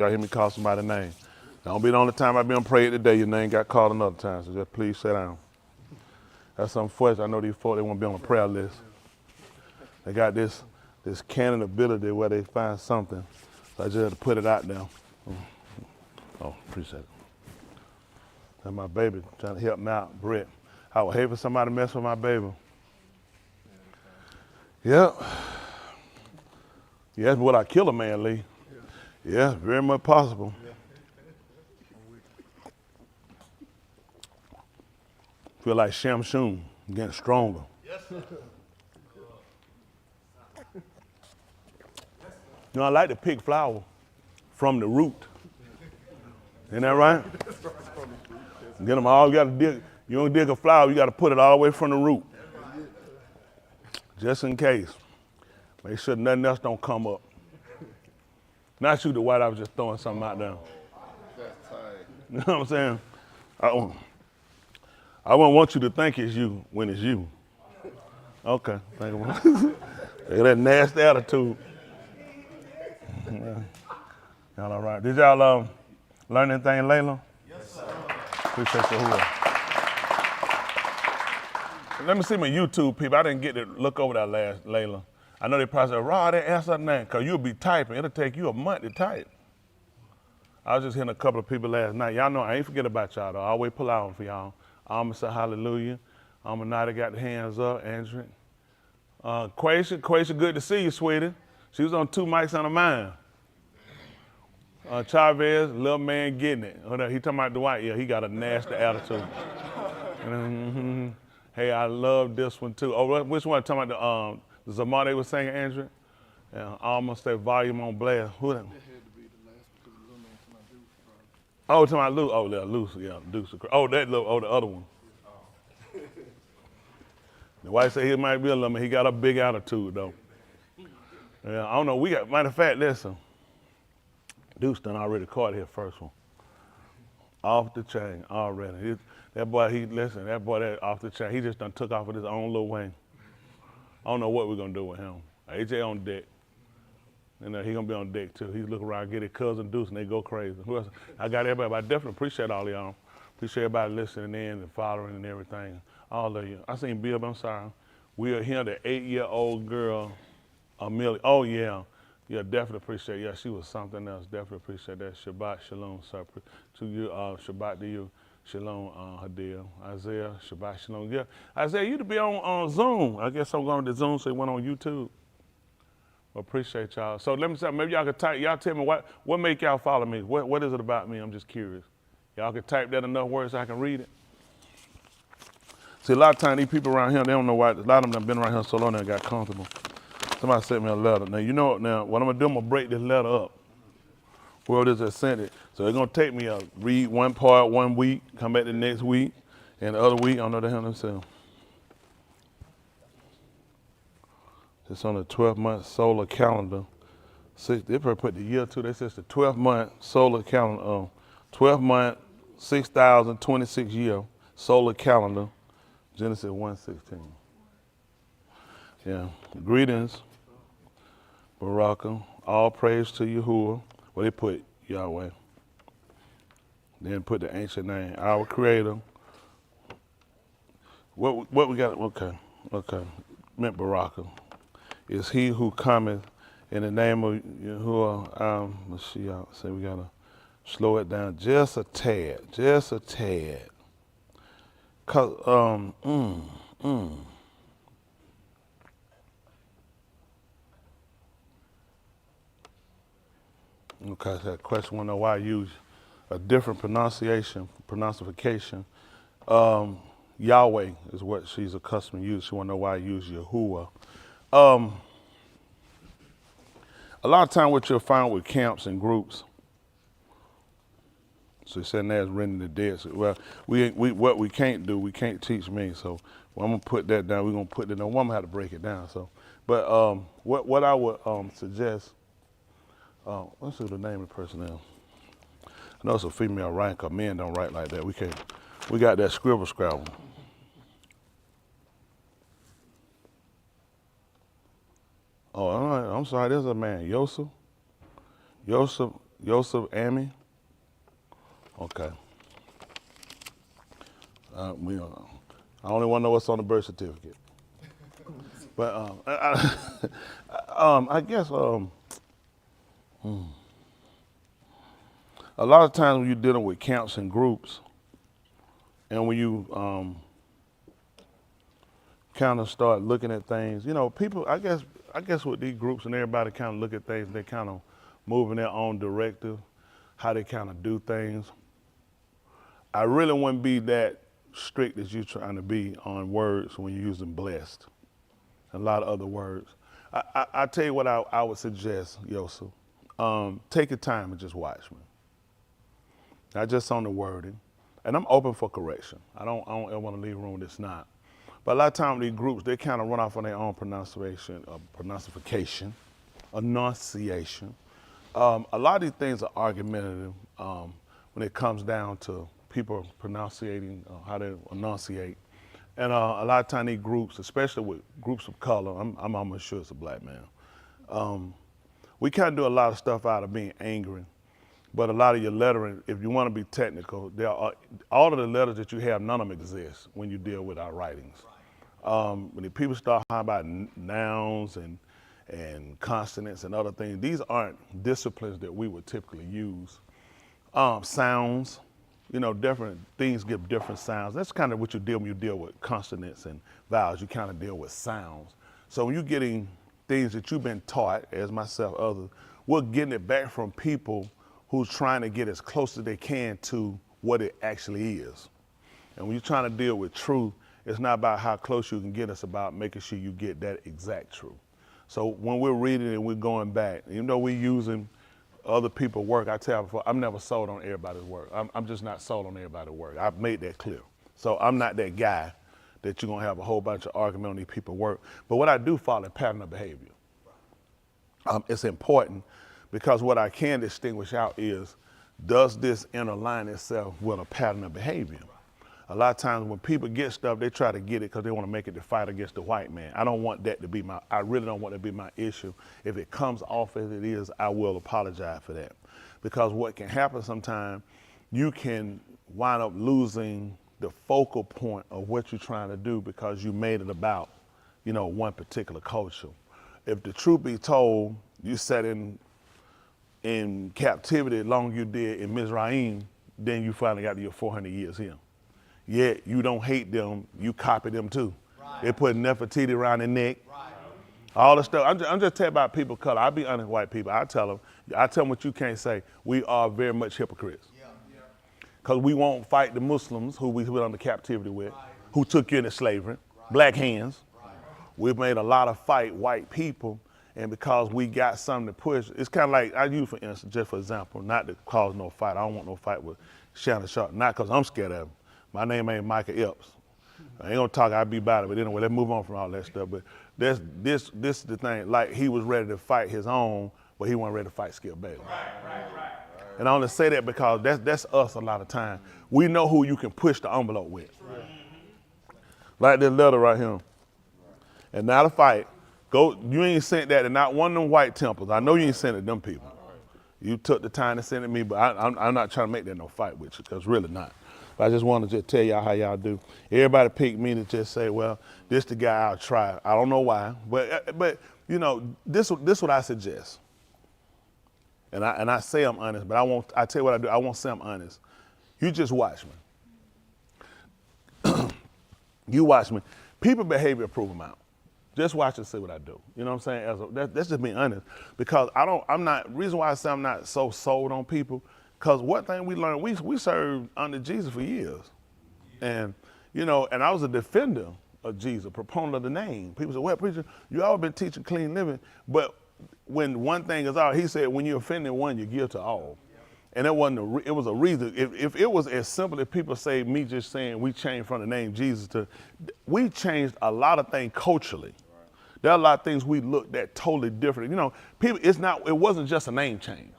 Y'all hear me call somebody's name. Don't be the only time I've been prayed today, your name got called another time, so just please sit down. That's unfortunate. I know these folks, they want to be on the prayer list. They got this canon ability where they find something, so I just had to put it out there. Oh, appreciate it. That's my baby trying to help me out, Brett. I would hate for somebody to mess with my baby. Yep. Yeah, that's what I kill a man, Lee. Yeah, very much possible. Feel like Shamshun, getting stronger. Yes. You know, I like to pick flower from the root. Isn't that right? Get them all, you gotta dig. You don't dig a flower, you gotta put it all the way from the root. Just in case. Make sure nothing else don't come up. Not shoot the white, I was just throwing something out there. That's tight. You know what I'm saying? I wouldn't want you to think it's you when it's you. Okay, thank you. Look at that nasty attitude. Y'all all right? Did y'all learn anything, Layla? Yes, sir. Appreciate Yahuah. Let me see my YouTube people. I didn't get to look over that last, Layla. I know they probably said, Rod, they answer that name, because you'll be typing. It'll take you a month to type. I was just hearing a couple of people last night. Y'all know I ain't forget about y'all, though. I always pull out for y'all. I'm going to say hallelujah. Amanada got the hands up, Andrew. Quaisha, good to see you, sweetie. She was on 2 mics on the mine. Chavez, little man getting it. He talking about Dwight. Yeah, he got a nasty attitude. Hey, I love this one, too. Oh, which one? Talking about the Zamar they was singing, Andrew? Yeah, almost that volume on blast. Who that? Oh, to my Luce. Oh, yeah, Luce. Yeah, Deuce. Oh, that little. Oh, the other one. The wife said he might be a little man. He got a big attitude, though. Yeah, I don't know. We got. Matter of fact, listen. Deuce done already caught his first one. Off the chain already. That boy off the chain. He just done took off with his own little wing. I don't know what we're gonna do with him. AJ on deck. And he gonna be on deck too. He's looking around, get his cousin Deuce, and they go crazy. Who else? I got everybody, but I definitely appreciate all of y'all. Appreciate everybody listening in and following and everything. All of you. I seen Bill, but I'm sorry. We are here, the 8-year-old girl, Amelia. Oh yeah. Yeah, definitely appreciate it. Yeah, she was something else. Definitely appreciate that. Shabbat Shalom, sir. To you, Shabbat to you. Shalom, Hadil. Isaiah, Shabbat Shalom. Yeah, Isaiah, you to be on Zoom. I guess I'm going to Zoom, so it went on YouTube. Well, appreciate y'all. So let me say, maybe y'all could type, y'all tell me what make y'all follow me? What is it about me? I'm just curious. Y'all could type that enough words so I can read it. See, a lot of times these people around here, they don't know why. A lot of them have been around here so long they got comfortable. Somebody sent me a letter. Now, you know what I'm going to do, I'm going to break this letter up. Whoever that sent it. So it's going to take me a read one part 1 week, come back the next week, and the other week, I don't know the hell themselves. It's on the 12-month solar calendar. They probably put the year too. They said it's the 12-month solar calendar. 12-month, 6,026 year solar calendar. Genesis 1:16. Yeah. Greetings, Baraka. All praise to Yahuah. Well, they put Yahweh. Then put the ancient name, our Creator. What we got? Okay. Meant Baraka. Is he who cometh in the name of Yahuah, Mashiach. So we gotta slow it down just a tad. Cause Okay, so that question wanna know why I use a different pronunciation. Yahweh is what she's accustomed to use. She wanna know why I use Yahuah. A lot of time what you'll find with camps and groups, so saying there's written in the dead. So, well, what we can't do, we can't teach me. So I'm gonna put that down. We're gonna put it on. One have to break it down. So, but what I would suggest. Let's see what the name of the person is. I know it's a female writing, cause men don't write like that. We got that scribble. Oh, all right. I'm sorry. There's a man, Yosef Joseph Amy? Okay. I only want to know what's on the birth certificate. But I guess a lot of times when you're dealing with camps and groups, and when you kind of start looking at things, people, I guess with these groups and everybody kind of look at things, they kind of move in their own directive, how they kind of do things. I really wouldn't be that strict as you're trying to be on words when you're using blessed. A lot of other words. I tell you what I would suggest, Yosef. Take your time and just watch me. Not just on the wording. And I'm open for correction. I don't ever want to leave room that's not. But a lot of times these groups, they kind of run off on their own pronunciation, enunciation. A lot of these things are argumentative when it comes down to people pronunciating how they enunciate. And a lot of times these groups, especially with groups of color, I'm almost sure it's a black man, we kind of do a lot of stuff out of being angry. But a lot of your lettering, if you want to be technical, all of the letters that you have, none of them exist when you deal with our writings. When the people start talking about nouns and consonants and other things, these aren't disciplines that we would typically use. Sounds, different things give different sounds. That's kind of what you deal when you deal with consonants and vowels. You kind of deal with sounds. So when you're getting things that you've been taught, as myself, others, we're getting it back from people who's trying to get as close as they can to what it actually is. And when you're trying to deal with truth, it's not about how close you can get, it's about making sure you get that exact truth. So when we're reading and we're going back, even though we're using other people's work, I tell you before, I'm never sold on everybody's work. I'm just not sold on everybody's work. I've made that clear. So I'm not that guy that you're gonna have a whole bunch of argument on these people's work. But what I do follow a pattern of behavior. It's important because what I can distinguish out is, does this interline itself with a pattern of behavior? A lot of times when people get stuff, they try to get it because they want to make it to fight against the white man. I don't want that to be I really don't want that to be my issue. If it comes off as it is, I will apologize for that. Because what can happen sometimes, you can wind up losing the focal point of what you're trying to do because you made it about, one particular culture. If the truth be told, you sat in captivity as long as you did in Mizraim, then you finally got to your 400 years here. Yet you don't hate them, you copy them too. Right. They put Nefertiti around their neck. Right. All the stuff. I'm just telling about people of color. I'll be honest with white people. I tell them what you can't say. We are very much hypocrites. Because we won't fight the Muslims who we put under captivity with, right, who took you into slavery, right, black hands. Right. We've made a lot of fight white people. And because we got something to push, it's kind of like, I use for instance, just for example, not to cause no fight. I don't want no fight with Shannon Sharp, not because I'm scared of him. My name ain't Micah Epps. I ain't gonna talk, I'll be about it, but anyway, let's move on from all that stuff. But this is the thing, like he was ready to fight his own, but he wasn't ready to fight Skip Bayless. Right. And I only say that because that's us a lot of time. We know who you can push the envelope with. Right. Like this letter right here. And now to fight. You ain't sent that to not one of them white temples. I know you ain't sent it to them people. You took the time to send it to me, but I'm not trying to make that no fight with you, because really not. But I just wanted to tell y'all how y'all do. Everybody picked me to just say, well, this the guy I'll try. I don't know why, but this what I suggest. And I say I'm honest, but I tell you what I do. I won't say I'm honest. You just watch me. You watch me. People behavior prove them out. Just watch and see what I do. You know what I'm saying? That's just being honest. Because reason why I say I'm not so sold on people, because one thing we learned, we served under Jesus for years. And, and I was a defender of Jesus, a proponent of the name. People said, well, preacher, you always been teaching clean living. But when one thing is out, he said, when you offended one, you give to all. And it was a reason. If it was as simple as people say, me just saying we changed from the name Jesus we changed a lot of things culturally. There are a lot of things we looked at totally different. It wasn't just a name change.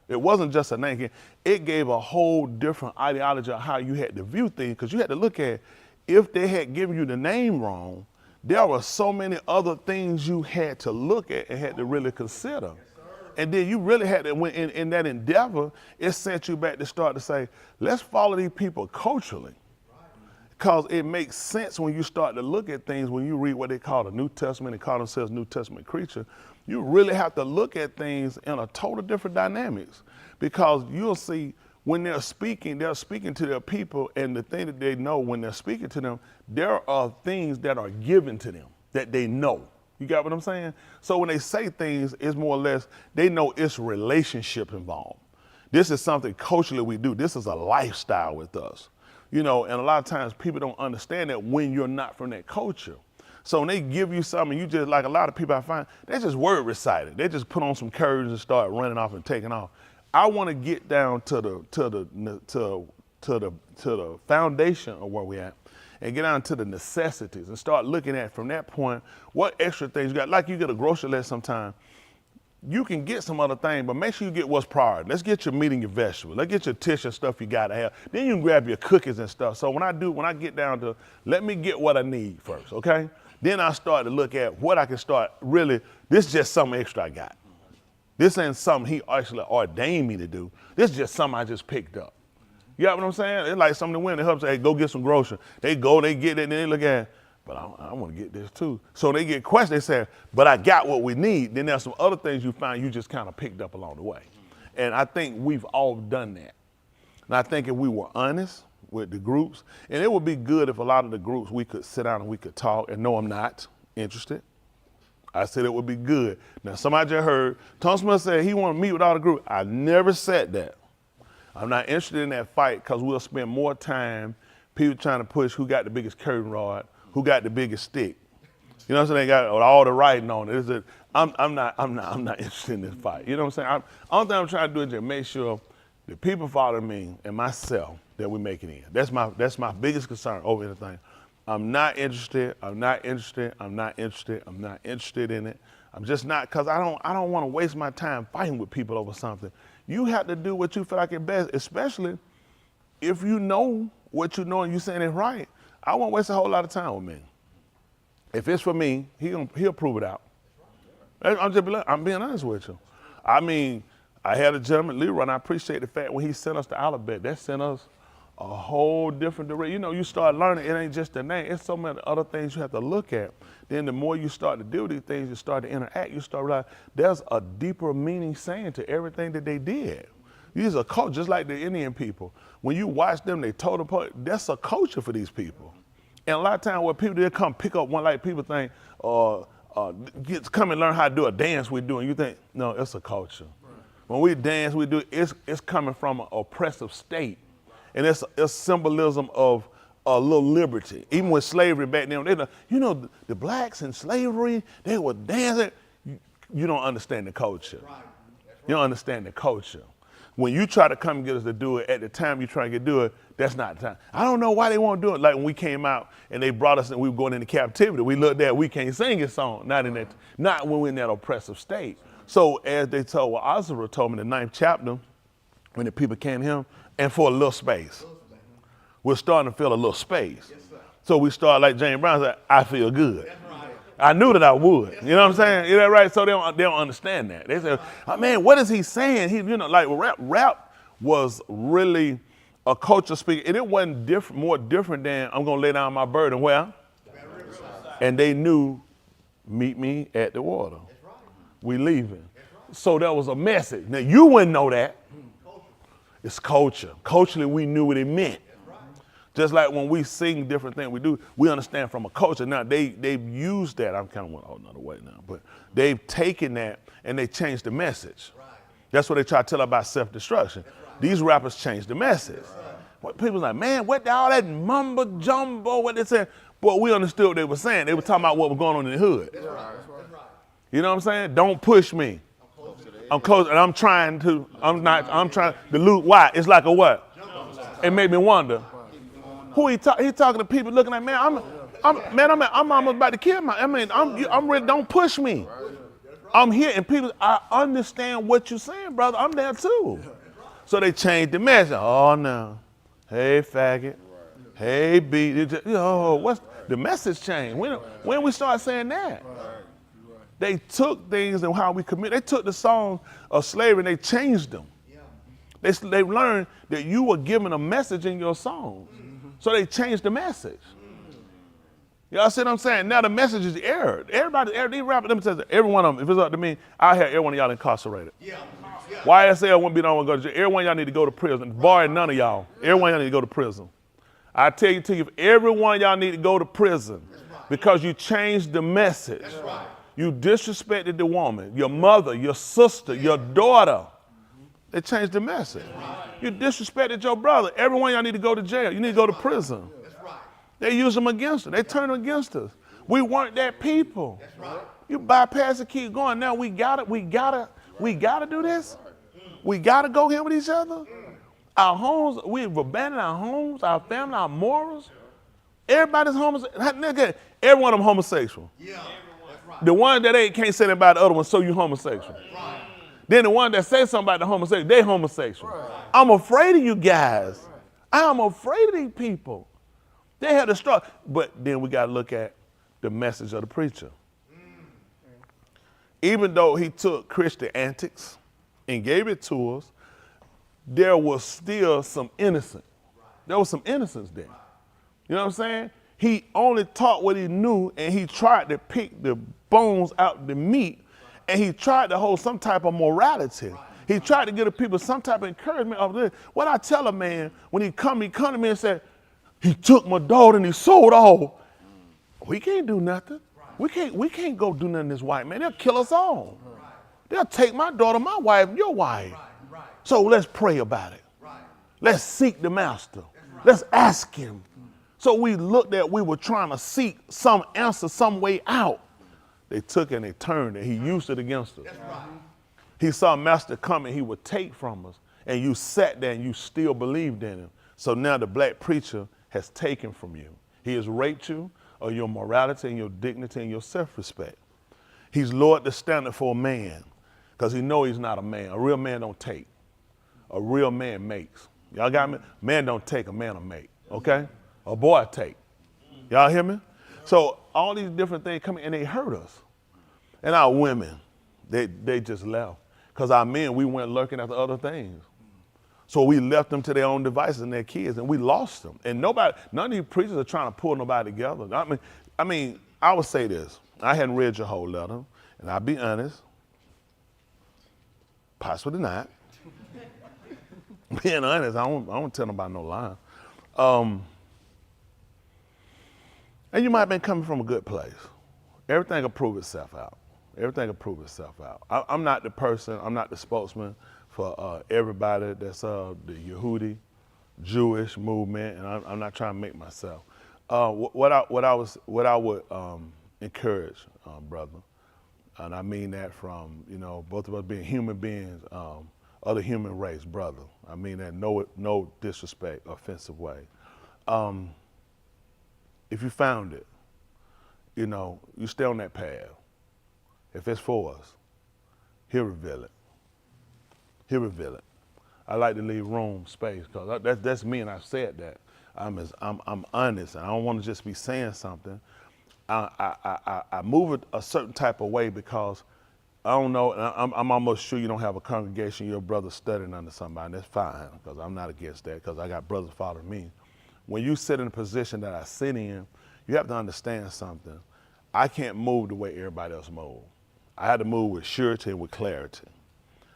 It wasn't just a name change. It gave a whole different ideology of how you had to view things, because you had to look at, if they had given you the name wrong, there were so many other things you had to look at and had to really consider. And then you really had to, in that endeavor, it sent you back to start to say, let's follow these people culturally. Because it makes sense when you start to look at things, when you read what they call the New Testament and call themselves New Testament creature, you really have to look at things in a total different dynamics. Because you'll see when they're speaking to their people, and the thing that they know when they're speaking to them, there are things that are given to them that they know. You got what I'm saying? So when they say things, it's more or less, they know it's relationship involved. This is something culturally we do. This is a lifestyle with us. You know, and a lot of times people don't understand that when you're not from that culture. So when they give you something, you just, like a lot of people I find, they just word recited. They just put on some courage and start running off and taking off. I want to get down to the foundation of where we at and get down to the necessities and start looking at from that point what extra things you got. Like you get a grocery list sometime. You can get some other thing, but make sure you get what's priority. Let's get your meat and your vegetables. Let's get your tissue and stuff you gotta have. Then you can grab your cookies and stuff. So when I get down to, let me get what I need first, okay? Then I start to look at what I can start, really, this is just something extra I got. This ain't something he actually ordained me to do. This is just something I just picked up. You got what I'm saying? It's like some of the women that help say, hey, go get some groceries. They go, they get it, and they look at it. But I want to get this too. So they get questions, they say, but I got what we need. Then there's some other things you find you just kind of picked up along the way. And I think we've all done that. And I think if we were honest with the groups, and it would be good if a lot of the groups we could sit down and we could talk, and no, I'm not interested. I said it would be good. Now somebody just heard, Tom Smith said he want to meet with all the groups. I never said that. I'm not interested in that fight because we'll spend more time people trying to push who got the biggest curtain rod, who got the biggest stick. You know what I'm saying? They got all the writing on it. I'm not interested in this fight. You know what I'm saying? Only thing I'm trying to do is just make sure the people following me and myself that we make it in. That's my biggest concern over anything. I'm not interested in it. I'm just not, because I don't want to waste my time fighting with people over something. You have to do what you feel like is best, especially if you know what you know and you saying it right. I won't waste a whole lot of time with me. If it's for me, he'll prove it out. I'm being honest with you. I mean, I had a gentleman, Leroy, and I appreciate the fact when he sent us to Alabama, that sent us a whole different direction. You know, you start learning, it ain't just the name, it's so many other things you have to look at. Then the more you start to do these things, you start to interact, you start to realize there's a deeper meaning saying to everything that they did. These are culture, just like the Indian people. When you watch them, they told them, that's a culture for these people. And a lot of times where people, they come pick up one, like people think, come and learn how to do a dance we do, and you think, no, it's a culture. Right. When we dance, we do, it's coming from an oppressive state. And it's symbolism of a little liberty. Even with slavery back then, the blacks in slavery, they were dancing. You don't understand the culture. Right. You don't understand the culture. When you try to come and get us to do it, at the time you try to do it, that's not the time. I don't know why they won't do it. Like when we came out and they brought us and we were going into captivity, we looked at, we can't sing a song, not when we're in that oppressive state. So as they told, Ozra told me in the 9th chapter, when the people came to him, and for a little space. We're starting to feel a little space. Yes, so we start like James Brown said, I feel good. Right. I knew that I would. You know what I'm saying? Is that right? So they don't understand that. They say, oh, man, what is he saying? Like rap was really a culture speaker. And it wasn't more different than I'm going to lay down my burden where? And they knew, meet me at the water. Right. We leaving. Right. So that was a message. Now you wouldn't know that. It's culture. Culturally, we knew what it meant. Right. Just like when we sing different things we do, we understand from a culture. Now, they've used that. I'm kind of went another way now, but they've taken that and they changed the message. Right. That's what they try to tell about self-destruction. Right. These rappers changed the message. Right. What people like, man, what all that mumbo jumbo, what they said? But we understood what they were saying. They were talking about what was going on in the hood. That's right. That's right. You know what I'm saying? Don't push me. I'm close, and I'm trying to lose. Why? It's like a what? It made me wonder. Who he talking to people looking like, man, I'm almost about to kill I'm ready, don't push me. I'm here, and people, I understand what you're saying, brother. I'm there too. So they changed the message. Oh, no. Hey, faggot. Hey, beat. What's the message changed? When we start saying that? They took things and how we commit. They took the songs of slavery and they changed them. Yeah. They learned that you were given a message in your songs. So they changed the message. Y'all see what I'm saying? Now the message is error. They rap themselves. Every one of them, if it's up to me, I'll have every one of y'all incarcerated. Yeah. YSL wouldn't be the one to go to jail. Every one of y'all need to go to prison. Barring none of y'all. Every one of y'all need to go to prison. I tell you, every one of y'all need to go to prison because you changed the message. That's right. You disrespected the woman, your mother, your sister, your daughter. They changed the message. Right. You disrespected your brother. Every one of y'all need to go to jail. You need to go to prison. That's right. They use them against us. They turn them against us. We weren't that people. That's right. You bypass and keep going. Now we gotta do this. We gotta go here with each other. Our homes, we've abandoned our homes, our family, our morals. Everybody's homosexual. Every one of them homosexual. Yeah, that's right. The one that can't say that about the other one, so you homosexual. Right. Then the one that says something about the homosexual, they homosexual. Right. I'm afraid of you guys. Right. I'm afraid of these people. They had to struggle. But then we got to look at the message of the preacher. Even though he took Christian antics and gave it to us, there was still some innocence. There was some innocence there. You know what I'm saying? He only taught what he knew, and he tried to pick the bones out the meat, and he tried to hold some type of morality. He tried to give the people some type of encouragement of this. What I tell a man when he come to me and say, he took my daughter and he sold all. We can't do nothing. We can't go do nothing to this white man. They'll kill us all. They'll take my daughter, my wife, your wife. So let's pray about it. Let's seek the master. Let's ask him. So we looked at, we were trying to seek some answer, some way out. They took it and they turned it. He used it against us. He saw master coming, he would take from us. And you sat there and you still believed in him. So now the black preacher has taken from you. He has raped you of your morality and your dignity and your self-respect. He's lowered the standard for a man because he knows he's not a man. A real man don't take. A real man makes. Y'all got me? Man don't take, a man will make, okay? A boy take. Y'all hear me? So all these different things come in and they hurt us. And our women, they just left. Because our men, we went lurking after other things. So we left them to their own devices and their kids, and we lost them. And none of these preachers are trying to pull nobody together. I mean, I would say this. I hadn't read your whole letter, and I'll be honest, possibly not. Being honest, I don't tell nobody no lie. And you might have been coming from a good place. Everything will prove itself out. Everything will prove itself out. I'm not the person, I'm not the spokesman for everybody that's the Yehudi, Jewish movement, and I'm not trying to make myself. What I would encourage, brother, and I mean that from, both of us being human beings, other human race, brother. I mean that no disrespect, offensive way. If you found it, you stay on that path. If it's for us, he'll reveal it. He'll reveal it. I like to leave room, space, because that's me, and I've said that. I'm honest, and I don't want to just be saying something. I move it a certain type of way because I don't know, and I'm almost sure you don't have a congregation, your brother studying under somebody. That's fine, because I'm not against that, because I got brothers following me. When you sit in a position that I sit in, you have to understand something. I can't move the way everybody else moves. I had to move with surety and with clarity.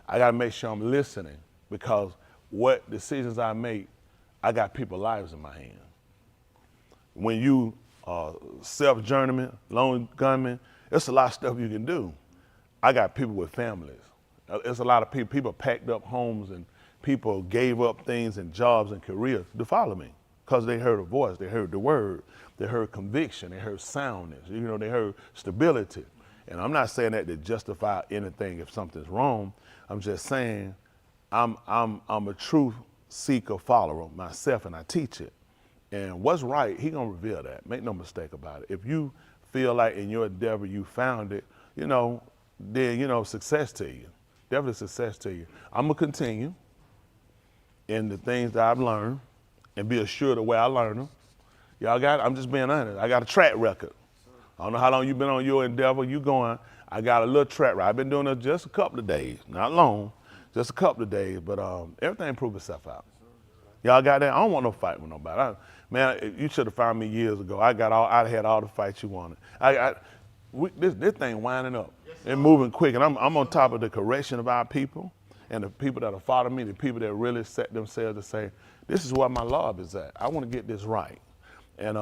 I got to make sure I'm listening, because what decisions I make, I got people's lives in my hand. When you self-journeyman, lone gunman, there's a lot of stuff you can do. I got people with families. There's a lot of people packed up homes, and people gave up things and jobs and careers to follow me because they heard a voice, they heard the word, they heard conviction, they heard soundness, they heard stability. And I'm not saying that to justify anything if something's wrong. I'm just saying I'm a truth seeker follower myself, and I teach it. And what's right, he gonna reveal that. Make no mistake about it. If you feel like in your endeavor you found it, then success to you. Definitely success to you. I'm gonna continue in the things that I've learned and be assured the way I learned them. Y'all got it? I'm just being honest. I got a track record. I don't know how long you've been on your endeavor. You going, I got a little track right. I've been doing it just a couple of days, not long, just a couple of days, but everything proved itself out. Y'all got that? I don't want no fight with nobody. Man, you should have found me years ago. I had all the fights you wanted. This thing winding up and moving quick, and I'm on top of the correction of our people and the people that are following me, the people that really set themselves to say, this is where my love is at. I want to get this right. And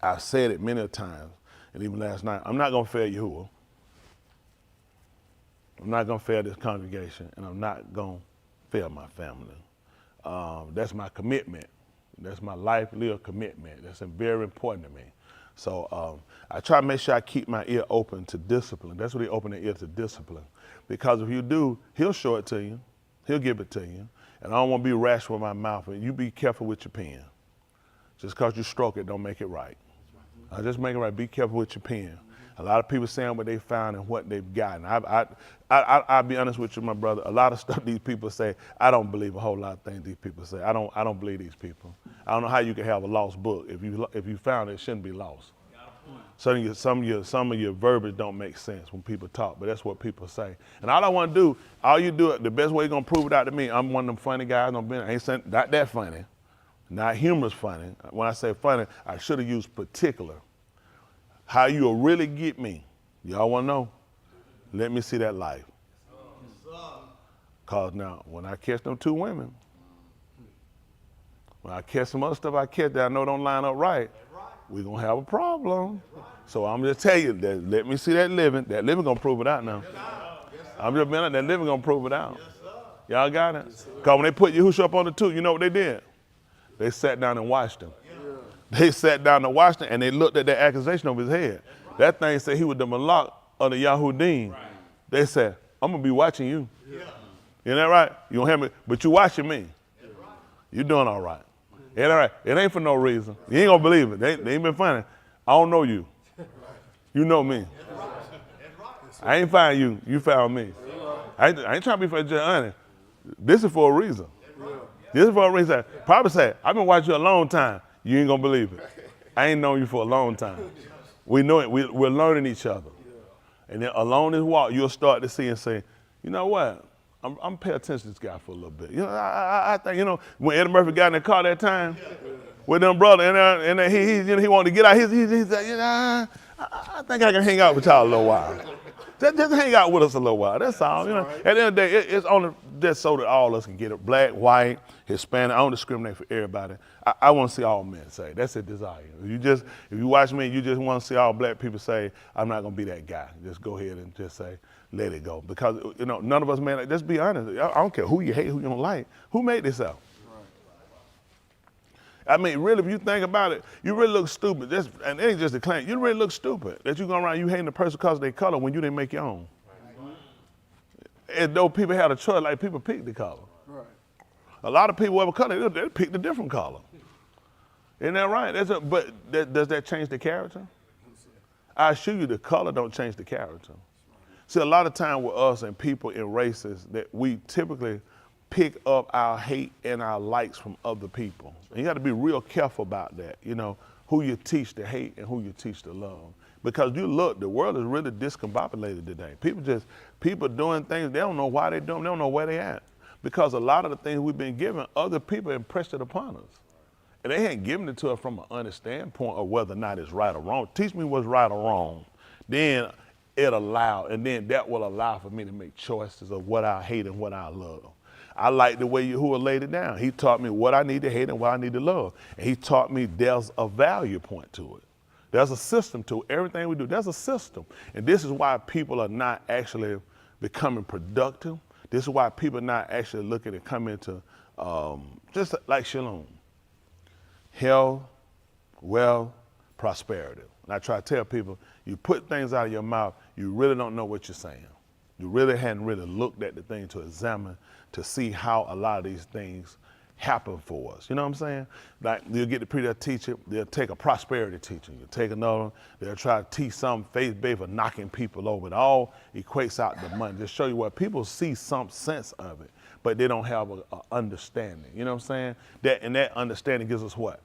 I've said it many times, and even last night, I'm not going to fail Yahuah. I'm not going to fail this congregation, and I'm not going to fail my family. That's my commitment. That's my life-lived commitment. That's very important to me. So I try to make sure I keep my ear open to discipline. That's what he opened the ear to discipline. Because if you do, he'll show it to you. He'll give it to you. And I don't want to be rash with my mouth. And you be careful with your pen. Just because you stroke it don't make it right. Just make it right. Be careful with your pen. A lot of people saying what they found and what they've gotten. I'll be honest with you, my brother. A lot of stuff these people say, I don't believe a whole lot of things these people say. I don't believe these people. I don't know how you can have a lost book. If you found it, it shouldn't be lost. So some of your verbiage don't make sense when people talk, but that's what people say. And all I want to do, all you do, the best way you're going to prove it out to me, I'm one of them funny guys. I ain't saying not that funny. Not humorous funny. When I say funny, I should have used particular. How you'll really get me. Y'all want to know? Let me see that life. Because now, when I catch them two women, when I catch some other stuff I catch that I know don't line up right, we're going to have a problem. So I'm just tell you, that let me see that living. That living going to prove it out now. I'm just being honest, that living going to prove it out. Y'all got it? Because when they put Yahushua up on the two, you know what they did? They sat down and watched him. They sat down and watched him, and they looked at that accusation over his head. That thing said he was the Malaky of the Yahudim. They said, I'm going to be watching you. Isn't that right? You don't have me, but you watching me. You're doing all right. Ain't that right? It ain't for no reason. You ain't going to believe it. They ain't been funny. I don't know you. You know me. I ain't find you. You found me. I ain't trying to be for just honest. This is for a reason. This is for a reason. Probably say, I've been watching you a long time. You ain't going to believe it. I ain't known you for a long time. We know it. We're learning each other. And then along this walk, you'll start to see and say, you know what? I'm paying attention to this guy for a little bit. You know, I think, you know, when Eddie Murphy got in the car that time with them brother, and he wanted to get out, he said, you know, I think I can hang out with y'all a little while. Just hang out with us a little while. That's all. You know, at the end of the day, it's only just so that all of us can get it. Black, white, Hispanic. I don't discriminate for everybody. I want to see all men say. That's a desire. If you watch me, you just want to see all black people say, I'm not gonna be that guy. Just go ahead and just say, let it go. Because you know, none of us, man. Just be honest. I don't care who you hate, who you don't like. Who made this up? I mean, really, if you think about it, you really look stupid. And it ain't just a claim. You really look stupid that you go around, you hating the person because of their color when you didn't make your own. As though people had a choice, like people picked the color. Right. A lot of people, whatever color, they picked a different color. Isn't that right? But does that change the character? I assure you the color don't change the character. See, a lot of time with us and people in races that we typically pick up our hate and our likes from other people. And you got to be real careful about that, you know, who you teach to hate and who you teach to love. Because you look, the world is really discombobulated today. People doing things, they don't know why they're doing, they don't know where they're at. Because a lot of the things we've been given, other people impressed it upon us. And they ain't giving it to us from an honest standpoint of whether or not it's right or wrong. Teach me what's right or wrong. Then then that will allow for me to make choices of what I hate and what I love. I like the way Yahuah laid it down. He taught me what I need to hate and what I need to love. And he taught me there's a value point to it. There's a system to it. Everything we do, there's a system. And this is why people are not actually becoming productive. This is why people are not actually looking to come into, just like shalom, health, wealth, prosperity. And I try to tell people, you put things out of your mouth, you really don't know what you're saying. You really hadn't really looked at the thing to examine, to see how a lot of these things happen for us. You know what I'm saying? Like, you'll get the preacher teacher, they'll take a prosperity teacher, you'll take another one, they'll try to teach some faith-based for knocking people over. It all equates out to money. Just show you what people see some sense of it, but they don't have an understanding. You know what I'm saying? And that understanding gives us what?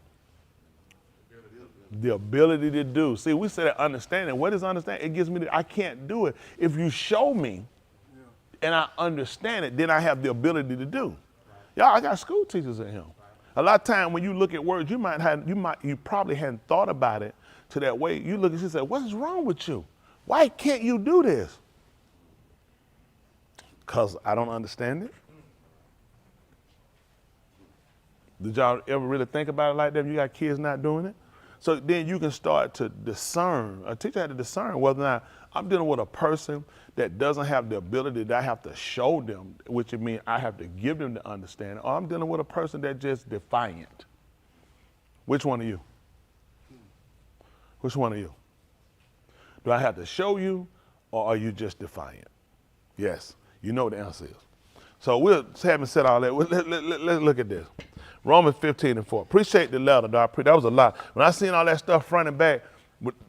the ability to do. See, we say that understanding. What is understanding? It gives me I can't do it. If you show me and I understand it, then I have the ability to do. Y'all, I got school teachers in here. A lot of time when you look at words, you probably hadn't thought about it to that way. You look and you say, what is wrong with you? Why can't you do this? Because I don't understand it. Did y'all ever really think about it like that? You got kids not doing it? So then you can start to discern. A teacher had to discern whether or not I'm dealing with a person that doesn't have the ability that I have to show them, which it means I have to give them the understanding, or I'm dealing with a person that's just defiant. Which one are you? Which one are you? Do I have to show you, or are you just defiant? Yes, you know what the answer is. So we'll having said all that, let's look at this. Romans 15:4. Appreciate the letter, dog. That was a lot. When I seen all that stuff front and back,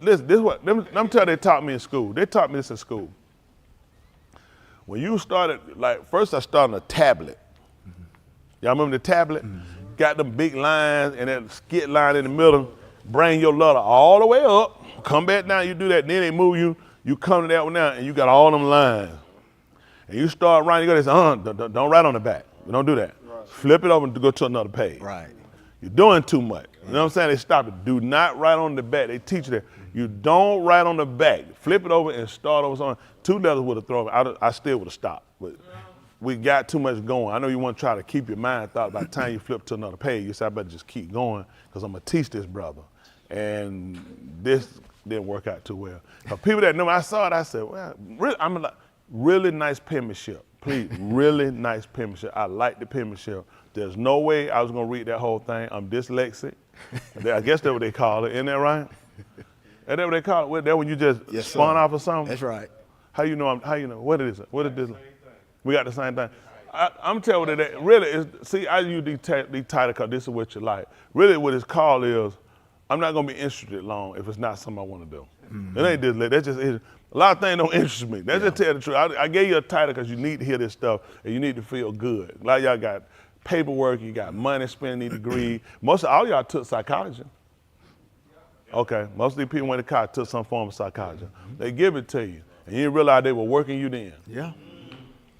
listen, this is what, let me tell you, they taught me in school. They taught me this in school. When you started, like, first I started on a tablet. Y'all remember the tablet? Got them big lines and that skit line in the middle. Bring your letter all the way up. Come back down, you do that, then they move you. You come to that one now, and you got all them lines. And you start writing, you go, don't write on the back. Don't do that. Right. Flip it over and go to another page. Right. You're doing too much. You know what I'm saying? They stop it. Do not write on the back. They teach you that. You don't write on the back. Flip it over and start over something. 2 letters would have thrown me. I still would have stopped. But we got too much going. I know you want to try to keep your mind thought. By the time you flip to another page, you say, I better just keep going because I'm going to teach this brother. And this didn't work out too well. For people that know me, I saw it, I said, well, really, I'm like, really nice penmanship. Please, really nice penmanship. I like the penmanship. There's no way I was going to read that whole thing. I'm dyslexic. I guess that's what they call it. Isn't that right? Isn't that what they call it? That when you just spawn off of something? That's right. How you know? What is it? What is this? We got the same thing. I'm telling you that really, see, I use these titles because this is what you like. Really what it's called is, I'm not going to be interested long if it's not something I want to do. Mm-hmm. It ain't dyslexic. That's just it. A lot of things don't interest me. That's just tell you the truth. I gave you a title because you need to hear this stuff and you need to feel good. A lot of y'all got paperwork, you got money spending, degree. All y'all took psychology. Okay, most of these people went to college, took some form of psychology. They give it to you, and you didn't realize they were working you then. Yeah.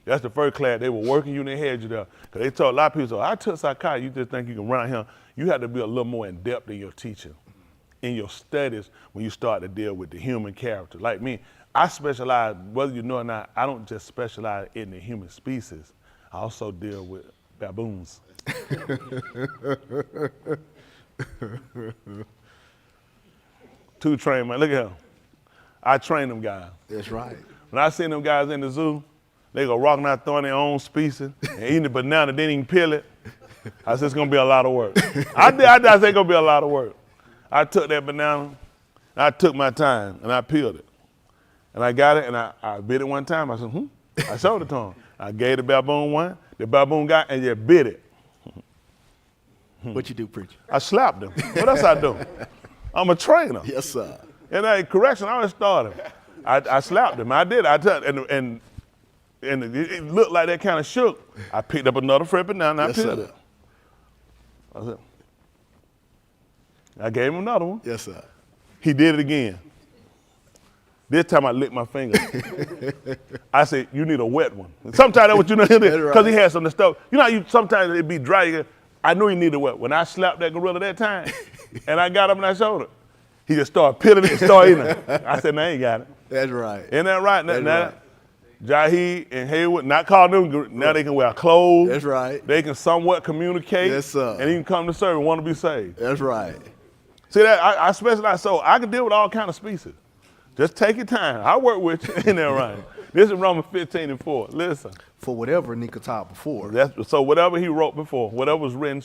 That's the first class. They were working you and they had you there. Because they told a lot of people, so I took psychology, you just think you can run out here. You have to be a little more in depth in your teaching, in your studies when you start to deal with the human character. Like me, I specialize, whether you know or not, I don't just specialize in the human species. I also deal with baboons. Two trained man, look at him. I train them guys. That's right. When I seen them guys in the zoo, they go walking out throwing their own species and eating the banana, didn't even peel it. I said, it's gonna be a lot of work. I said, it's gonna be a lot of work. I took that banana, and I took my time, and I peeled it. And I got it, and I bit it one time. I said, I showed it to him. I gave the baboon one. The baboon got and just bit it. What you do, preacher? I slapped him. What else I do? I'm a trainer. Yes, sir. And correction, I always started. I slapped him. I did. And it looked like that kind of shook. I picked up another friend banana and I peeled it. I gave him another one. Yes, sir. He did it again. This time I licked my finger. I said, you need a wet one. Sometimes that's what you know, because he had some of the stuff. You know how sometimes it'd be dry. I knew he needed a wet one. When I slapped that gorilla that time, and I got up and I showed it, he just started peeling it and started eating it. I said, now he got it. That's right. Isn't that right? Now, Jahi and Haywood, not calling them, now they can wear clothes. That's right. They can somewhat communicate. Yes, sir. And even come to serve and want to be saved. That's right. See that, I specialize, so I can deal with all kind of species. Just take your time. I work with you. Isn't that right? This is Romans 15:4. Listen. For whatever Nika taught before. So whatever he wrote before, whatever was written,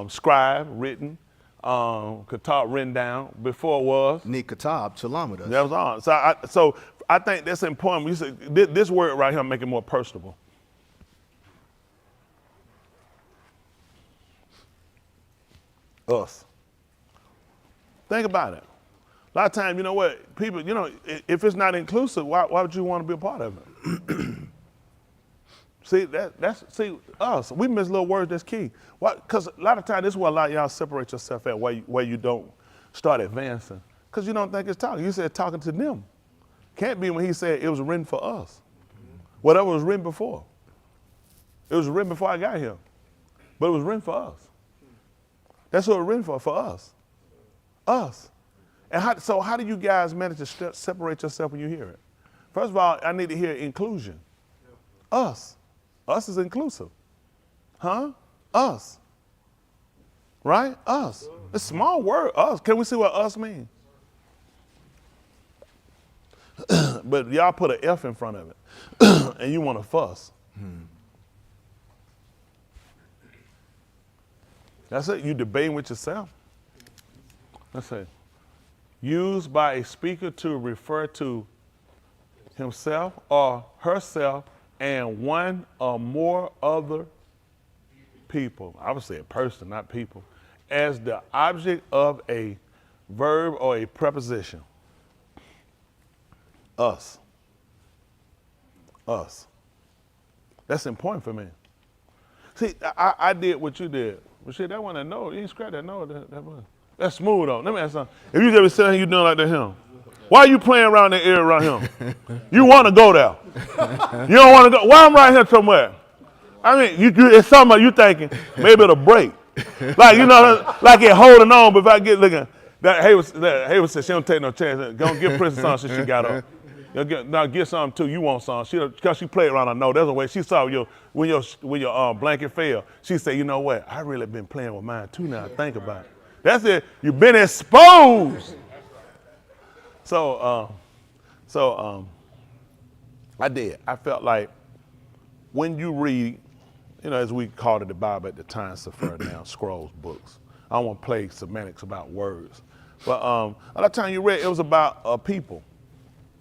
scribed, written, Katab written down before was. Nika Katab, Talamadas. That was on. So I think that's important. You say, this word right here make it more personable. Us. Think about it. A lot of times, you know what, people, if it's not inclusive, why would you want to be a part of it? See, us, we miss little words that's key. Because a lot of times, this is where a lot of y'all separate yourself at, where you don't start advancing. Because you don't think it's talking. You said talking to them. Can't be when he said it was written for us. Whatever was written before. It was written before I got here. But it was written for us. That's what it was written for us. Us. And how do you guys manage to separate yourself when you hear it? First of all, I need to hear inclusion. Us. Us is inclusive. Huh? Us. Right? Us. It's a small word, us. Can we see what us means? But y'all put an F in front of it. And you want to fuss. That's it. You debating with yourself. That's it. Used by a speaker to refer to himself or herself and one or more other people. I would say a person, not people, as the object of a verb or a preposition. Us. Us. That's important for me. See, I did what you did. But shit, that one I know. You ain't scratch that no. That's smooth though. Let me ask something. If you just sitting here, you doing like that him. Why are you playing around that area around him? You want to go there. You don't want to go. Why I'm right here somewhere? I mean, it's something you thinking maybe it'll break. Like, you know, like it holding on, but if I get looking, that Hayward said she don't take no chance. Go get Princess some since she got up. Now get something too. You want some? Because she played around. I know there's a way. She saw when your blanket fell. She said, you know what? I really been playing with mine too. Now think about it. That's it. You've been exposed. So I did. I felt like when you read, you know, as we called it the Bible at the time, Sefer now, scrolls, books. I don't want to play semantics about words. But a lot of time you read, it was about a people.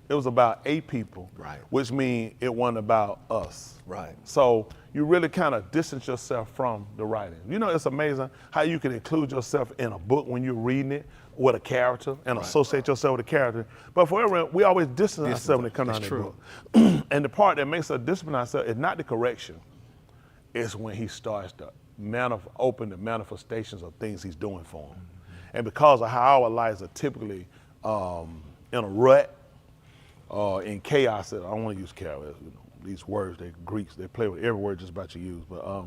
It was about a people, right? Which means it wasn't about us. Right. So you really kind of distance yourself from the writing. You know, it's amazing how you can include yourself in a book when you're reading it with a character and associate yourself with a character. But forever, we always distance ourselves when it comes out of the book. And the part that makes us distance ourselves is not the correction. It's when he starts to open the manifestations of things he's doing for them. And because of how our lives are typically in a rut, in chaos, I don't want to use chaos. You know, these words, they're Greeks, they play with every word just about you use. But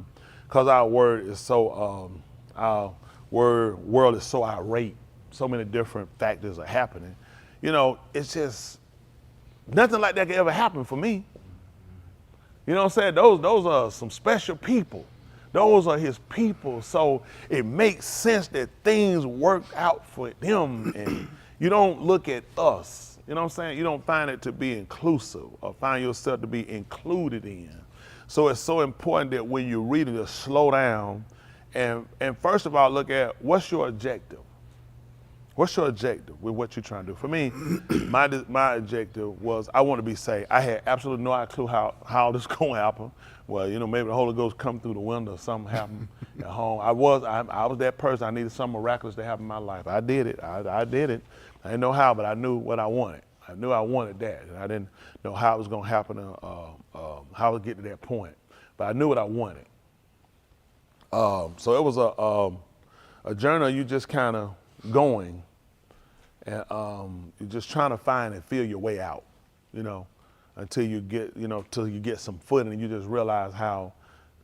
because our word is so, our world is so irate, so many different factors are happening. You know, it's just nothing like that could ever happen for me. You know what I'm saying? Those are some special people. Those are his people. So it makes sense that things work out for them, and you don't look at us. You know what I'm saying? You don't find it to be inclusive or find yourself to be included in. So it's so important that when you're reading to slow down and first of all, look at what's your objective? What's your objective with what you're trying to do? For me, my objective was I want to be saved. I had absolutely no clue how this going to happen. Well, you know, maybe the Holy Ghost come through the window or something happened at home. I was that person. I needed something miraculous to happen in my life. I did it. I did it. I didn't know how, but I knew what I wanted. I knew I wanted that. And I didn't know how it was going to happen, how I would get to that point. But I knew what I wanted. So it was a journey of you just kind of going and you're just trying to find and feel your way out, you know, until you get some footing and you just realize how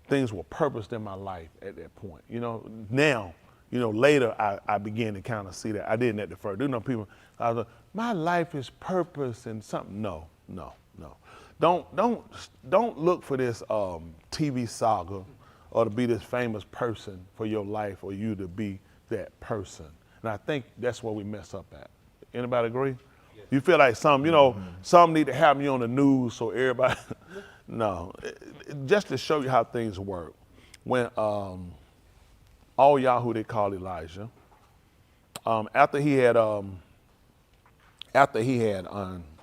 things were purposed in my life at that point. You know, now, you know, later I began to kind of see that. I didn't at the first. You know, people, I was like, my life is purpose and something. No. Don't look for this TV saga or to be this famous person for your life or you to be that person. And I think that's where we mess up at. Anybody agree? Yes. You feel like some need to have you on the news so everybody, no. Just to show you how things work. When all Yahuah, they call Elijah, after he had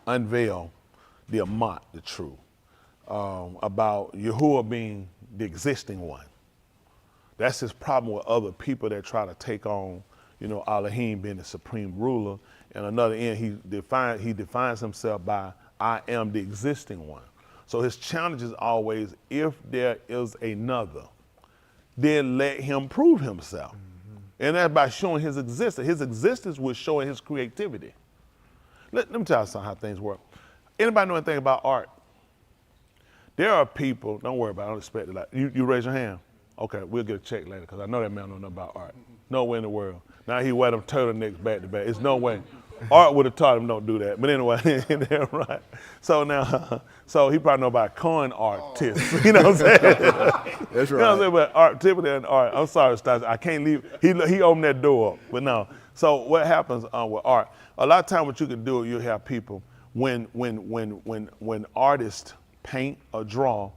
unveiled the Amant, the truth, about Yahuah being the existing one. That's his problem with other people that try to take on, you know, Elohim being the supreme ruler. And another end, he defines himself by, I am the existing one. So his challenge is always, if there is another, then let him prove himself. And that's by showing his existence. His existence was showing his creativity. Let me tell you something how things work. Anybody know anything about art? There are people, don't worry about it, I don't expect it. Like, you raise your hand? Okay, we'll get a check later because I know that man don't know about art. No way in the world. Now he wear them turtlenecks back to back. It's no way. Art would have taught him don't do that. But anyway, they're right. So now, so he probably know about con artists. You know what I'm saying? That's right. You know what I'm saying? But art, typically in art, I'm sorry, Stas, I can't leave. He opened that door up, but no. So what happens with art? A lot of times what you can do, you have people, when artists paint or draw,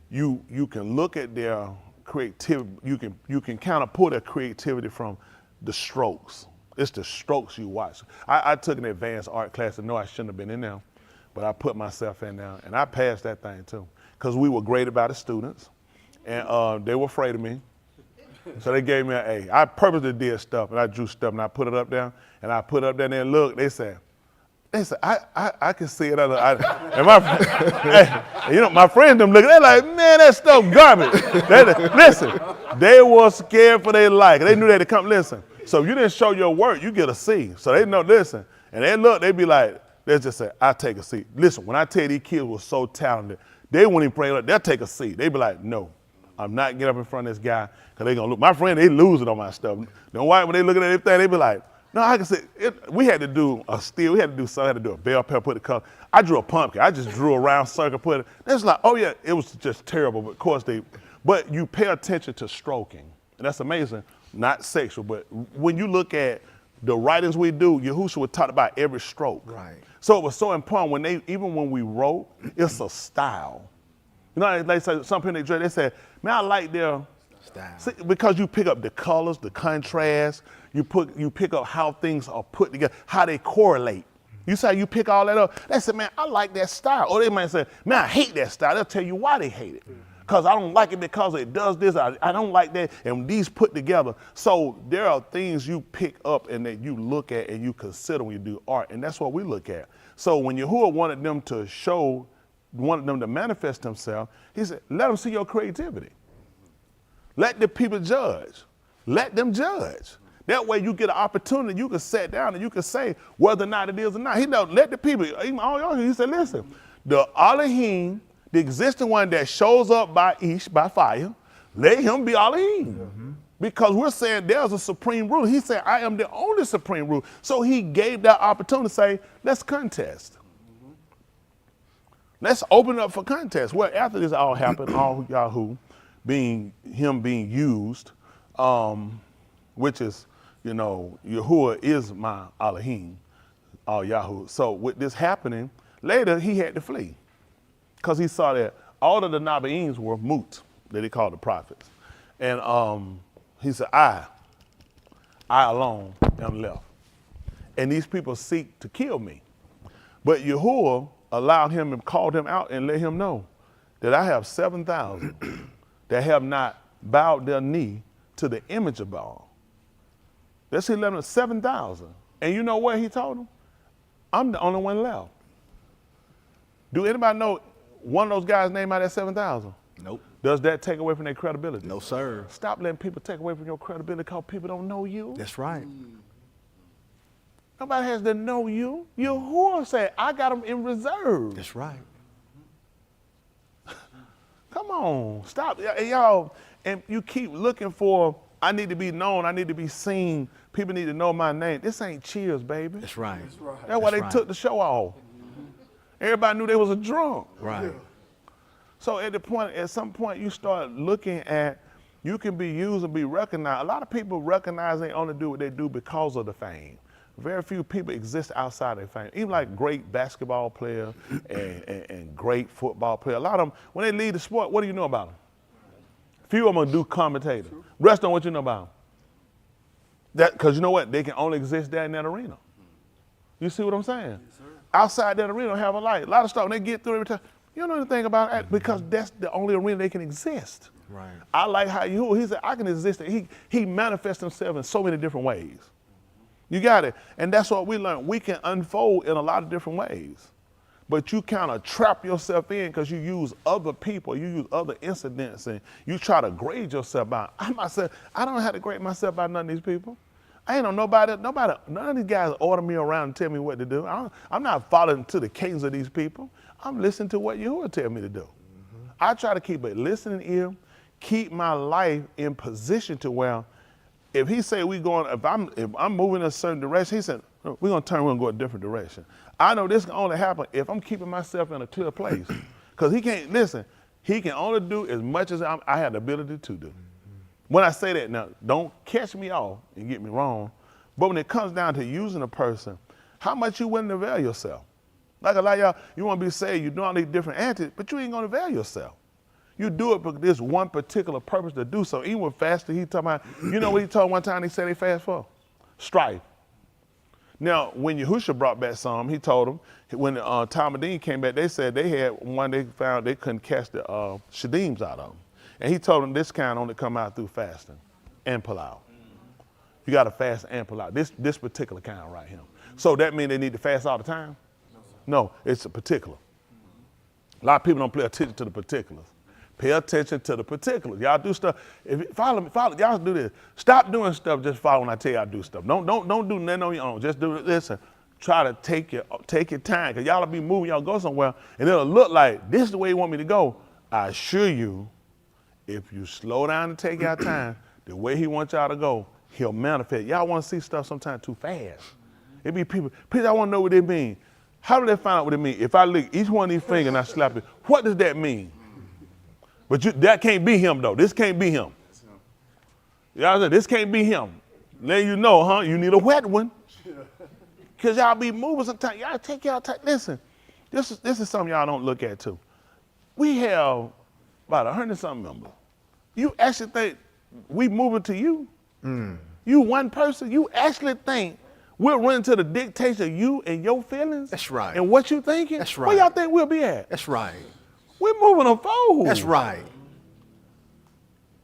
you can look at their creativity, you can kind of pull their creativity from the strokes. It's the strokes you watch. I took an advanced art class and know I shouldn't have been in there, but I put myself in there and I passed that thing too. Because we were graded by the students and they were afraid of me. So they gave me an A. I purposely did stuff and I drew stuff and I put it up there and I put it up there and they looked, they said, I can see it. And my friends them looking, they're like, man, that stuff garbage. Listen, they were scared for their life. They knew they had to come, listen. So if you didn't show your work, you get a C. So they know, listen. And they look, they be like, let's just say, I'll take a C. Listen, when I tell you these kids were so talented, they wouldn't even pray, they'll take a C. They be like, no, I'm not getting up in front of this guy because they going to look. My friend, they lose it on my stuff. Then why, when they looking at everything, they be like, no, I can say, we had to do a steel, we had to do something, I had to do a bell pepper, put the color. I drew a pumpkin, I just drew a round circle, put it. That's like, oh yeah, it was just terrible, but of course but you pay attention to stroking. And that's amazing, not sexual, but when you look at the writings we do, Yahushua would talk about every stroke. Right. So it was so important even when we wrote, it's a style. You know, they say, some people they said, man, I like their style. See, because you pick up the colors, the contrast, you pick up how things are put together, how they correlate. You say you pick all that up. They say, man, I like that style. Or they might say, man, I hate that style. They'll tell you why they hate it. Because I don't like it because it does this. I don't like that. And these put together. So there are things you pick up and that you look at and you consider when you do art. And that's what we look at. So when Yahuah wanted them to manifest themselves, he said, let them see your creativity. Let the people judge. Let them judge. That way you get an opportunity, you can sit down and you can say whether or not it is or not. He don't let the people, even all y'all, he said, listen, the Elohim, the existing one that shows up by fire, let him be Elohim. Mm-hmm. Because we're saying there's a supreme ruler. He said, I am the only supreme ruler. So he gave that opportunity to say, let's contest. Mm-hmm. Let's open up for contest. Well, after this all happened, all Yahuah being used, which is, Yahuah is my Elohim, all Yahuah. So with this happening, later he had to flee because he saw that all of the Nabaeans were mut, that he called the prophets. And he said, I alone am left. And these people seek to kill me. But Yahuah allowed him and called him out and let him know that I have 7,000 that have not bowed their knee to the image of Baal. That's 7,000. And you know what he told them? I'm the only one left. Do anybody know one of those guys name out of that 7,000? Nope. Does that take away from their credibility? No, sir. Stop letting people take away from your credibility because people don't know you. That's right. Nobody has to know you. Yahuah said, I got them in reserve. That's right. Come on, stop. Y'all, and you keep looking for, I need to be known, I need to be seen, people need to know my name. This ain't Cheers, baby. That's right. That's why they took the show off. Everybody knew they was a drunk. Right. So at some point you start looking at, you can be used and be recognized. A lot of people recognize they only do what they do because of the fame. Very few people exist outside their fame. Even like great basketball players and great football players. A lot of them, when they leave the sport, what do you know about them? Few of them do commentator. Rest on what you know about them. Because you know what? They can only exist there in that arena. You see what I'm saying? Yes, outside that arena, have a light. A lot of stuff, when they get through every time, you don't know anything about it because that's the only arena they can exist. Right. I like how he said, I can exist. He manifests himself in so many different ways. You got it. And that's what we learned. We can unfold in a lot of different ways. but you kind of trap yourself in because you use other people, you use other incidents, and you try to grade yourself by. I don't have to grade myself by none of these people. I ain't on nobody, none of these guys order me around and tell me what to do. I'm not following to the cadence of these people. I'm listening to what Yahuah tell me to do. I try to keep a listening ear, keep my life in position to where if he say if I'm moving in a certain direction, he said, we're gonna go a different direction. I know this can only happen if I'm keeping myself in a clear place. Because he can only do as much as I have the ability to do. When I say that now, don't catch me off and get me wrong, but when it comes down to using a person, how much you willing to avail yourself? Like a lot of y'all, you want to be saved, you do all these different antics, but you ain't gonna avail yourself. You do it for this one particular purpose to do so. Even with fasting, he talking about, you know what he told one time he said they fast for? Strife. Now, when Yahushua brought back some, he told them, when Talmudim came back, they said they had one they found they couldn't catch the shadims out of them. And he told them this kind only come out through fasting and pull out. You got to fast and pull out. This particular kind right here. So that means they need to fast all the time? No, it's a particular. A lot of people don't pay attention to the particulars. Pay attention to the particulars. Y'all do stuff. Follow me. Y'all do this. Stop doing stuff. Just follow when I tell y'all to do stuff. Don't do nothing on your own. Just do it. Listen. Try to take your time, because y'all will be moving. Y'all go somewhere, and it'll look like this is the way you want me to go. I assure you, if you slow down and take your time, the way he wants y'all to go, he'll manifest. Y'all want to see stuff sometimes too fast. It be people. I want to know what they mean. How do they find out what it means? If I lick each one of these fingers and I slap it, what does that mean? But that can't be him, though. This can't be him. Y'all said, this can't be him. Letting you know, huh? You need a wet one. Because y'all be moving sometimes. Y'all take y'all time. Listen, this is something y'all don't look at, too. We have about 100-something members. You actually think we moving to you? You one person, you actually think we're running to the dictation of you and your feelings? That's right. And what you thinking? That's right. Where y'all think we'll be at? That's right. We're moving them forward. That's right.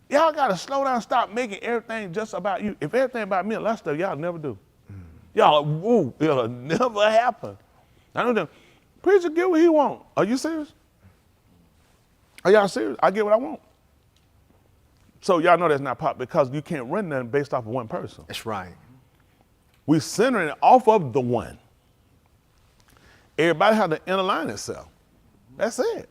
Y'all got to slow down, stop making everything just about you. If everything about me, a lot of stuff y'all never do. Y'all, it'll never happen. I don't know. Preacher get what he want. Are you serious? Are y'all serious? I get what I want. So y'all know that's not pop, because you can't run nothing based off of one person. That's right. We're centering it off of the one. Everybody has to align itself. That's it.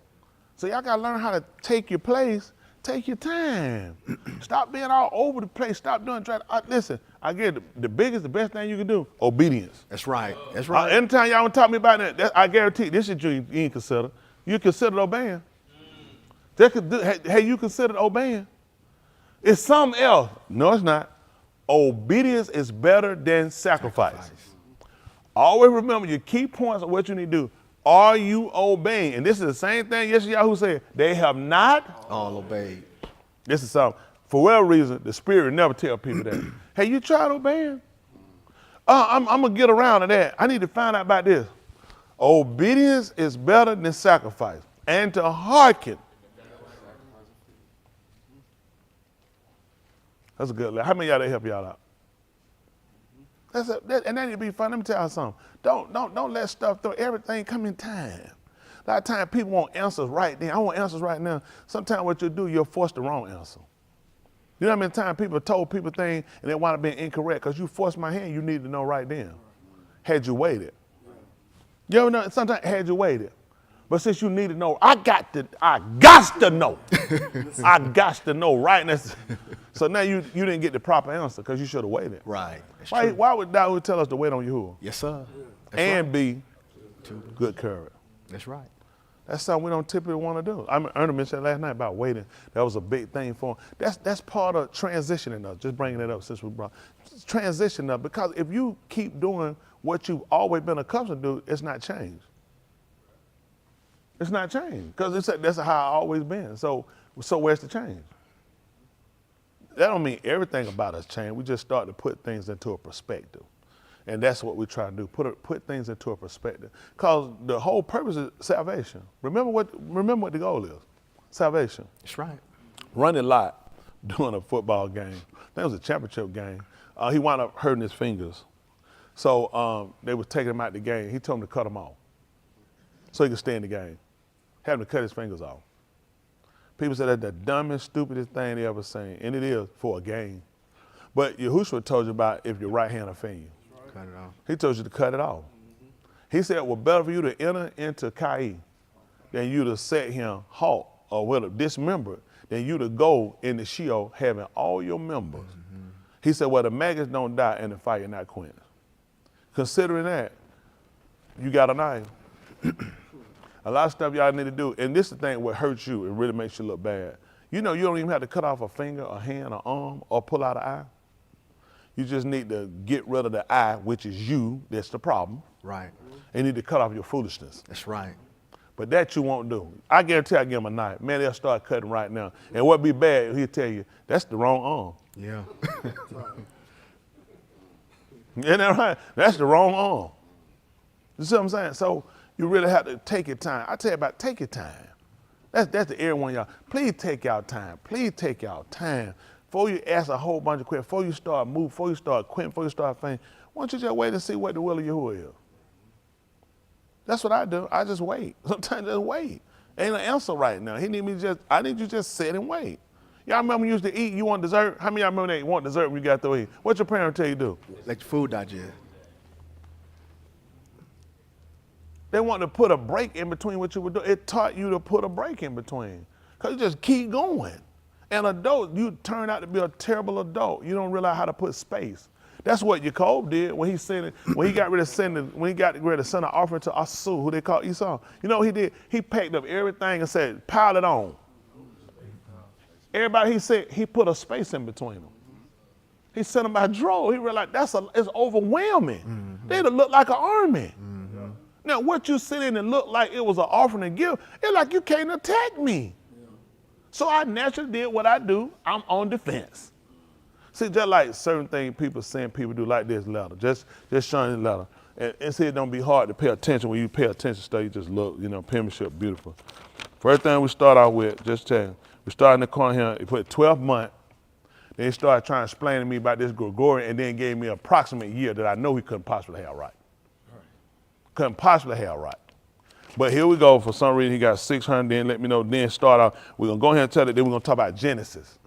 So y'all got to learn how to take your place, take your time. Stop being all over the place. Stop doing, listen, I get the best thing you can do, obedience. That's right. That's right. Anytime y'all want to talk to me about that, I guarantee this is you ain't consider. You considered obeying. Hey, you considered obeying. It's something else. No, it's not. Obedience is better than sacrifice. Always remember your key points of what you need to do. Are you obeying? And this is the same thing Yahuah said. They have not all obeyed. This is something. For whatever reason, the Spirit never tell people that. Hey, you tried obeying? I'm going to get around to that. I need to find out about this. Obedience is better than sacrifice. And to hearken. That's a good lesson. How many of y'all that help y'all out? And that need to be fun. Let me tell you something. Don't let stuff through. Everything come in time. A lot of times people want answers right then. I want answers right now. Sometimes what you do, you'll force the wrong answer. You know how many times people told people things and they wind up being incorrect because you forced my hand, you need to know right then. Had you waited. You ever know, sometimes had you waited. But since you need to know, I got to know. I got to know right now. So now you didn't get the proper answer because you should have waited. Right. Why would Yahuah tell us to wait on Yahuah? Yes, sir. That's and right. Be good courage. That's right. That's something we don't typically want to do. Ernie mentioned last night about waiting. That was a big thing for him. That's part of transitioning us. Just bringing it up since we brought transition up, because if you keep doing what you've always been accustomed to do, it's not changed. It's not changed because that's how I always been. So where's the change? That don't mean everything about us changed. We just start to put things into a perspective. And that's what we try to do, put things into a perspective. Because the whole purpose is salvation. Remember what the goal is, salvation. That's right. Running lot during a football game. That was a championship game. He wound up hurting his fingers. So they was taking him out the game. He told him to cut them off. so he could stay in the game. Having to cut his fingers off. People say that's the dumbest, stupidest thing they ever seen, and it is for a game. But Yahushua told you about if your right hand offend you. Cut it off. He told you to cut it off. He said, well, better for you to enter into Kai than you to set him halt or whether dismembered than you to go in the Sheol having all your members. He said, well, the maggots don't die and the fire not quenched. Considering that, you got a knife. A lot of stuff y'all need to do, and this is the thing what hurts you and really makes you look bad. You know you don't even have to cut off a finger, a hand, an arm, or pull out an eye. You just need to get rid of the eye, which is you, that's the problem. Right. And you need to cut off your foolishness. That's right. But that you won't do. I guarantee I give him a knife. Man, they'll start cutting right now. And what be bad, he'll tell you, that's the wrong arm. Yeah. Isn't that right? That's the wrong arm. You see what I'm saying? So you really have to take your time. I tell you about take your time. That's the everyone y'all. Please take y'all time. Please take y'all time. Before you ask a whole bunch of questions, before you start moving, before you start quitting, before you start thinking, why don't you just wait and see what the will of Yahuah is? That's what I do. I just wait. Sometimes just wait. Ain't an answer right now. I need you just sit and wait. Y'all remember when you used to eat, you want dessert? How many of y'all remember they want dessert when you got to eat? What your parents tell you to do? Let your food digest. They want to put a break in between what you would do. It taught you to put a break in between. Because you just keep going. And adult, you turn out to be a terrible adult. You don't realize how to put space. That's what Jacob did when he got ready to send an offering to Asu, who they call Esau. You know what he did? He packed up everything and said, pile it on. Everybody, he said, he put a space in between them. He sent them by drove. He realized it's overwhelming. Mm-hmm. They'd look like an army. Mm-hmm. Now, what you sit in and look like it was an offering and gift, it's like you can't attack me. Yeah. So I naturally did what I do. I'm on defense. See, just like certain things people send people do, like this letter, just showing the letter. And see, it don't be hard to pay attention. When you pay attention, stuff, you just look, penmanship beautiful. First thing we start out with, just tell you, we start in the corner here, he put 12 months. Then he started trying to explain to me about this Gregorian and then gave me an approximate year that I know he couldn't possibly have right. Couldn't possibly have right. But here we go. For some reason, he got 600, then let me know, then start out. We're going to go ahead and tell it, then we're going to talk about Genesis.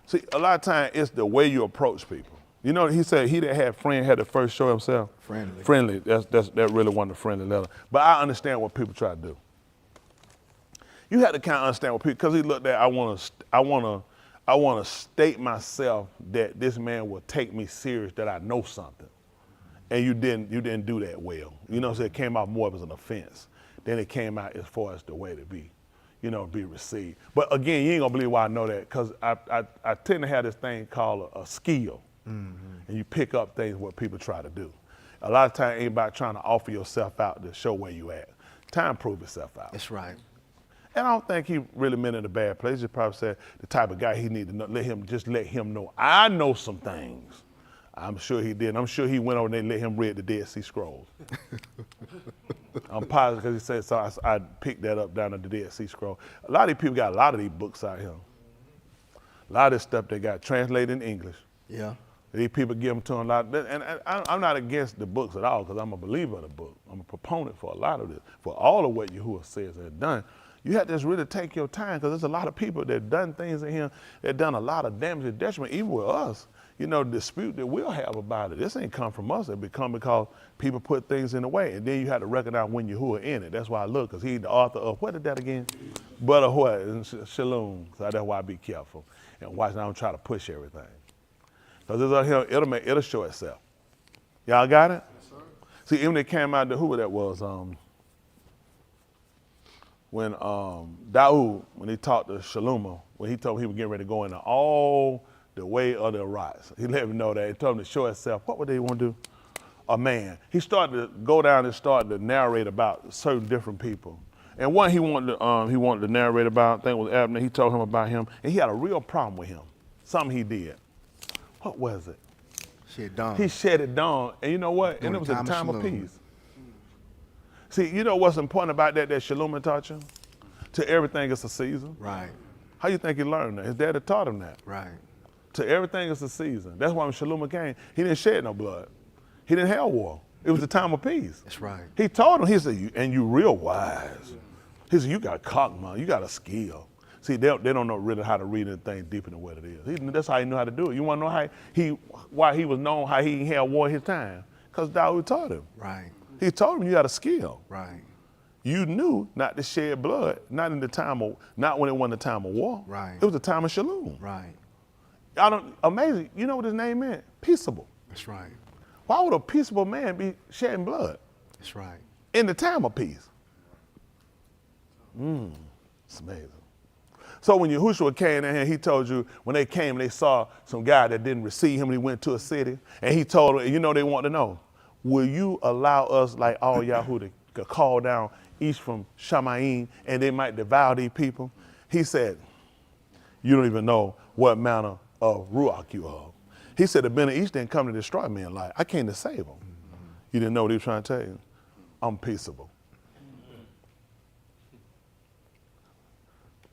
See, a lot of times it's the way you approach people. You know, he said he that had friend had to first show himself. Friendly. Friendly. That really wasn't a friendly letter. But I understand what people try to do. You have to kind of understand what people, because he looked at, I want to state myself that this man will take me serious, that I know something. And you didn't do that well. You know, so it came out more as an offense. Then it came out as far as the way to be, be received. But again, you ain't gonna believe why I know that, because I tend to have this thing called a skill. Mm-hmm. And you pick up things what people try to do. A lot of times it ain't about trying to offer yourself out to show where you at. Time to prove yourself out. That's right. And I don't think he really meant it in a bad place. He probably said the type of guy he needed to know, let him know. I know some things. I'm sure he did. I'm sure he went over there and let him read the Dead Sea Scrolls. I'm positive because he said so. I picked that up down at the Dead Sea Scroll. A lot of these people got a lot of these books out here. A lot of this stuff they got translated in English. Yeah. These people give them to them a lot. And I'm not against the books at all, because I'm a believer of the book. I'm a proponent for a lot of this, for all of what Yahuah says and done. You have to just really take your time, because there's a lot of people that done things in here that done a lot of damage and detriment, even with us. Dispute that we'll have about it. This ain't come from us. It become because people put things in the way. And then you have to recognize when Yahuah in it. That's why I look, because he's the author of, what is that again? But of what? Shalom. So that's why I be careful. And watch, I don't try to push everything. Because this out here, it'll show itself. Y'all got it? Yes, sir. See, even when it came out, who that was? When Daud, when he talked to Shaloma, when he told him he was getting ready to go into all the way of the rise. He let him know that. He told him to show himself. What would they want to do? A man. He started to go down and started to narrate about certain different people. And one he wanted to narrate about, I think it was Abner. He told him about him, and he had a real problem with him. Something he did. What was it? He shut it down. And you know what? And it was a time of peace. See, you know what's important about that Shalom taught you? To everything is a season. Right. How you think he learned that? His daddy taught him that. Right. To everything is a season. That's why when Shalom came, he didn't shed no blood. He didn't have war. It was the time of peace. That's right. He told him, he said, and you real wise. He said, you got cock, man. You got a skill. See, they don't know really how to read anything deeper than what it is. That's how he knew how to do it. You want to know why he was known, how he had war his time? Because Dawood taught him. Right. He told him you got a skill. Right. You knew not to shed blood, not when it wasn't the time of war. Right. It was the time of shalom. Right. Amazing. You know what his name meant? Peaceable. That's right. Why would a peaceable man be shedding blood? That's right. In the time of peace. It's amazing. So when Yahushua came in here, he told you, when they came, they saw some guy that didn't receive him, and he went to a city, and he told them, they want to know, will you allow us, like all Yahuah, to call down east from Shamayim, and they might devour these people? He said, you don't even know what manner of Ruach you are. He said, the Ben of East didn't come to destroy me in life. I came to save them. You didn't know what he was trying to tell you? I'm peaceable.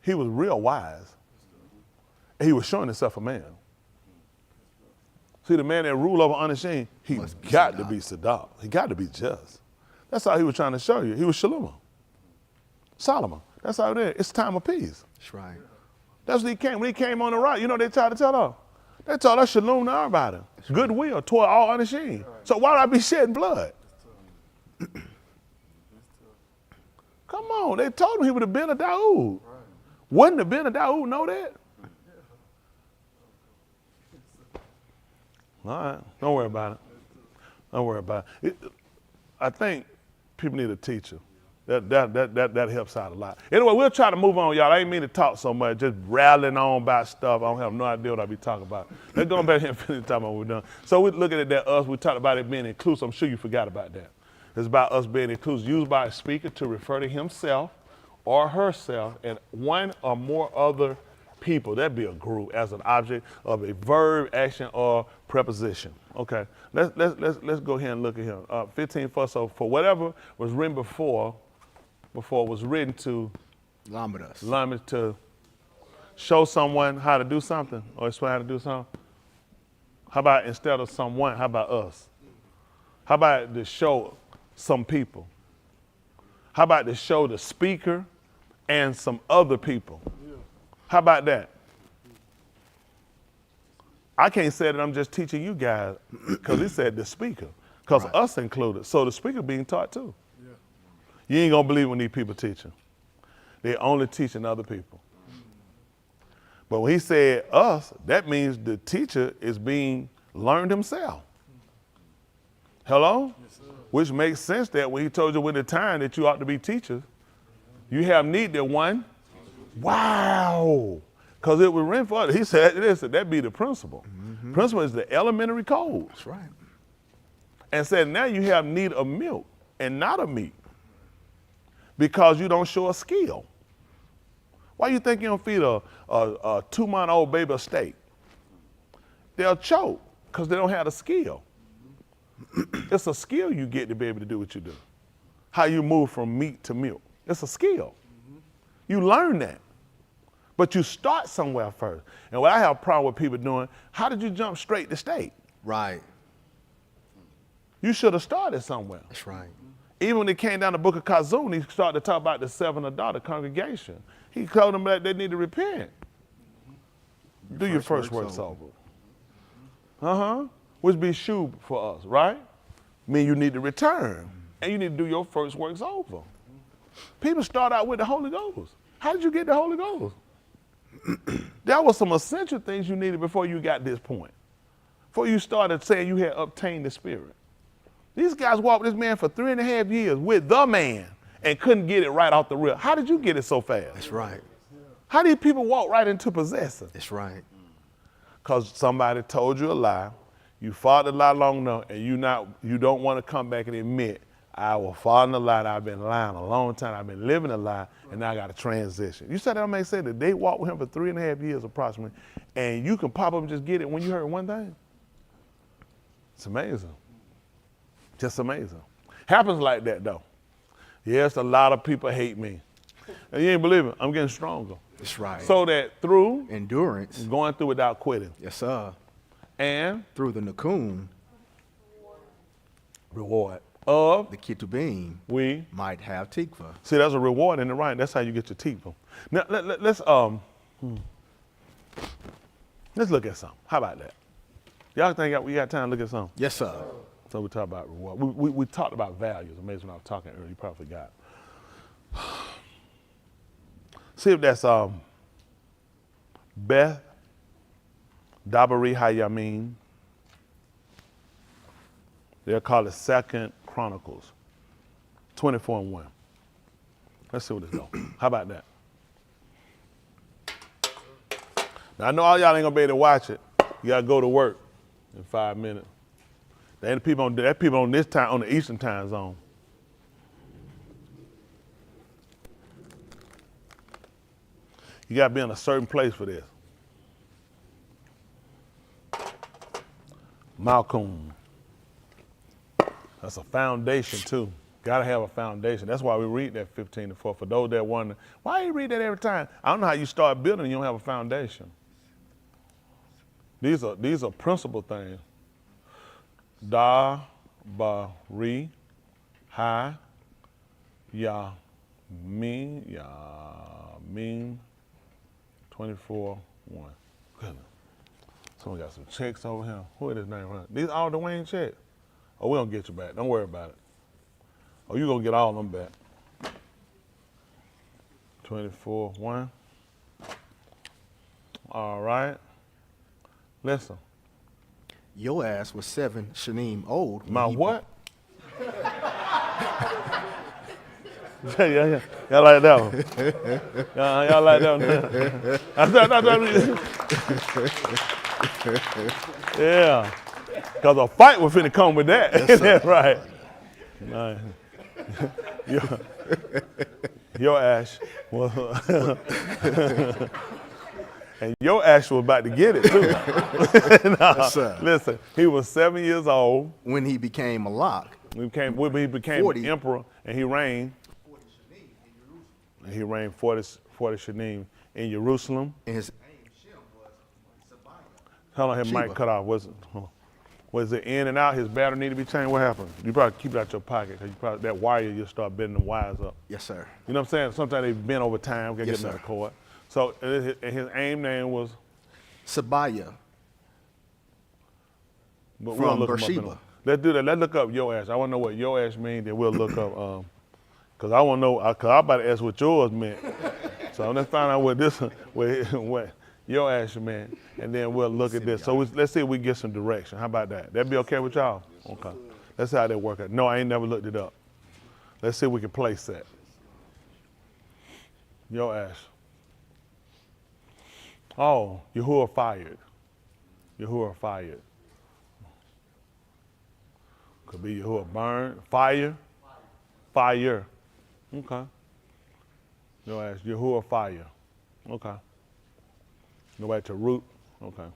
He was real wise. He was showing himself a man. See, the man that ruled over unashamed, he got to be Sadat. He got to be just. That's how he was trying to show you. He was Shalom. Solomon. That's how it is. It's time of peace. That's right. That's what he came. When he came on the right, they tried to tell us. They told us Shalom to everybody. Goodwill toward all unashamed. So why would I be shedding blood? Come on. They told him he would have been a Dawood. Wouldn't have been a Dawood know that? All right. Don't worry about it. Don't worry about it. I think people need a teacher. That helps out a lot. Anyway, we'll try to move on, y'all. I ain't mean to talk so much, just rattling on about stuff. I don't have no idea what I'll be talking about. Let's go back here and finish talking about what we're done. So we're looking at that us. We talked about it being inclusive. I'm sure you forgot about that. It's about us being inclusive, used by a speaker to refer to himself or herself and one or more other people. That'd be a group as an object of a verb, action, or preposition. Okay, let's go ahead and look at him. 15 first. So for whatever was written before it was written to Lamed to show someone how to do something or explain how to do something. How about instead of someone, how about us? How about to show some people? How about to show the speaker and some other people? How about that? I can't say that I'm just teaching you guys because he said the speaker, because us included. So the speaker being taught too. You ain't gonna believe when these people teaching. They're only teaching other people. But when he said us, that means the teacher is being learned himself. Hello? Yes, which makes sense that when he told you with the time that you ought to be teachers, you have need that one. Wow. Because it was written for us. He said, listen, that be the principle. Mm-hmm. Principle is the elementary code. That's right. And said, now you have need of milk and not of meat because you don't show a skill. Why you think you don't feed a 2-month-old baby a steak? They'll choke because they don't have the skill. It's a skill you get to be able to do what you do. How you move from meat to milk. It's a skill. Mm-hmm. You learn that. But you start somewhere first. And what I have a problem with people doing, how did you jump straight to steak? Right. You should have started somewhere. That's right. Even when it came down the book of Kazun, he started to talk about the 7 adult congregation. He told them that they need to repent. Do your first works over. Which be shub for us, right? Mean you need to return. And you need to do your first works over. People start out with the Holy Ghost. How did you get the Holy Ghost? There was some essential things you needed before you got this point. Before you started saying you had obtained the Spirit. These guys walked with this man for 3.5 years with the man and couldn't get it right off the rip. How did you get it so fast? That's right. How did people walk right into possessing? That's right. Because somebody told you a lie. You fought the lie long enough, and you don't want to come back and admit, I was following the lie. I've been lying a long time. I've been living a lie, and now I got to transition. You said that make sense that they walked with him for 3.5 years approximately, and you can pop up and just get it when you heard one thing. It's amazing. Just amazing. Happens like that though. Yes, a lot of people hate me. And you ain't believe it. I'm getting stronger. That's right. So that through endurance, going through without quitting. Yes, sir. And through the Nakun, Reward of the Ketubim we. might have tikva. See, that's a reward in the right. That's how you get your tikva. Now let's look at something. How about that? Y'all think we got time to look at something? Yes, sir. So we talk about reward. We talked about values. Amazing when I was talking earlier. You probably forgot. See if that's Byth, Dabary, Yamym. They'll call it 2 Chronicles, 24:1. Let's see what it's going. How about that? Now I know all y'all ain't gonna be able to watch it. You gotta go to work in 5 minutes. There people on this time on the Eastern time zone. You gotta be in a certain place for this. Malcolm. That's a foundation too. Gotta have a foundation. That's why we read that 15-4. For those that wonder, why you read that every time? I don't know how you start building and you don't have a foundation. These are principal things. Dabary, Yamym, 24:1. Goodness. Someone got some checks over here. Who is this name? These all Dwayne checks. Oh, we're gonna get you back. Don't worry about it. Oh, you're gonna get all of them back. 24:1. All right. Listen. Yoash was 7 shanim old. My what? yeah. Y'all like that one? Y'all like that one? Yeah. Because a fight was finna come with that. Yes, That's right. Yoash was, and Yoash was about to get it too. Yes, sir. Listen, he was 7 years old When he became Malaky. he became 40. emperor, and he reigned. And he reigned 40 shanim in Jerusalem. And his Hold on, his mic cut off. Was it in and out? His battery need to be changed? What happened? You probably keep it out your pocket because that wire, you'll start bending the wires up. Yes, sir. You know what I'm saying? Sometimes they bend over time. We gotta Yes, get another sir. cord. So his aim name was. Tsbiyah. But From look him up Beersheba. Let's do that. Let's look up Yoash. I want to know what Yoash means. Then we'll look up. Cause I want to know. Cause I'm about to ask what yours meant. So let's find out what Yoash meant, and then we'll look at this. So let's see if we get some direction. How about that? That'd be okay with y'all? Okay. Let's see how that work out. No, I ain't never looked it up. Let's see if we can place that. Yoash. Oh, Yahuah fired. Yahuah fired. Could be Yahuah burned. Fire. Fire. Okay. Yoash. Yahuah fire. Okay. Go back to root. Okay.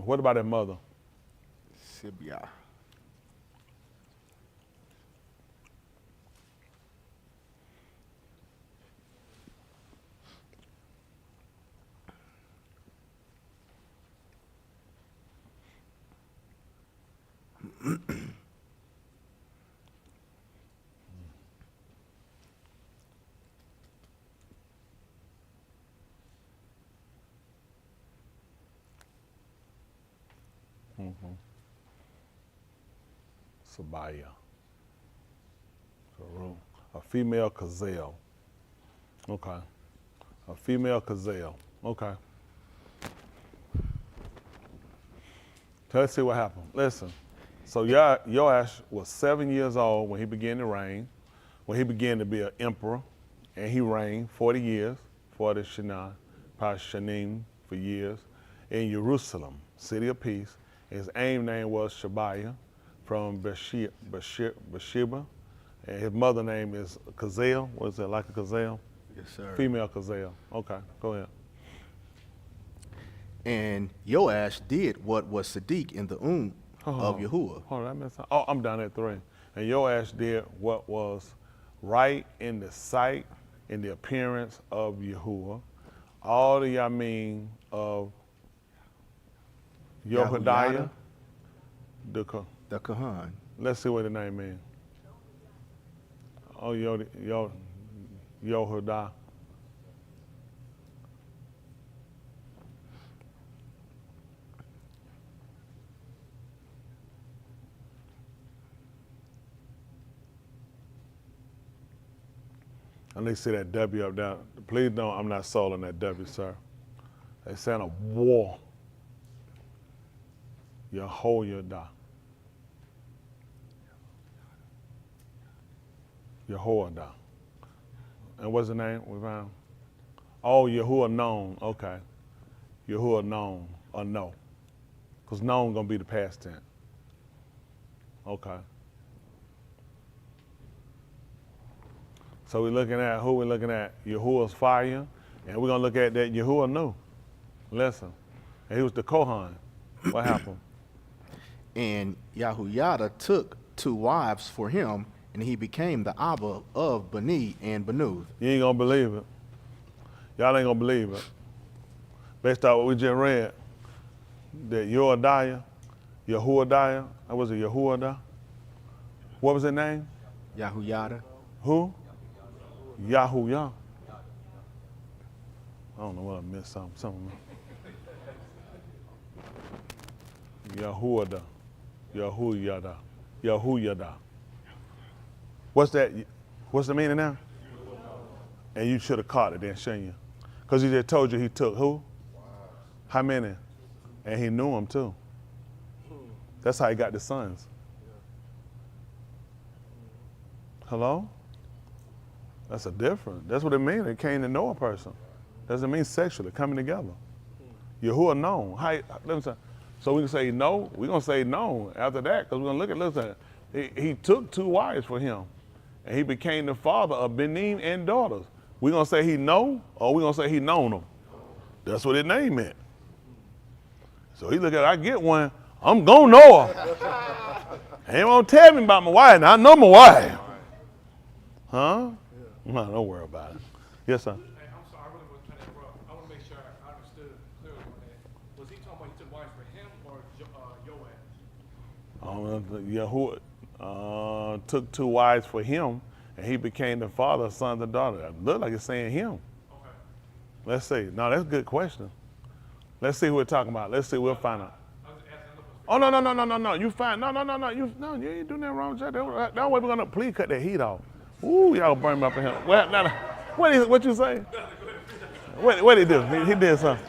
What about that mother? Tsbiyah. Tsbiyah. A female gazelle. Okay. A female gazelle. Okay. So let's see what happened. Listen. So Yoash was 7 years old when he began to reign, when he began to be an emperor, and he reigned 40 years, 40 shanim for years, in Jerusalem, city of peace. His aim name was Shabat from Beersheba, and his mother name is gazelle. What is it, like a gazelle? Yes, sir. Female gazelle. Okay, go ahead. And Yoash did what was Sadiq in the of Yahuah. Hold on, I missed something. Oh, I'm down at 3. And Yoash did what was right in the sight, in the appearance of Yahuah. All the Yamym of Yahuah, the Kohan. let's see what the name is. Oh, Yahuah. And they see that W up there. Please don't, I'm not sold on that W, sir. They saying a war. YahuYada. YahuYada. And what's the name we found? Oh, Yahuchanan. Okay. Yahuchanan, or no. Because known gonna be the past tense. Okay. So we're looking at who? We're looking at Yahuwah's fire, and we're gonna look at that Yahuah knew. Listen. And he was the Kohan. What happened? And YahuYada took 2 wives for him, and he became the Abba of Bani and Banuth. You ain't gonna believe it. Y'all ain't gonna believe it. Based on what we just read, that Yahuah, that was a Yahuah. What was his name? YahuYada. Who? YahuYada. I don't know what I missed something. YahuYada. YahuYada. What's that? What's the meaning now? And you should have caught it then, shouldn't you? Because he just told you he took who? How many? And he knew them too. That's how he got the sons. Hello? That's a different. That's what it means. It came to know a person. Doesn't mean sexually, coming together. Yahuah known. So we can say no. We're going to say no after that because we're going to look at, listen, he took 2 wives for him and he became the father of Benin and daughters. We're going to say he know or we're going to say he known them. That's what his name meant. So he look at, I get one, I'm going to know her. Ain't going to tell me about my wife. Now I know my wife. Huh? No, don't worry about it. Yes, sir. Hey, I'm sorry, I really wasn't trying to interrupt. I want to make sure I understood clearly on that. Was he talking about he took wives for him or Yoash? Yahuah took 2 wives for him, and he became the father of sons and daughters. It looked like it's saying him. Okay. Let's see. No, that's a good question. Let's see who we're talking about. Let's see. We'll find out. I was asking Oh, no. You find, no. You ain't doing that wrong, Jack. That way we're going to please cut that heat off. Ooh, y'all burn me up in here. Well, no. What you say? What he do? He did something.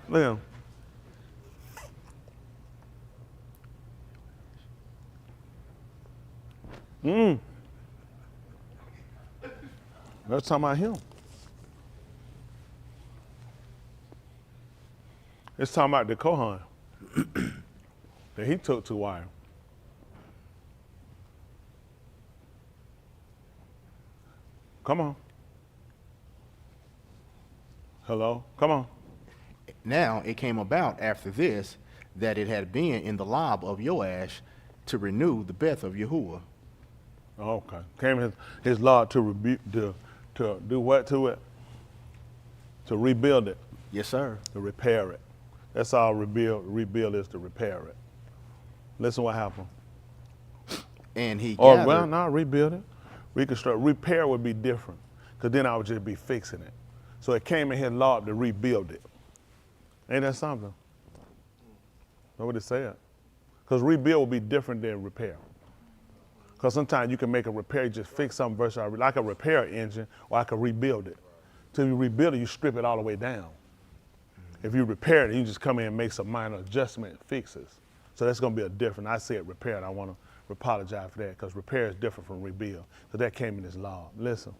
Look at him. Let's talk about him. It's talking about the Kohan that he took 2 wives. Come on. Hello? Come on. Now it came about after this that it had been in the lob of Yoash to renew the Byth of Yahuah. Okay. Came his law to do what to it? To rebuild it. Yes, sir. To repair it. That's all rebuild is, to repair it. Listen what happened. And he Or, gathered. well, no, rebuild it. Reconstruct. Repair would be different, because then I would just be fixing it. So it came in his law to rebuild it. Ain't that something? Know what it said? Because rebuild would be different than repair. Because sometimes you can make a repair, you just fix something versus like a repair engine, or I could rebuild it. Till you rebuild it, you strip it all the way down. If you repair it, you just come in and make some minor adjustment fixes. So that's going to be a different. I said repair, and I want to apologize for that, because repair is different from rebuild. So that came in his law. Listen.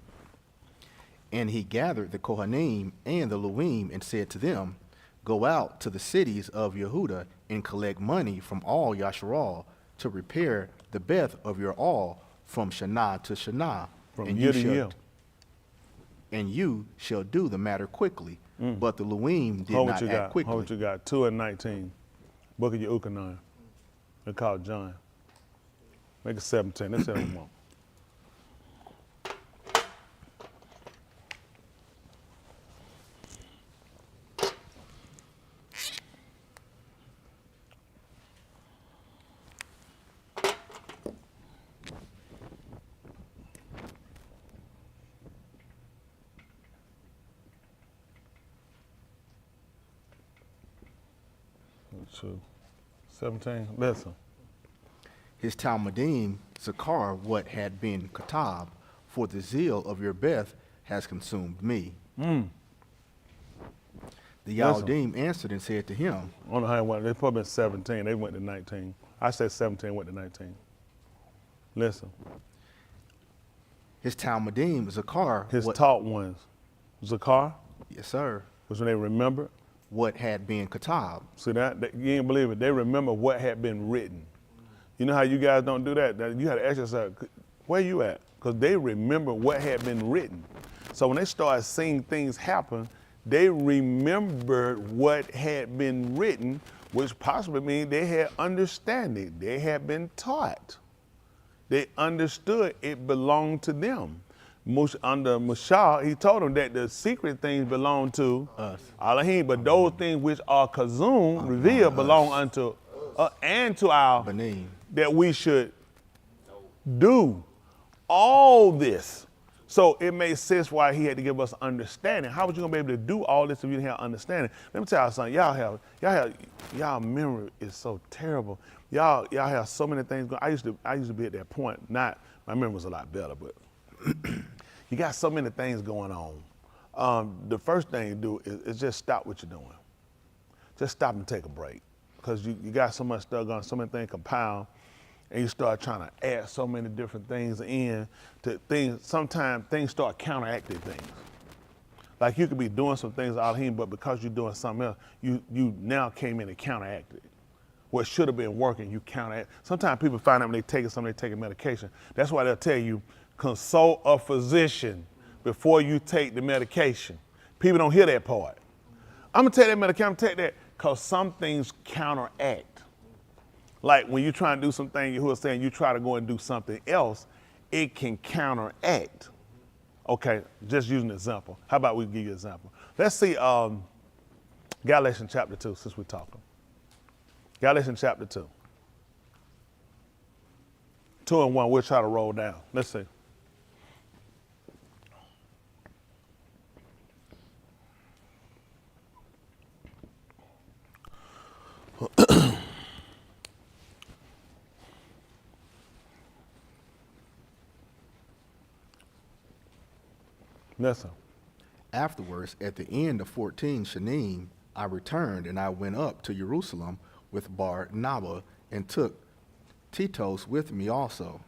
And he gathered the Kohanim and the Luim and said to them, go out to the cities of Yehuda and collect money from all Yasharal to repair the Byth of your all from Shana to Shana. From and year to year. And you shall do the matter quickly. But the Luim did not act quickly. Hold what you got. 2 and 19. Book of Yahuchanan. They call it John. Make it 17. Let's say what we want. 2, 17. Listen. His Talmudim Zakar what had been Katab, for the zeal of your Byth has consumed me. The Yahudim answered and said to him, I don't know how it went. They probably been 17. They went to 19. I said 17, went to 19. Listen. His Talmudim Zakar, His taught ones. Zakar, yes, sir, was when they remembered. what had been Katab. See that? You ain't believe it. They remember what had been written. You know how you guys don't do that? You had to ask yourself, where you at? Because they remember what had been written. So when they started seeing things happen, they remembered what had been written, which possibly means they had understanding. They had been taught. They understood it belonged to them. Under Mashah, he told them that the secret things belong to Us. Elohim, but those things which are kazum, revealed, belong unto and to our Banim. that we should do all this. So it made sense why he had to give us understanding. How was you gonna be able to do all this if you didn't have understanding? Let me tell y'all something. Y'all memory is so terrible. Y'all have so many things going. I used to be at that point. My memory was a lot better, but you got so many things going on. The first thing you do is just stop what you're doing. Just stop and take a break. Because you got so much stuff going, so many things compound, and you start trying to add so many different things in to things. Sometimes things start counteracting things. Like you could be doing some things out here, but because you're doing something else, you now came in and counteracted. What should have been working, you counteract. Sometimes people find out when they're taking medication. That's why they'll tell you, consult a physician before you take the medication. People don't hear that part. I'm gonna take that medication, I'm gonna take that, because some things counteract. Like when you try to do something, Yahuah is saying you try to go and do something else, it can counteract. Okay, just using an example. How about we give you an example? Let's see Galatians chapter 2, since we're talking. Galatians chapter 2. 2 and 1, we'll try to roll down. Let's see. Listen. Afterwards, at the end of 14 Shanim, I returned and I went up to Jerusalem with Bar Nabba and took Titos with me also.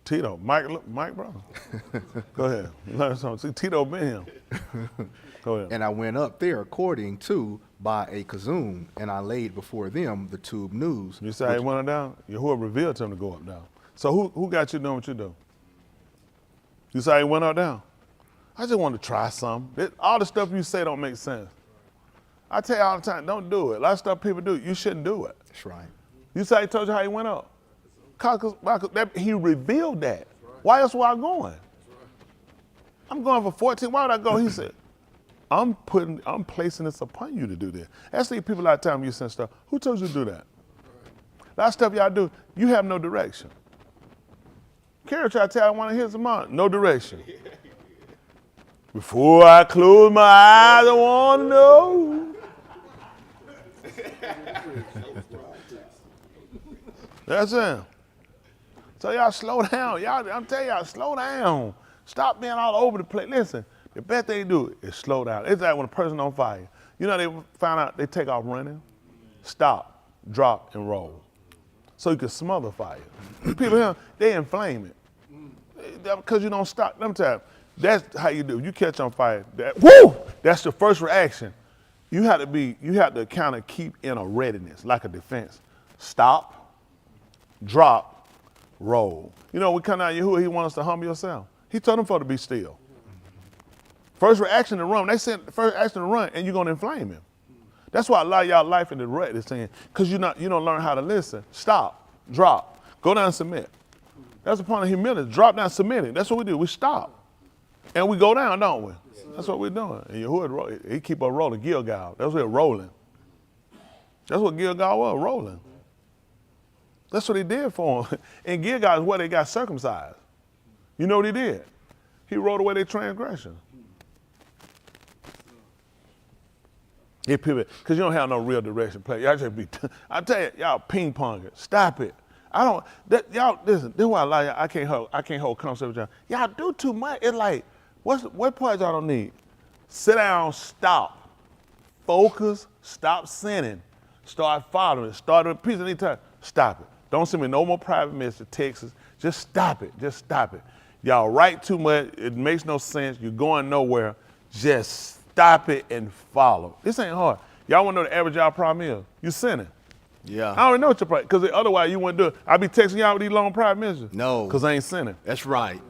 Tito, Mike, brother. Go ahead. Learn something. See, Tito been here. Go ahead. And I went up there according to by a kazum, and I laid before them the tube news. You say he went up down? Yahuah revealed to him to go up down. So who got you doing what you do? You say he went up down? I just want to try something. All the stuff you say don't make sense. I tell you all the time, don't do it. A lot of stuff people do, you shouldn't do it. That's right. You say he told you how he went up? Cause he revealed that. Why else were I going? I'm going for 14. Why would I go? He said, I'm placing this upon you to do this. That's the people out of time you send stuff. Who told you to do that? A lot of stuff y'all do, you have no direction. Carol tried to tell you I want to hear some more. No direction. Before I close my eyes, I want to know. That's it. So y'all slow down. I'm telling y'all, slow down. Stop being all over the place. Listen, the best thing to do is slow down. It's like when a person on fire. You know, they find out they take off running, stop, drop, and roll. So you can smother fire. People here, they inflame it. Because you don't stop. Let me tell you, that's how you do. You catch on fire. Woo! That's the first reaction. You have to kind of keep in a readiness, like a defense. Stop, drop, roll. You know, we come out of Yahuah, he wants us to humble yourself. He told them for to be still. First reaction to run. They said first action to run, and you're gonna inflame him. That's why a lot of y'all life in the rut is saying, because you don't learn how to listen. Stop, drop, go down and submit. That's the point of humility. Drop down, submit it. That's what we do. We stop. And we go down, don't we? That's what we're doing. And Yahuah, he keep on rolling. Gilgal. That's what rolling. That's what Gilgal was, rolling. That's what he did for him. And Gilgal is where they got circumcised. You know what he did? He rolled away their transgression. If people, because you don't have no real direction play. Y'all just be, I tell you, y'all ping pong it. Stop it. I don't, y'all, listen, this is why I lie. I can't hold conversation with y'all. Y'all do too much. It's like, what part y'all don't need? Sit down, stop. Focus, stop sinning. Start following, start with peace anytime. Stop it. Don't send me no more private message, texts. Just stop it. Just stop it. Y'all write too much. It makes no sense. You're going nowhere. Just stop it and follow. This ain't hard. Y'all want to know the average y'all problem is? You sinning. Yeah. I already know what your problem, because otherwise you wouldn't do it. I be texting y'all with these long private messages. No. Because I ain't sinning. That's right.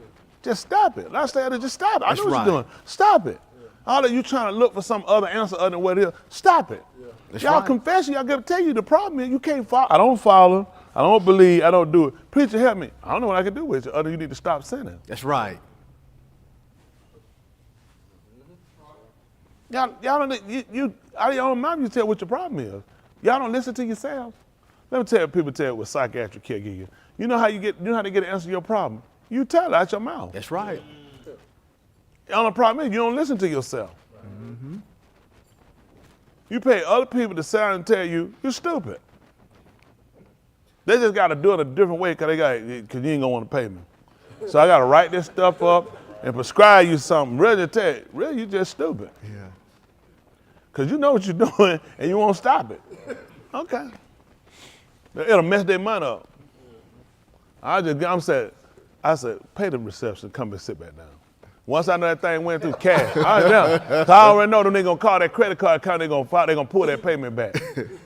Just stop it. Last day, just stop it. I That's know what right. you're doing. Stop it. All that you trying to look for some other answer other than what it is. Stop it. That's Y'all right. confess, y'all got to tell you the problem is you can't follow. I don't follow. I don't believe. I don't do it. Preacher, help me. I don't know what I can do with you other than you need to stop sinning. That's right. Y'all don't, out of your own mouth, you tell what your problem is. Y'all don't listen to yourselves. Let me tell you, people tell you what psychiatric care give you. You know how they get an answer to your problem? You tell it out your mouth. That's right. The only problem is you don't listen to yourself. Mm-hmm. You pay other people to sit down and tell you, you're stupid. They just got to do it a different way because you ain't going to want to pay me. So I got to write this stuff up and prescribe you something. Really tell you, really, you just stupid. Yeah. Because you know what you're doing and you won't stop it. Okay. It'll mess their money up. I said, pay the reception, come and sit back down. Once I know that thing went through cash, I already know them they gonna call that credit card account, they gonna pull that payment back.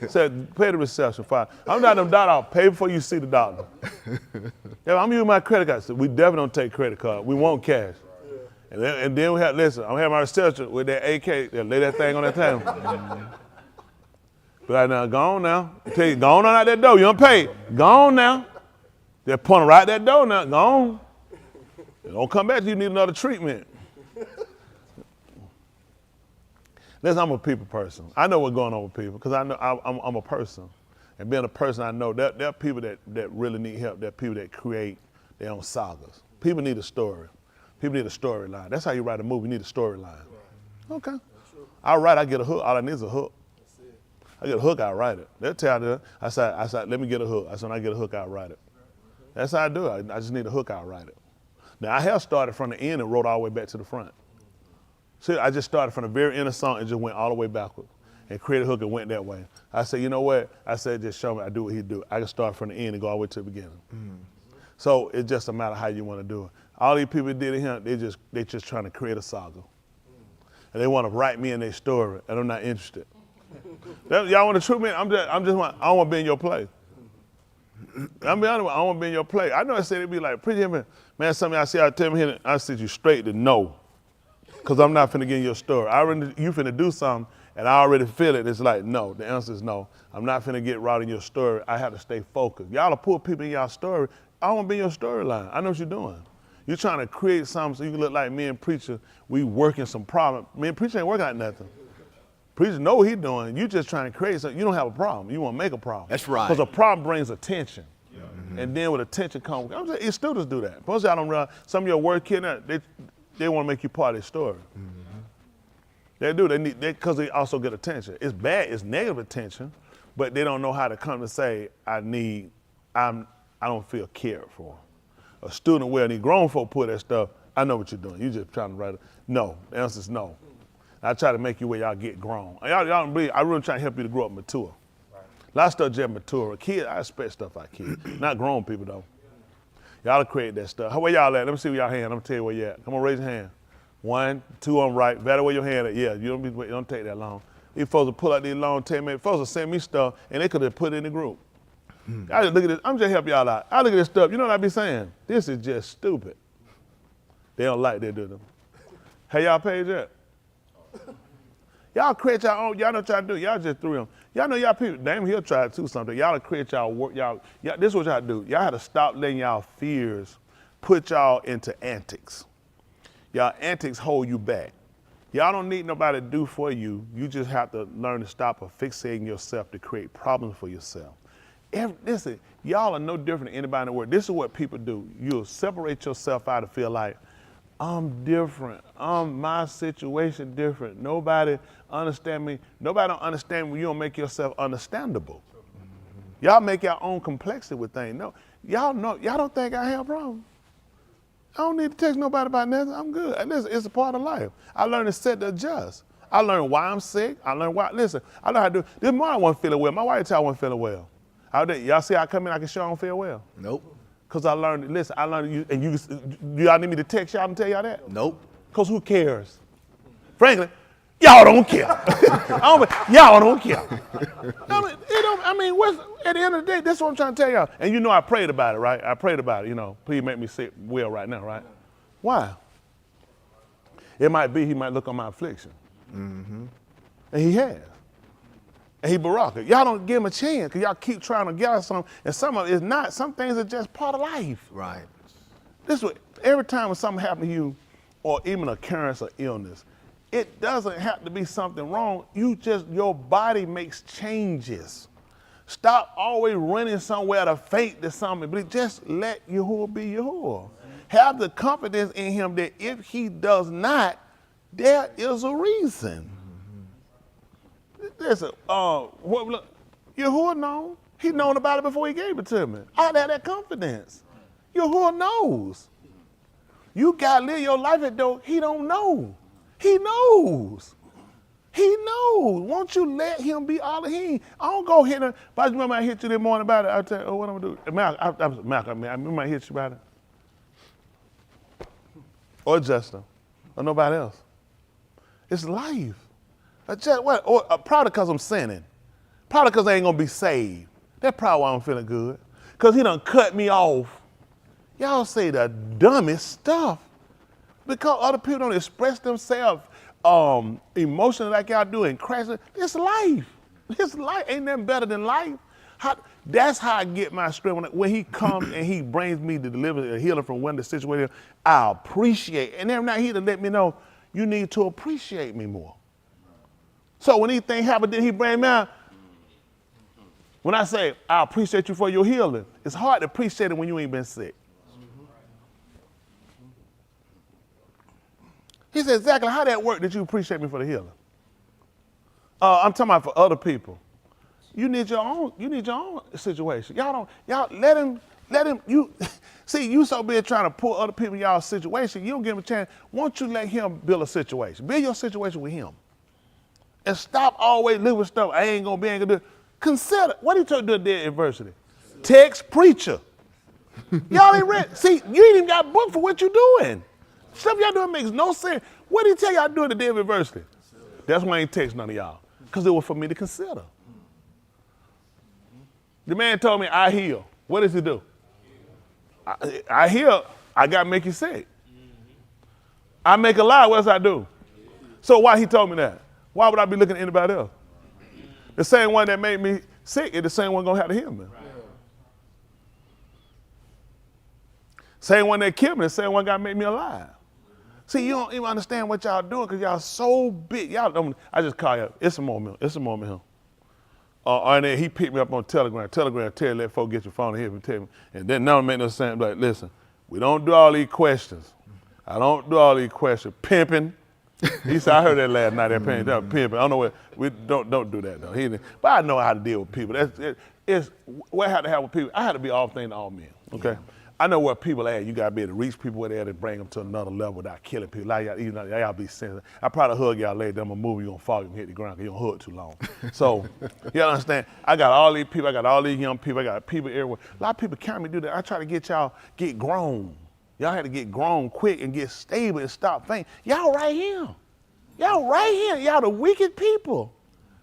Said, pay the reception, fine. I'm not them doctor, I'll pay before you see the doctor. Yeah, I'm using my credit card. So we definitely don't take credit card. We want cash. And then we have, listen, I'm having my reception with that AK, they'll lay that thing on that table. But now, go on now. Tell you, go on out that door, you don't pay. Go on now. They're pointing right that door now, go on. Don't come back till you need another treatment. Listen, I'm a people person. I know what's going on with people because I know I'm a person. And being a person, I know there are people that really need help. There are people that create their own sagas. People need a story. People need a storyline. That's how you write a movie. You need a storyline. Okay. I write, I get a hook. All I need is a hook. I get a hook, I write it. They'll tell you, I said, let me get a hook. I said, when I get a hook, I'll write it. That's how I do it. I just need a hook, I'll write it. Now, I have started from the end and wrote all the way back to the front. See, I just started from the very end of the song and just went all the way backward and created a hook and went that way. I said, you know what? I said, just show me I do what he do. I can start from the end and go all the way to the beginning. So it's just a matter of how you want to do it. All these people that did it here, they just trying to create a saga. And they want to write me in their story, and I'm not interested. Y'all want the truth, man? I don't want to be in your play. I'll be honest with you, I don't want to be in your play. I know I said it'd be like, pretty man, some of y'all see, I tell me here, I said you straight to no. Because I'm not finna get in your story. You finna do something, and I already feel it. It's like, no. The answer is no. I'm not finna get right in your story. I have to stay focused. Y'all will pull people in y'all story. I don't want to be in your storyline. I know what you're doing. You're trying to create something so you can look like me and Preacher. We working some problem. Me and Preacher ain't working out nothing. Preacher know what he's doing. You just trying to create something. You don't have a problem. You want to make a problem. That's right. Because a problem brings attention. Yeah. And then with attention comes, I'm saying, students do that. Most of y'all don't realize, some of your work kids, they want to make you part of their story. They do, because they also get attention. It's bad, it's negative attention, but they don't know how to come to say, I don't feel cared for. A student will need grown folk put that stuff, I know what you're doing. You just trying to write it. No, the answer is no. I try to make you where y'all get grown. Y'all don't believe, I really try to help you to grow up mature. Right. A lot of stuff just mature. A kid, I expect stuff out of kids. Not grown people though. Y'all create that stuff. Where y'all at? Let me see where y'all hand. I'm gonna tell you where you at. Come on, raise your hand. 1, 2 on right. Valid where your hand at. Yeah, you don't take that long. These folks will pull out these long 10-minute. Folks will send me stuff and they could have put it in the group. I just look at this. I'm just help y'all out. I look at this stuff. You know what I be saying? This is just stupid. They don't like that, do them. Hey, y'all page yet? Y'all create y'all own. Y'all know what y'all do. Y'all just threw them. Y'all know y'all people. Damn, he'll try to do something. Y'all create y'all work. This is what y'all do. Y'all had to stop letting y'all fears put y'all into antics. Y'all antics hold you back. Y'all don't need nobody to do for you. You just have to learn to stop fixating yourself to create problems for yourself. Listen, y'all are no different than anybody in the world. This is what people do. You'll separate yourself out and feel like, I'm different. My situation different. Nobody understand me. Nobody don't understand when you don't make yourself understandable. Y'all make your own complexity with things. No, y'all don't think I have problems. I don't need to text nobody about nothing. I'm good. And listen, it's a part of life. I learned to set the adjust. I learned why I'm sick. I learned why. Listen, I know how to do. This morning I wasn't feeling well. My wife tell I wasn't feeling well. Y'all see I come in, I can show I don't feel well. Nope. Because I learned, listen, I learned you, and do y'all need me to text y'all and tell y'all that? Nope. Because who cares? Frankly, y'all don't care. Y'all don't care. At the end of the day, that's what I'm trying to tell y'all. And you know I prayed about it, right? I prayed about it, please make me sick well right now, right? Why? It might be he might look on my affliction. Mm-hmm. And he has. And he baraka. Y'all don't give him a chance because y'all keep trying to gather something, and some of it is not. Some things are just part of life. Right. This way, every time when something happens to you, or even an occurrence of illness, it doesn't have to be something wrong. Your body makes changes. Stop always running somewhere to fake to something, but just let Yahuah be Yahuah. Have the confidence in him that if he does not, there is a reason. Listen, Yahuah known. He known about it before he gave it to me. I had that confidence. Yahuah knows. You gotta live your life as though he don't know. He knows. He knows. Won't you let him be all of him? I don't go hit him. If I remember I hit you this morning about it, I'll tell you, what I'm gonna do. Malcolm, I remember I hit you about it. Or Justin. Or nobody else. It's life. Probably because I'm sinning. Probably because I ain't gonna be saved. That's probably why I'm feeling good. Because he done cut me off. Y'all say the dumbest stuff. Because other people don't express themselves emotionally like y'all do and crash. It's life. It's life. Ain't nothing better than life. That's how I get my strength. When he comes and he brings me to deliver a healing from one of the situations, I appreciate. And every night he to let me know, you need to appreciate me more. So when these things happen, then he bring me out. When I say, I appreciate you for your healing, it's hard to appreciate it when you ain't been sick. He said, exactly how that work that you appreciate me for the healing? I'm talking about for other people. You need your own situation. Y'all let him, see, you so busy trying to pull other people in y'all's situation, you don't give him a chance. Won't you let him build a situation? Build your situation with him. And stop always living with stuff, I ain't gonna do it. Consider, what he told you to do at adversity? Text preacher. Y'all ain't read, see, you ain't even got a book for what you doing. Stuff y'all doing makes no sense. What did he tell y'all to do at the day of adversity? That's why I ain't text none of y'all. Because it was for me to consider. The man told me, I heal. What does he do? I heal, I got to make you sick. I make a lie, what does I do? So why he told me that? Why would I be looking at anybody else? The same one that made me sick is the same one going to have to heal me. Same one that killed me, the same one got to make me alive. See, you don't even understand what y'all doing because y'all so big. Y'all don't, I just call you, it's a moment here. And then he picked me up on Telegram. Telegram tell let folks get your phone and hit me, tell me. And then none of them make no sense. Like, listen, we don't do all these questions. I don't do all these questions. Pimping. He said, I heard that last night. That pimping. I don't know what. We don't do that though. But I know how to deal with people. It's what I have to have with people. I have to be all things to all men. Okay. Yeah. I know where people at. You gotta be able to reach people where they at and bring them to another level without killing people. Like y'all be sensitive. I probably hug y'all later. I'm gonna move. You gonna fall. You gonna hit the ground. You gonna hug too long. So y'all understand? I got all these people. I got all these young people. I got people everywhere. A lot of people count me do that. I try to get y'all get grown. Y'all had to get grown quick and get stable and stop fainting. Y'all right here. Y'all right here. Y'all the wicked people.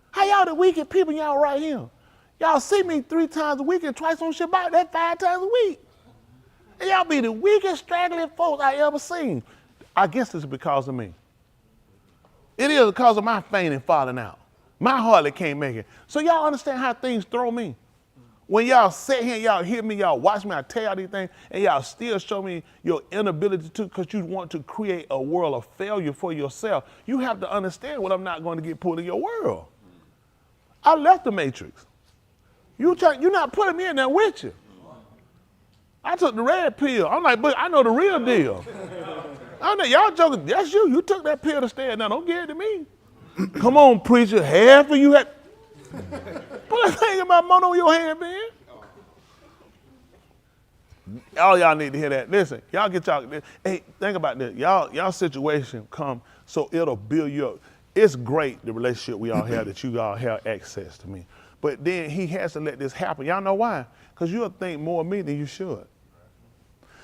How y'all the wicked people? Y'all right here. Y'all see me 3 times a week and twice on Shabat. That's 5 times a week. And y'all be the weakest, straggling folks I ever seen. I guess it's because of me. It is because of my fainting falling out. My hardly can't make it. So y'all understand how things throw me? When y'all sit here, y'all hear me, y'all watch me, I tell y'all these things, and y'all still show me your inability to, because you want to create a world of failure for yourself. You have to understand what I'm not going to get pulled in your world. I left the matrix. You're not putting me in there with you. I took the red pill. I'm like, but I know the real deal. I know y'all joking. That's you. You took that pill to stay. Now don't give it to me. Come on, preacher. Half of you had. Put that thing in my mono on your hand, man. All y'all need to hear that. Listen, y'all get y'all. Hey, think about this. Y'all situation come so it'll build you up. It's great the relationship we all have that you all have access to me. But then he has to let this happen. Y'all know why? Because you'll think more of me than you should.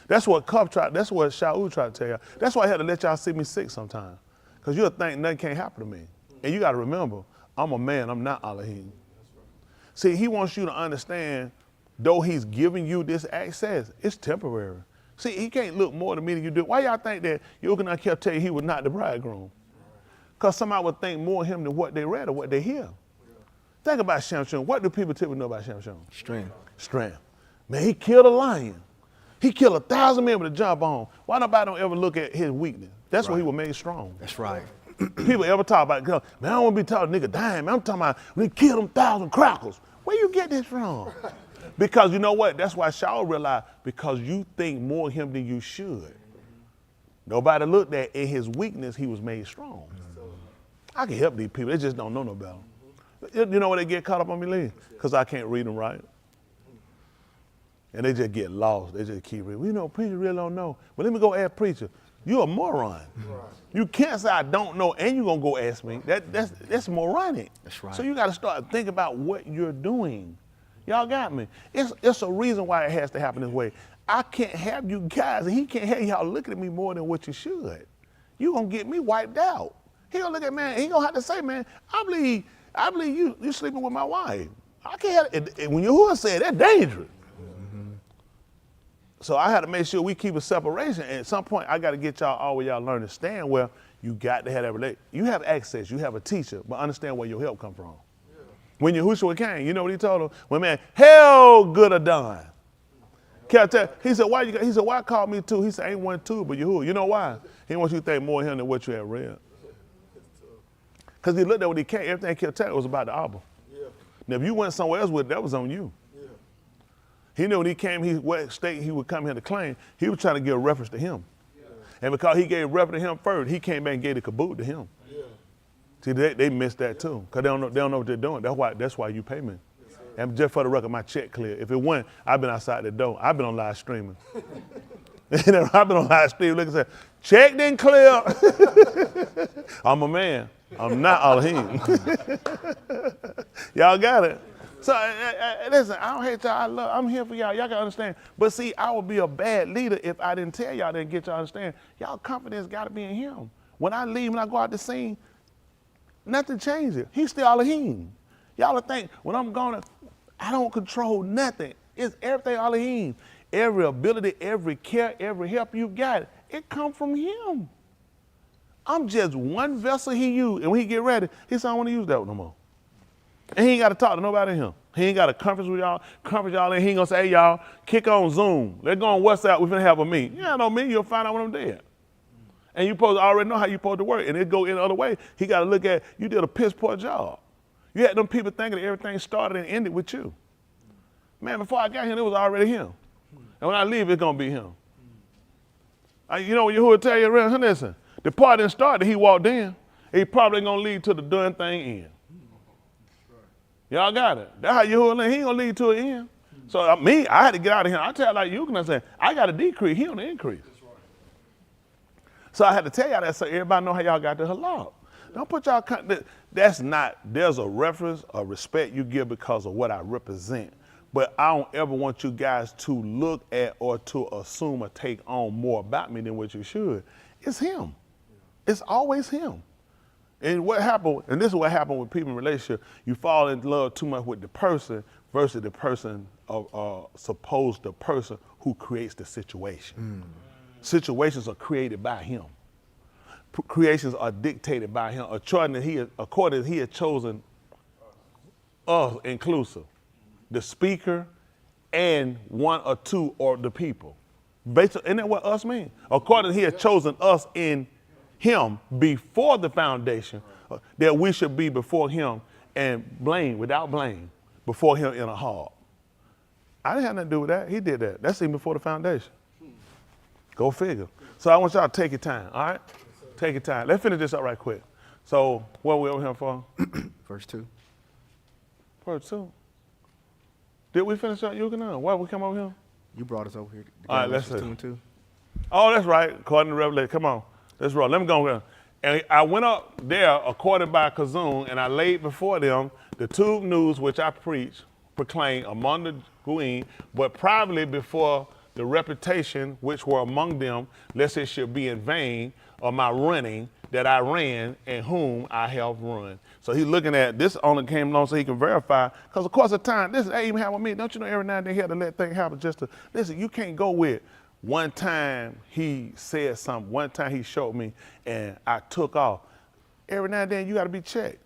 That's what that's what Shaul tried to tell y'all. That's why I had to let y'all see me sick sometimes. Because you'll think nothing can't happen to me. And you got to remember, I'm a man, I'm not Elohim. See, he wants you to understand, though he's giving you this access, it's temporary. See, he can't look more to me than you do. Why y'all think that Yochanan kept telling you he was not the bridegroom? Because somebody would think more of him than what they read or what they hear. Think about Shamshon. What do people typically know about Shamshon? Strength. Man, he killed a lion. He killed 1,000 men with a jawbone. Why nobody don't ever look at his weakness? That's why he was made strong. That's right. People ever talk about, man, I don't want to be talking nigga dying, man. I'm talking about when he killed them 1,000 crackers. Where you get this from? Because you know what? That's why Shaul realized, because you think more of him than you should. Nobody looked at in his weakness, he was made strong. I can help these people. They just don't know no better. You know why they get caught up on me, Lee? Because I can't read them right. And they just get lost. They just keep reading. Well, you know, preacher really don't know. But let me go ask preacher. You're a moron. Right. You can't say I don't know and you're going to go ask me. That's moronic. That's right. So you got to start thinking about what you're doing. Y'all got me. It's a reason why it has to happen this way. I can't have you guys, and he can't have y'all looking at me more than what you should. You're going to get me wiped out. He going to look at man, he going to have to say, man, I believe you sleeping with my wife. I can't have it. When Yahuah said, that's dangerous. So I had to make sure we keep a separation. And at some point, I got to get y'all all where y'all learn to stand where you got to have that relationship. You have access, you have a teacher, but understand where your help come from. Yeah. When Yahushua came, you know what he told him? When man, hell good or done. He said, why call me two? He said, ain't one two, but Yahuwah. You know why? He wants you to think more of him than what you have read. Because he looked at what he came, everything he kept telling was about the Abba. Yeah. Now, if you went somewhere else with it, that was on you. Yeah. He knew when he came, what state he would come here to claim, he was trying to give a reference to him. Yeah. And because he gave reference to him first, he came back and gave the kaboot to him. Yeah. See, they missed that too, because they don't know what they're doing. That's why you pay me. Yes, and just for the record, my check clear. If it went, I've been outside the door. I've been on live streaming. I've been on live streaming looking at, check didn't clear. I'm a man. I'm not Elohim. Y'all got it? So listen, I don't hate y'all. I'm here for y'all. Y'all can understand. But see, I would be a bad leader if I didn't tell y'all, didn't get y'all to understand. Y'all confidence got to be in him. When I leave, when I go out the scene, nothing changes. He's still Elohim. Y'all think when I'm gone, I don't control nothing. It's everything Elohim. Every ability, every care, every help you got, it come from him. I'm just one vessel he used, and when he get ready, he said, I don't want to use that one no more. And he ain't got to talk to nobody in him. He ain't got a conference with y'all, and he ain't going to say, hey, y'all, kick on Zoom. Let's go on WhatsApp. We're going to have a meeting. Yeah, no meeting. You'll find out when I'm dead. And you supposed to already know how you supposed to work, and it go in the other way. He got to look at, you did a piss poor job. You had them people thinking that everything started and ended with you. Man, before I got here, it was already him. And when I leave, it's going to be him. You know, when Yahuwah tell you, listen, the part didn't start, he walked in. He probably ain't gonna lead to the done thing end. Y'all got it. That's how Yahuwah, he ain't gonna lead to an end. So I had to get out of here. I tell like you can say, I got to decrease, he on the increase. So I had to tell y'all that so everybody know how y'all got the halal. Don't put y'all, that's not, there's a reference, a respect you give because of what I represent. But I don't ever want you guys to look at or to assume or take on more about me than what you should. It's him. It's always him. And what happened, and this is what happened with people in relationship, you fall in love too much with the person versus the person, supposed the person who creates the situation. Situations are created by him. Creations are dictated by him, according to he has chosen us inclusive, the speaker and one or two or the people. Isn't that what us mean? According to he has chosen us in him before the foundation, that we should be before him and without blame, before him in a heart. I didn't have nothing to do with that. He did that. That's even before the foundation. Go figure. So I want y'all to take your time, all right? Take your time. Let's finish this up right quick. So what are we over here for? Verse 2. Verse 2. Did we finish up Yahuchanan? Why we come over here? You brought us over here. All right, let's Galatians see. 2:2. Oh, that's right. According to Revelation. Come on. Let's roll. Let me go over here. And I went up there according by Kazun, and I laid before them the two news which I proclaim among the Goyim, but privately before the reputation which were among them, lest it should be in vain of my running that I ran and whom I have run. So he's looking at this only came along so he can verify, because of course of time, this ain't even happen with me. Don't you know every now and then he had to let things happen just to, listen, you can't go with one time he said something, one time he showed me and I took off. Every now and then you gotta be checked.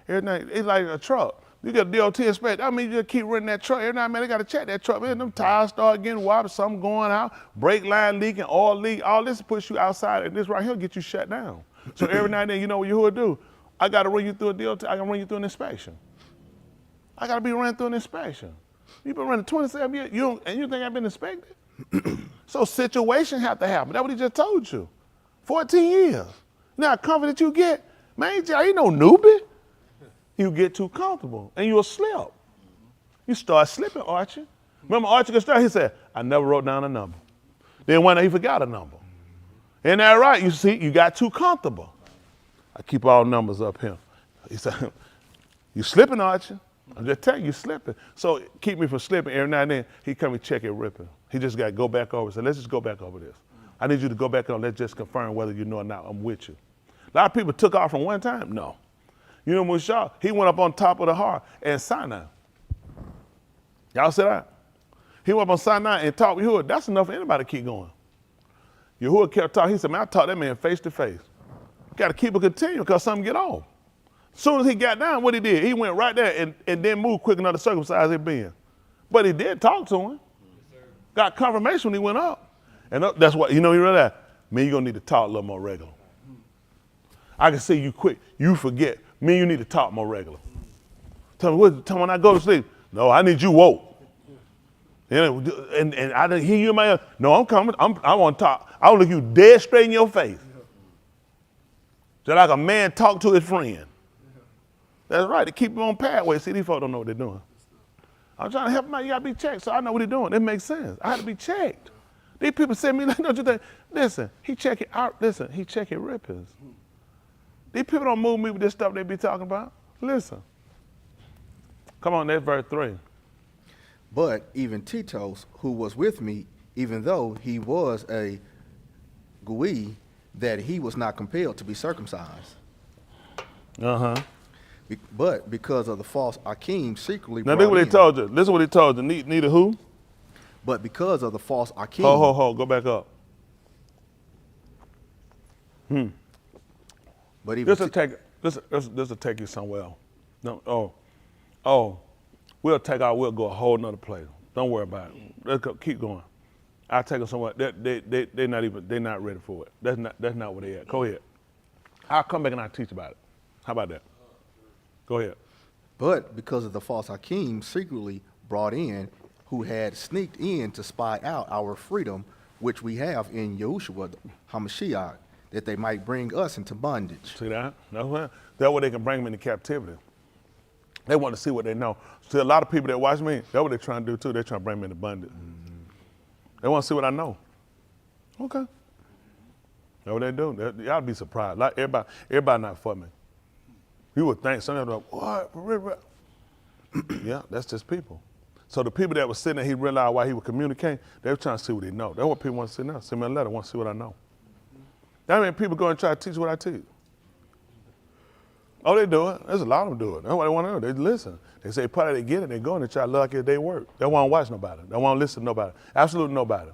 Every night, it's like a truck. You get a DOT inspect. I mean, you just keep running that truck. Every now and then, they got to check that truck. Man, them tires start getting wobbled, something going out, brake line leaking, oil leak. All this puts you outside, and this right here get you shut down. So every now and then, you know what Yahuah do? I got to run you through a DOT. I got to run you through an inspection. I got to be running through an inspection. You've been running 27 years, and you think I've been inspected? So situation have to happen. That's what he just told you. 14 years. You know how confident you get? Man, you ain't no newbie. You get too comfortable and you'll slip. You start slipping, Archie. Remember Archie could start, he said, I never wrote down a number. Then one day he forgot a number. Isn't that right? You see, you got too comfortable. I keep all numbers up here. He said, you slipping, Archie. I'm just telling you, slipping. So keep me from slipping. Every now and then, he come and check it ripping. He just got to go back over. So let's just go back over this. I need you to go back on. Let's just confirm whether you know or not. I'm with you. A lot of people took off from one time. No. You know Mushah, he went up on top of the heart and Sinai. Y'all see that? He went up on Sinai and taught Yahuah. That's enough for anybody to keep going. Yahuah kept talking. He said, man, I taught that man face to face. Got to keep it continuing because something get off. As soon as he got down, what he did, he went right there and then moved quick enough to circumcise his being. But he did talk to him. Got confirmation when he went up. And that's what, you realize, man, you're going to need to talk a little more regular. I can see you quick. You forget. Me, you need to talk more regular. Tell me when I go to sleep. No, I need you woke. And I didn't hear you in my ear. No, I'm coming. I want to talk. I want to look you dead straight in your face. Just like a man talk to his friend. That's right. To keep him on pathway. See, these folks don't know what they're doing. I'm trying to help them out. You got to be checked. So I know what they're doing. It makes sense. I had to be checked. These people send me, don't you think? Listen, he check it out. Listen, he check it rippers. These people don't move me with this stuff they be talking about. Listen. Come on, that's verse 3. But even Titos, who was with me, even though he was a Gui, that he was not compelled to be circumcised. Uh-huh. But because of the false Akim secretly Now, brought look what in. he told you. Listen what he told you. Neither who? But because of the false Akim. Go back up. But even This will take you somewhere else. No, we'll go a whole nother place. Don't worry about it. Let's go, keep going. I'll take them somewhere. They're not ready for it. That's not where they at. Go ahead. I'll come back and I'll teach about it. How about that? Go ahead. But because of the false Hakim secretly brought in, who had sneaked in to spy out our freedom, which we have in Yahushua HaMashiach, that they might bring us into bondage. See that? That's where they can bring them into captivity. They want to see what they know. See, a lot of people that watch me, that's what they're trying to do too. They're trying to bring me into bondage. They want to see what I know. Okay. That's what they do. Y'all be surprised. Like everybody not for me. You would think some of them like, what? Yeah, that's just people. So the people that were sitting there, he realized why he was communicating, they were trying to see what he know. That's what people want to see now. Send me a letter, want to see what I know. That mean people go and try to teach what I teach. Oh, they do it. There's a lot of them do it. That's what they want to know. They listen. They say, probably they get it. They go and they try to look like it's their work. They don't want to watch nobody. They don't want to listen to nobody. Absolutely nobody.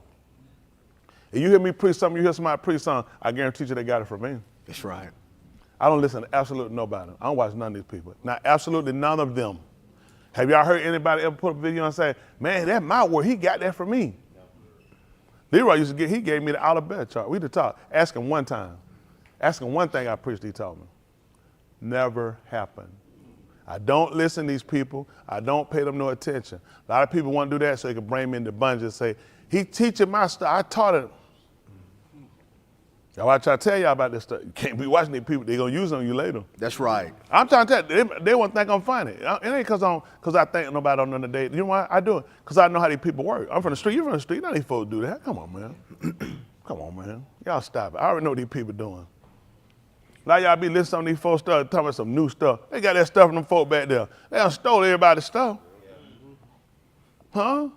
If you hear me preach something, you hear somebody preach something, I guarantee you they got it from me. That's right. I don't listen to absolutely nobody. I don't watch none of these people. Not absolutely none of them. Have y'all heard anybody ever put a video and say, man, that's my word. He got that from me. Leroy he gave me the out of bed chart. We had to talk. Ask him one time. Ask him one thing I preached, he told me. Never happened. I don't listen to these people. I don't pay them no attention. A lot of people want to do that so they can bring me into bondage and say, He teaching my stuff. I taught it. That's why I try to tell y'all about this stuff. You can't be watching these people. They're going to use it on you later. That's right. I'm trying to tell you, they won't think I'm funny. It ain't because I think nobody on another day. You know why I do it? Because I know how these people work. I'm from the street. You're from the street. None of these folks do that. Come on, man. Come on, man. Y'all stop it. I already know what these people doing. A lot of y'all be listening to some of these folks stuff, talking about some new stuff. They got that stuff from them folk back there. They done stole everybody's stuff. Huh?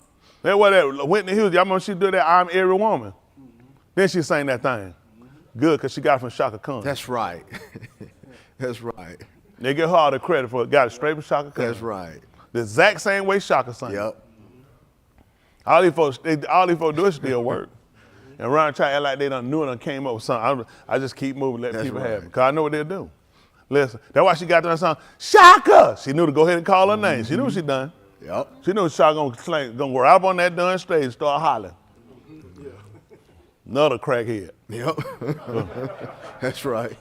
That what that Whitney Houston, y'all remember she did that I'm Every Woman? Then she sang that thing. Good, because she got it from Shaka Khan. That's right. That's right. They give her all the credit for it. Got it straight from Shaka Khan. That's right. The exact same way Shaka sang. Yep. All these folks do is still work. And around try to act like they done knew it and came up with something. I just keep moving, let people have it. Because I know what they'll do. Listen, that's why she got to that song, Shaka! She knew to go ahead and call her name. She knew what she done. Yep. She knew Shaka gonna go right up on that darn stage and start hollering. Another crackhead. Yep. That's right.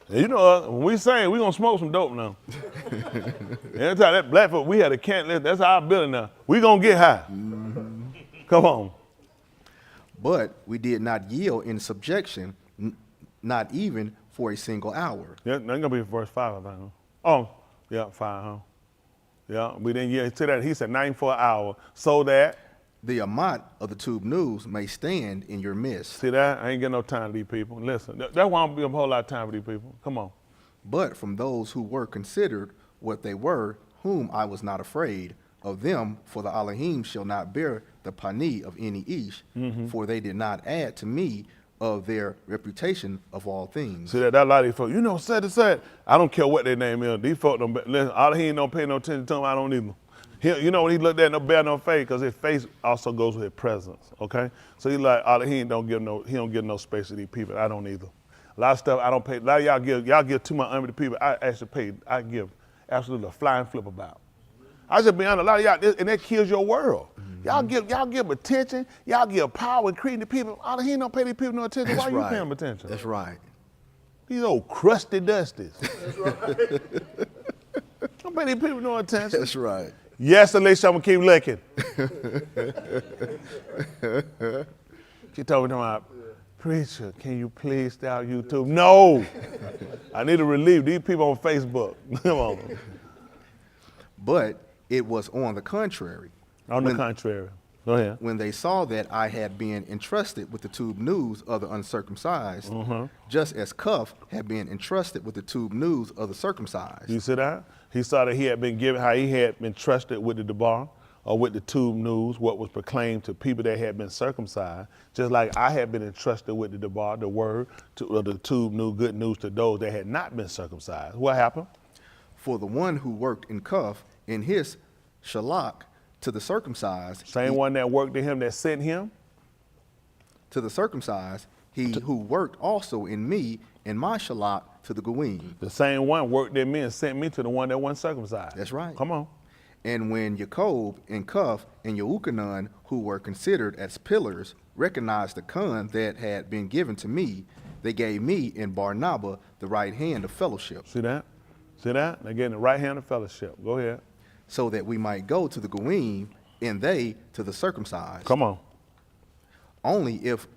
And you know, when we sing, we gonna smoke some dope now. Every time that black folk, we had a can't, that's our building now. We gonna get high. Come on. But we did not yield in subjection, not even for a single hour. Yeah, that's gonna be verse 5, I think. Huh? Oh, yeah, 5, huh? Yeah, we didn't yield to that. He said 9 for an hour, so that. The amount of the tube news may stand in your midst. See that? I ain't getting no time to these people. Listen, that's why I'm gonna be a whole lot of time for these people. Come on. But from those who were considered what they were, whom I was not afraid of them, for the Elohim shall not bear the pani of any ish, for they did not add to me of their reputation of all things. See that a lot of these folks, you know, said. I don't care what their name is. These folks don't, listen, Elohim don't pay no attention to them, I don't either. You know, when he looked at no bear, no face, because his face also goes with his presence, okay? So he like, he don't give no space to these people. I don't either. A lot of stuff I don't pay. A lot of y'all give too much to people. I give absolutely a flying flip about. I just be honest, a lot of y'all, and that kills your world. Y'all give attention, y'all give power and credit to people. He don't pay these people no attention. That's Why right. you paying them attention? That's right. These old crusty dusties. That's right. Don't pay these people no attention. That's right. Yes, Alah I'm gonna keep looking. She told me, preacher, can you please stay out YouTube? No. I need to relieve these people on Facebook. Come on. But it was on the contrary. On the contrary. Go ahead. When they saw that I had been entrusted with the tube news of the uncircumcised, just as Cuff had been entrusted with the tube news of the circumcised. You see that? He saw that he had been given, how he had been trusted with the Dabary, or with the tube news, what was proclaimed to people that had been circumcised, just like I had been entrusted with the Dabary, the word, the tube news, good news to those that had not been circumcised. What happened? For the one who worked in Cuff, in his shalak, to the circumcised. Same one that worked in him that sent him? To the circumcised, he who worked also in me, in my shalak, to the goyim. The same one worked in me and sent me to the one that wasn't circumcised. That's right. Come on. And when Yaakov and Cuff and Yahuchanan, who were considered as pillars, recognized the Khan that had been given to me, they gave me in Barnabas the right hand of fellowship. See that? See that? They're getting the right hand of fellowship. Go ahead. So that we might go to the goyim, and they to the circumcised. Come on. Only if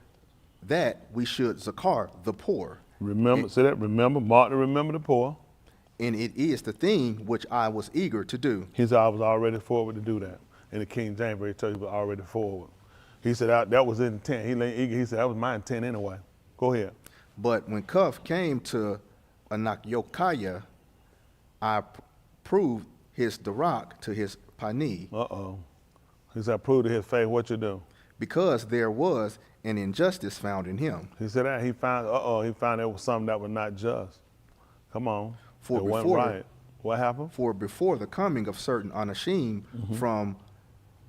that we should zakar the poor. Remember, see that? Remember, Mark to remember the poor. And it is the thing which I was eager to do. He said, I was already forward to do that. In the King James, he told you he was already forward. He said, that was his intent. He said, that was my intent anyway. Go ahead. But when Cuff came to Anakyokaya, I proved his darak to his pani. He said, prove to his faith what you do. Because there was an injustice found in him. He said that he found there was something that was not just. Come on. For it wasn't right. What happened? For before the coming of certain Anashim from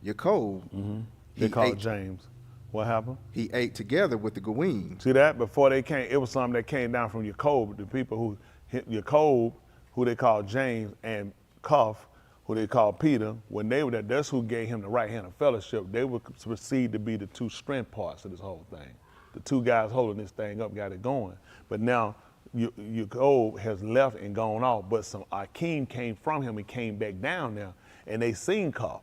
Yaakov, They called James. What happened? He ate together with the goyim. See that? Before they came, it was something that came down from Yaakov. The people who hit Yaakov, who they called James, and Cuff, who they called Peter, when they were there, that's who gave him the right hand of fellowship. They would proceed to be the two strength parts of this whole thing. The two guys holding this thing up got it going. But now, Yaakov has left and gone off, but some Akeem came from him and came back down there, and they seen Cuff.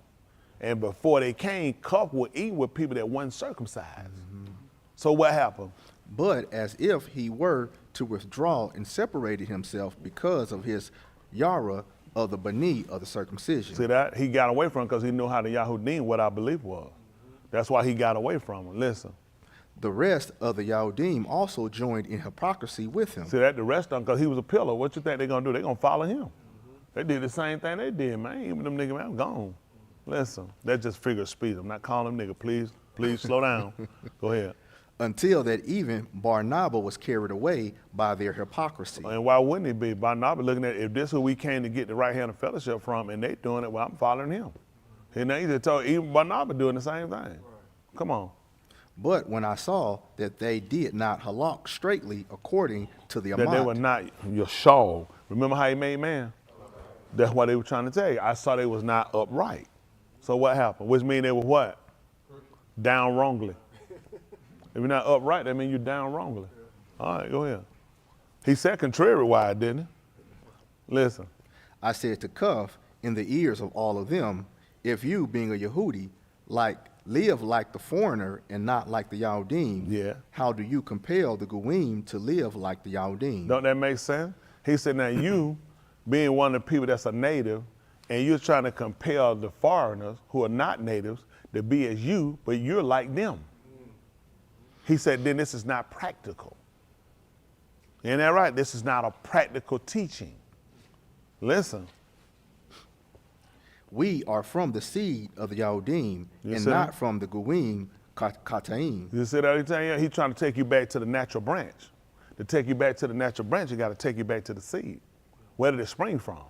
And before they came, Cuff would eat with people that weren't circumcised. So what happened? But as if he were to withdraw and separated himself because of his yara of the bani of the circumcision. See that? He got away from it because he knew how to Yahudim what our belief was. That's why he got away from it. Listen. The rest of the Yahudim also joined in hypocrisy with him. See that? The rest of them, because he was a pillar. What you think they're going to do? They're going to follow him. They did the same thing they did, man. Even them niggas, man, I'm gone. Listen, that's just figure of speech. I'm not calling them nigga. Please slow down. Go ahead. Until that even Barnabas was carried away by their hypocrisy. And why wouldn't he be? Barnabas looking at, if this is who we came to get the right hand of fellowship from, and they doing it, well, I'm following him. And they just told even Barnabas doing the same thing. Come on. But when I saw that they did not halak straightly according to the That they Amat, were not your shawl. Remember how he made man? That's what they were trying to tell you. I saw they was not upright. So what happened? Which means they were what? Down wrongly. If you're not upright, that means you're down wrongly. All right, go ahead. He said contrary-wise, didn't he? Listen. I said to Cuff in the ears of all of them, if you, being a Yehudi, live like the foreigner and not like the Yahudim, Yeah. how do you compel the Goyim to live like the Yahudim? Don't that make sense? He said, now you, being one of the people that's a native, and you're trying to compel the foreigners who are not natives to be as you, but you're like them. He said, then this is not practical. Ain't that right? This is not a practical teaching. Listen. We are from the seed of the Yahudim and not from the Goyim Kataim. You see that? He's trying to take you back to the natural branch. To take you back to the natural branch, you got to take you back to the seed. Where did it spring from?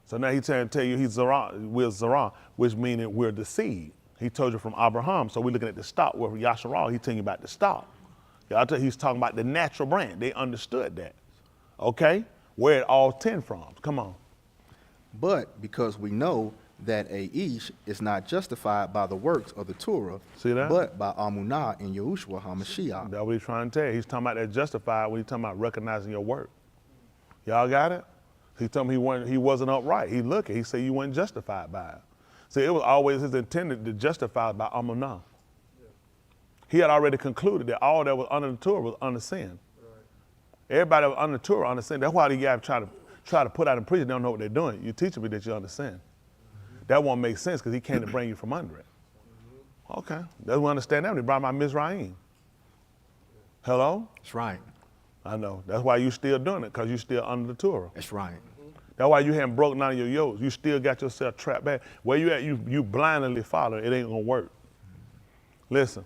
So now he's trying to tell you we're Zerah, which means we're the seed. He told you from Abraham, so we're looking at the stock. Where Yasharal, he's telling you about the stock. He's talking about the natural branch. They understood that. Okay? Where it all tend from. Come on. But because we know that a Ish is not justified by the works of the Torah, See that? but by Amunah in Yahushua HaMashiach. That's what he's trying to tell you. He's talking about that justified when he's talking about recognizing your work. Y'all got it? He told me he wasn't upright. He looked, he said you weren't justified by it. See, it was always his intended to justify by Amunah. He had already concluded that all that was under the Torah was under sin. Everybody that was under the Torah under sin. That's why the guy try to put out in prison, they don't know what they're doing. You teach me that you're under sin. That won't make sense because he came to bring you from under it. Okay, that's we understand that when he brought my Mizraim. Hello? That's right. I know. That's why you still doing it, because you still under the Torah. That's right. That's why you haven't broken none of your yokes. You still got yourself trapped back. Where you at, you blindly follow. It ain't gonna work. Listen.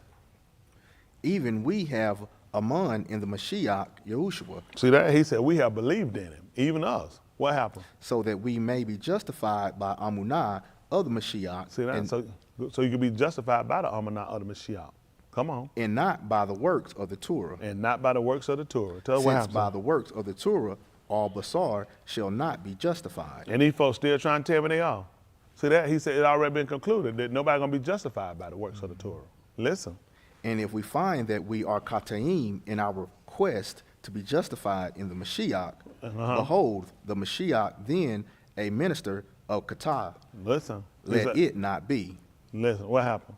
Even we have Aman in the Mashiach, Yahushua. See that? He said we have believed in him, even us. What happened? So that we may be justified by Amunah of the Mashiach. See that? So you can be justified by the Amunah of the Mashiach. Come on. And not by the works of the Torah. And not by the works of the Torah. Tell us what Since happened. by the works of the Torah, all basar shall not be justified. And these folks still trying to tell me they are. See that? He said it already been concluded that nobody gonna be justified by the works of the Torah. Listen. And if we find that we are kataim in our quest to be justified in the Mashiach, behold, the Mashiach then a minister of kata. Listen. Let it not be. Listen, what happened?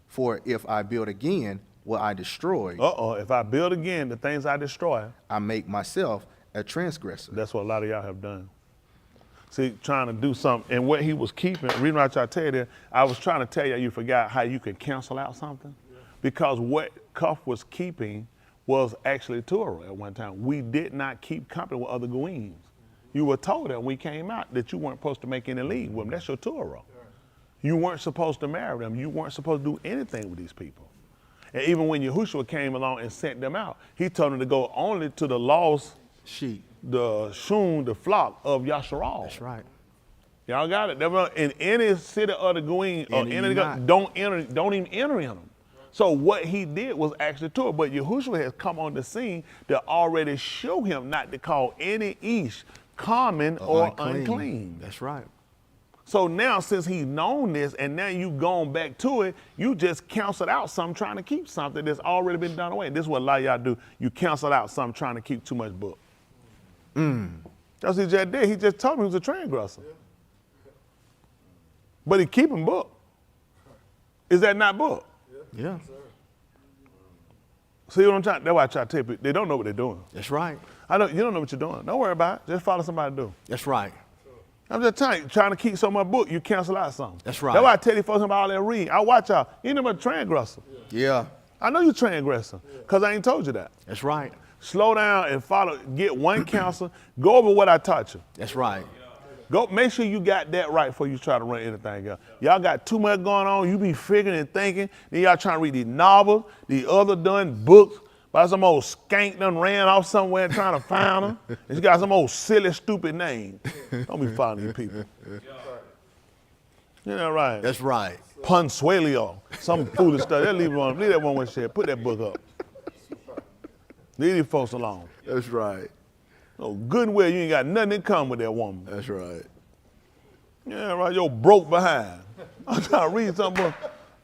For if I build again what I destroy, If I build again the things I destroy, I make myself a transgressor. that's what a lot of y'all have done. See, trying to do something, and what he was keeping, the reason why I try to tell you that, I was trying to tell you forgot how you can cancel out something. Because what Cuff was keeping was actually Torah at one time. We did not keep company with other Goyim. You were told that when we came out that you weren't supposed to make any league with them. That's your Torah. You weren't supposed to marry them. You weren't supposed to do anything with these people. And even when Yahushua came along and sent them out, he told them to go only to the lost Sheep. the shun, the flock of Yasharal. That's right. Y'all got it. In any city of the Goyim or any don't even enter in them. So what he did was actually Torah, but Yahushua has come on the scene to already show him not to call any Ish common or unclean. That's right. So now, since he's known this, and now you gone back to it, you just canceled out something trying to keep something that's already been done away. This is what a lot of y'all do. You cancel out something trying to keep too much book. That's what he just did. He just told me he was a transgressor. But he keeping book. Is that not book? Yeah. See what I'm trying? That's why I try to tell people, they don't know what they're doing. That's right. You don't know what you're doing. Don't worry about it. Just follow somebody to do. That's right. I'm just trying to keep some of my book, you cancel out something. That's right. That's why I tell you folks about all that reading. I watch y'all. You ain't never a transgressor. Yeah. I know you're transgressing because I ain't told you that. That's right. Slow down and follow. Get one counsel. Go over what I taught you. That's right. Go make sure you got that right before you try to run anything else. Y'all got too much going on. You be figuring and thinking. Then y'all trying to read these novels, these other done books by some old skank done ran off somewhere trying to find them. And she got some old silly, stupid name. Don't be following these people. You know right. That's right. Punsuelio, some foolish stuff. Just leave it alone. Leave that one with shit. Put that book up. Leave these folks alone. That's right. No good and well, you ain't got nothing in common with that woman. That's right. Yeah, right, yo broke behind. I'm trying to read something.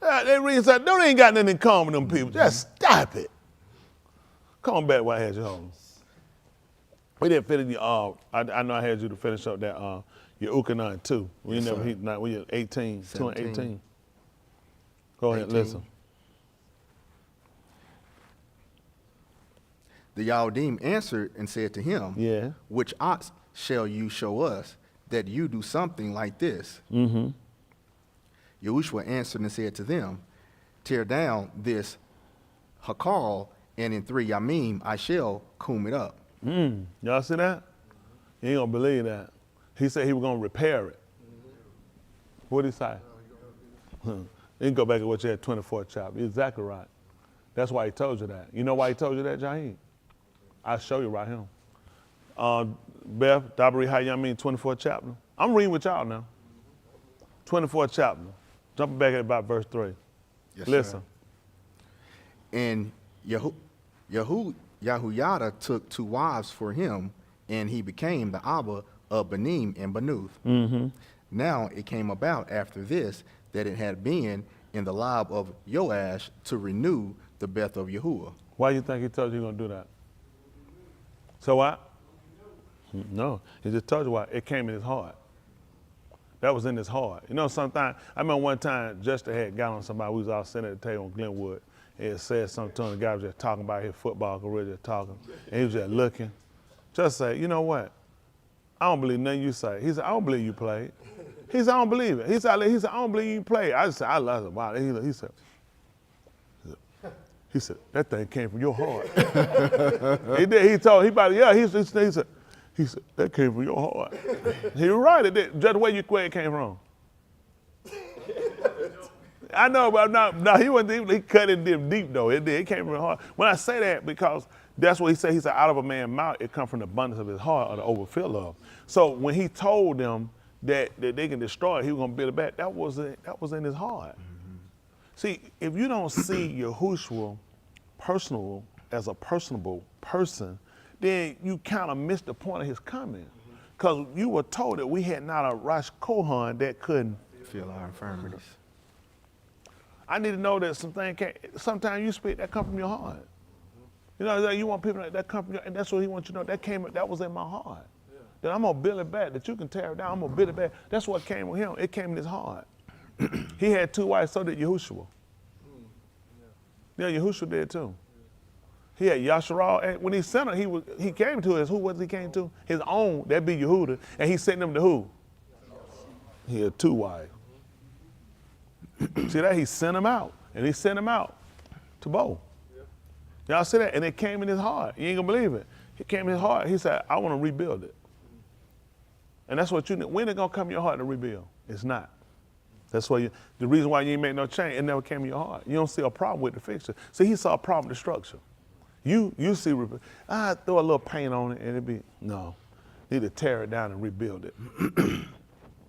They read something. They ain't got nothing in common with them people. Just stop it. Come on back while I had you home. We didn't finish the, I know I had you to finish up that, Yahuchanan too. We Yes, never sir. hit, we 18, 17. 18. Go ahead, 18. listen. The Yahudim answered and said to him, Yeah. which ox shall you show us that you do something like this? Mm-hmm. Yahushua answered and said to them, tear down this hakal, and in 3 Yamym I shall comb it up. Y'all see that? You ain't gonna believe that. He said he was gonna repair it. What did he say? You can go back and watch that 24th chapter. You're exactly right. That's why he told you that. You know why he told you that, Jaheem? I'll show you right here. Byth, Dabary, Yamym, 24th chapter. I'm reading with y'all now. 24th chapter. Jumping back at about verse 3. Yes, Listen. sir. And YahuYada took 2 wives for him, and he became the Abba of Benim and Banuth. Mm-hmm. Now it came about after this that it had been in the lab of Yoash to renew the Beth of Yahuah. Why you think he told you he was gonna do that? So what? No, he just told you why. It came in his heart. That was in his heart. You know, sometimes, I remember one time, Justin had got on somebody, we was all sitting at the table on Glenwood, and it said something to him, the guy was just talking about his football career, just talking, and he was just looking. Just say, you know what? I don't believe nothing you say. He said, I don't believe you played. He said, I don't believe it. He said, I don't believe you played. I just said, I love it. Wow. He said, that thing came from your heart. He did. He told, he said, that came from your heart. He was right. It did. Just where it came from. I know, but no, he wasn't deep. He cut it deep though. It did. It came from the heart. When I say that, because that's what he said. He said, out of a man's mouth, it comes from the abundance of his heart or the overfill of. So when he told them that they can destroy it, he was going to build it back, that was in his heart. Mm-hmm. See, if you don't see Yahushua personal as a personable person, then you kind of missed the point of his comment. Because you were told that we had not a Rosh Kohan that couldn't Feel our infirmities. I need to know that sometimes you speak, that come from your heart. You know, you want people that come from your, and that's what he wants you to know. That was in my heart. Yeah. That I'm gonna build it back, that you can tear it down, I'm gonna build it back. That's what came with him. It came in his heart. He had 2 wives, so did Yahushua. Yeah, Yahushua did too. He had Yasharal, and when he sent him, he came to his, who was he came to? His own, that'd be Yehuda, and he sent them to who? He had 2 wives. See that? He sent him out, and he sent him out to Bo. Y'all see that? And it came in his heart. You ain't gonna believe it. It came in his heart. He said, I want to rebuild it. And that's what you need. When it gonna come in your heart to rebuild? It's not. That's why the reason why you ain't make no change, it never came in your heart. You don't see a problem with the fixture. See, he saw a problem with the structure. You see, throw a little paint on it and it'd be, no. You need to tear it down and rebuild it.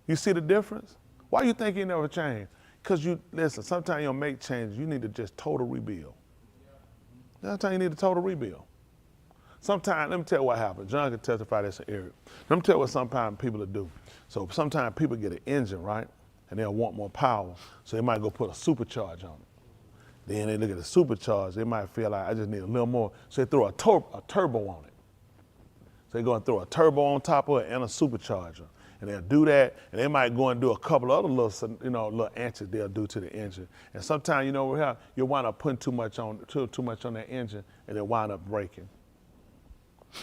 You see the difference? Why you think you never change? Because listen, sometimes you don't make changes, you need to just total rebuild. Sometimes you need a total rebuild. Sometimes, let me tell you what happens. John can testify this in Eric. Let me tell you what sometimes people will do. So sometimes people get an engine, right? And they'll want more power. So they might go put a supercharge on it. Then they look at the supercharge, they might feel like I just need a little more. So they throw a turbo on it. So they go and throw a turbo on top of it and a supercharger. and they'll do that, and they might go and do a couple other little antics they'll do to the engine. And sometimes, you'll wind up putting too much on that engine, and they'll wind up breaking.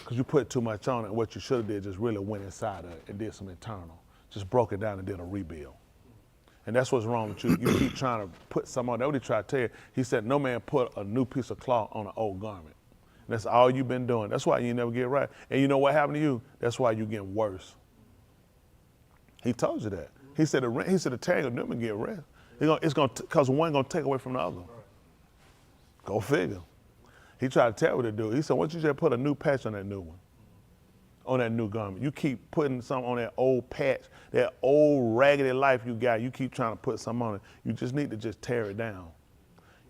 Because you put too much on it, and what you should have did just really went inside of it and did some internal. Just broke it down and did a rebuild. And that's what's wrong with you. You keep trying to put some on. That's what he tried to tell you. He said, no man put a new piece of cloth on an old garment. And that's all you've been doing. That's why you never get right. And you know what happened to you? That's why you're getting worse. He told you that. He said the tag of them and get rest. Because one going to take away from the other. Go figure. He tried to tell what to do. He said, why don't you just put a new patch on that new one? On that new garment. You keep putting something on that old patch, that old raggedy life you got, you keep trying to put something on it. You just need to just tear it down.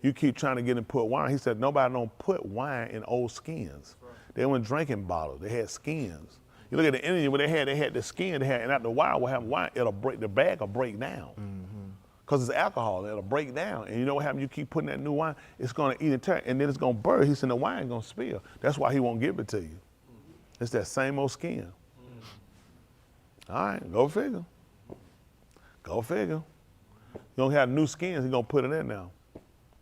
You keep trying to get and put wine. He said nobody don't put wine in old skins. Right. They weren't drinking bottles. They had skins. You look at the Indian, what they had the skin, and after a while, we'll have wine, the bag will break down. Because it's alcohol, it'll break down. And you know what happens? You keep putting that new wine, it's going to eat and tear, and then it's going to burn. He said the wine going to spill. That's why he won't give it to you. It's that same old skin. All right, go figure. Go figure. You don't have new skins, he's going to put it in now.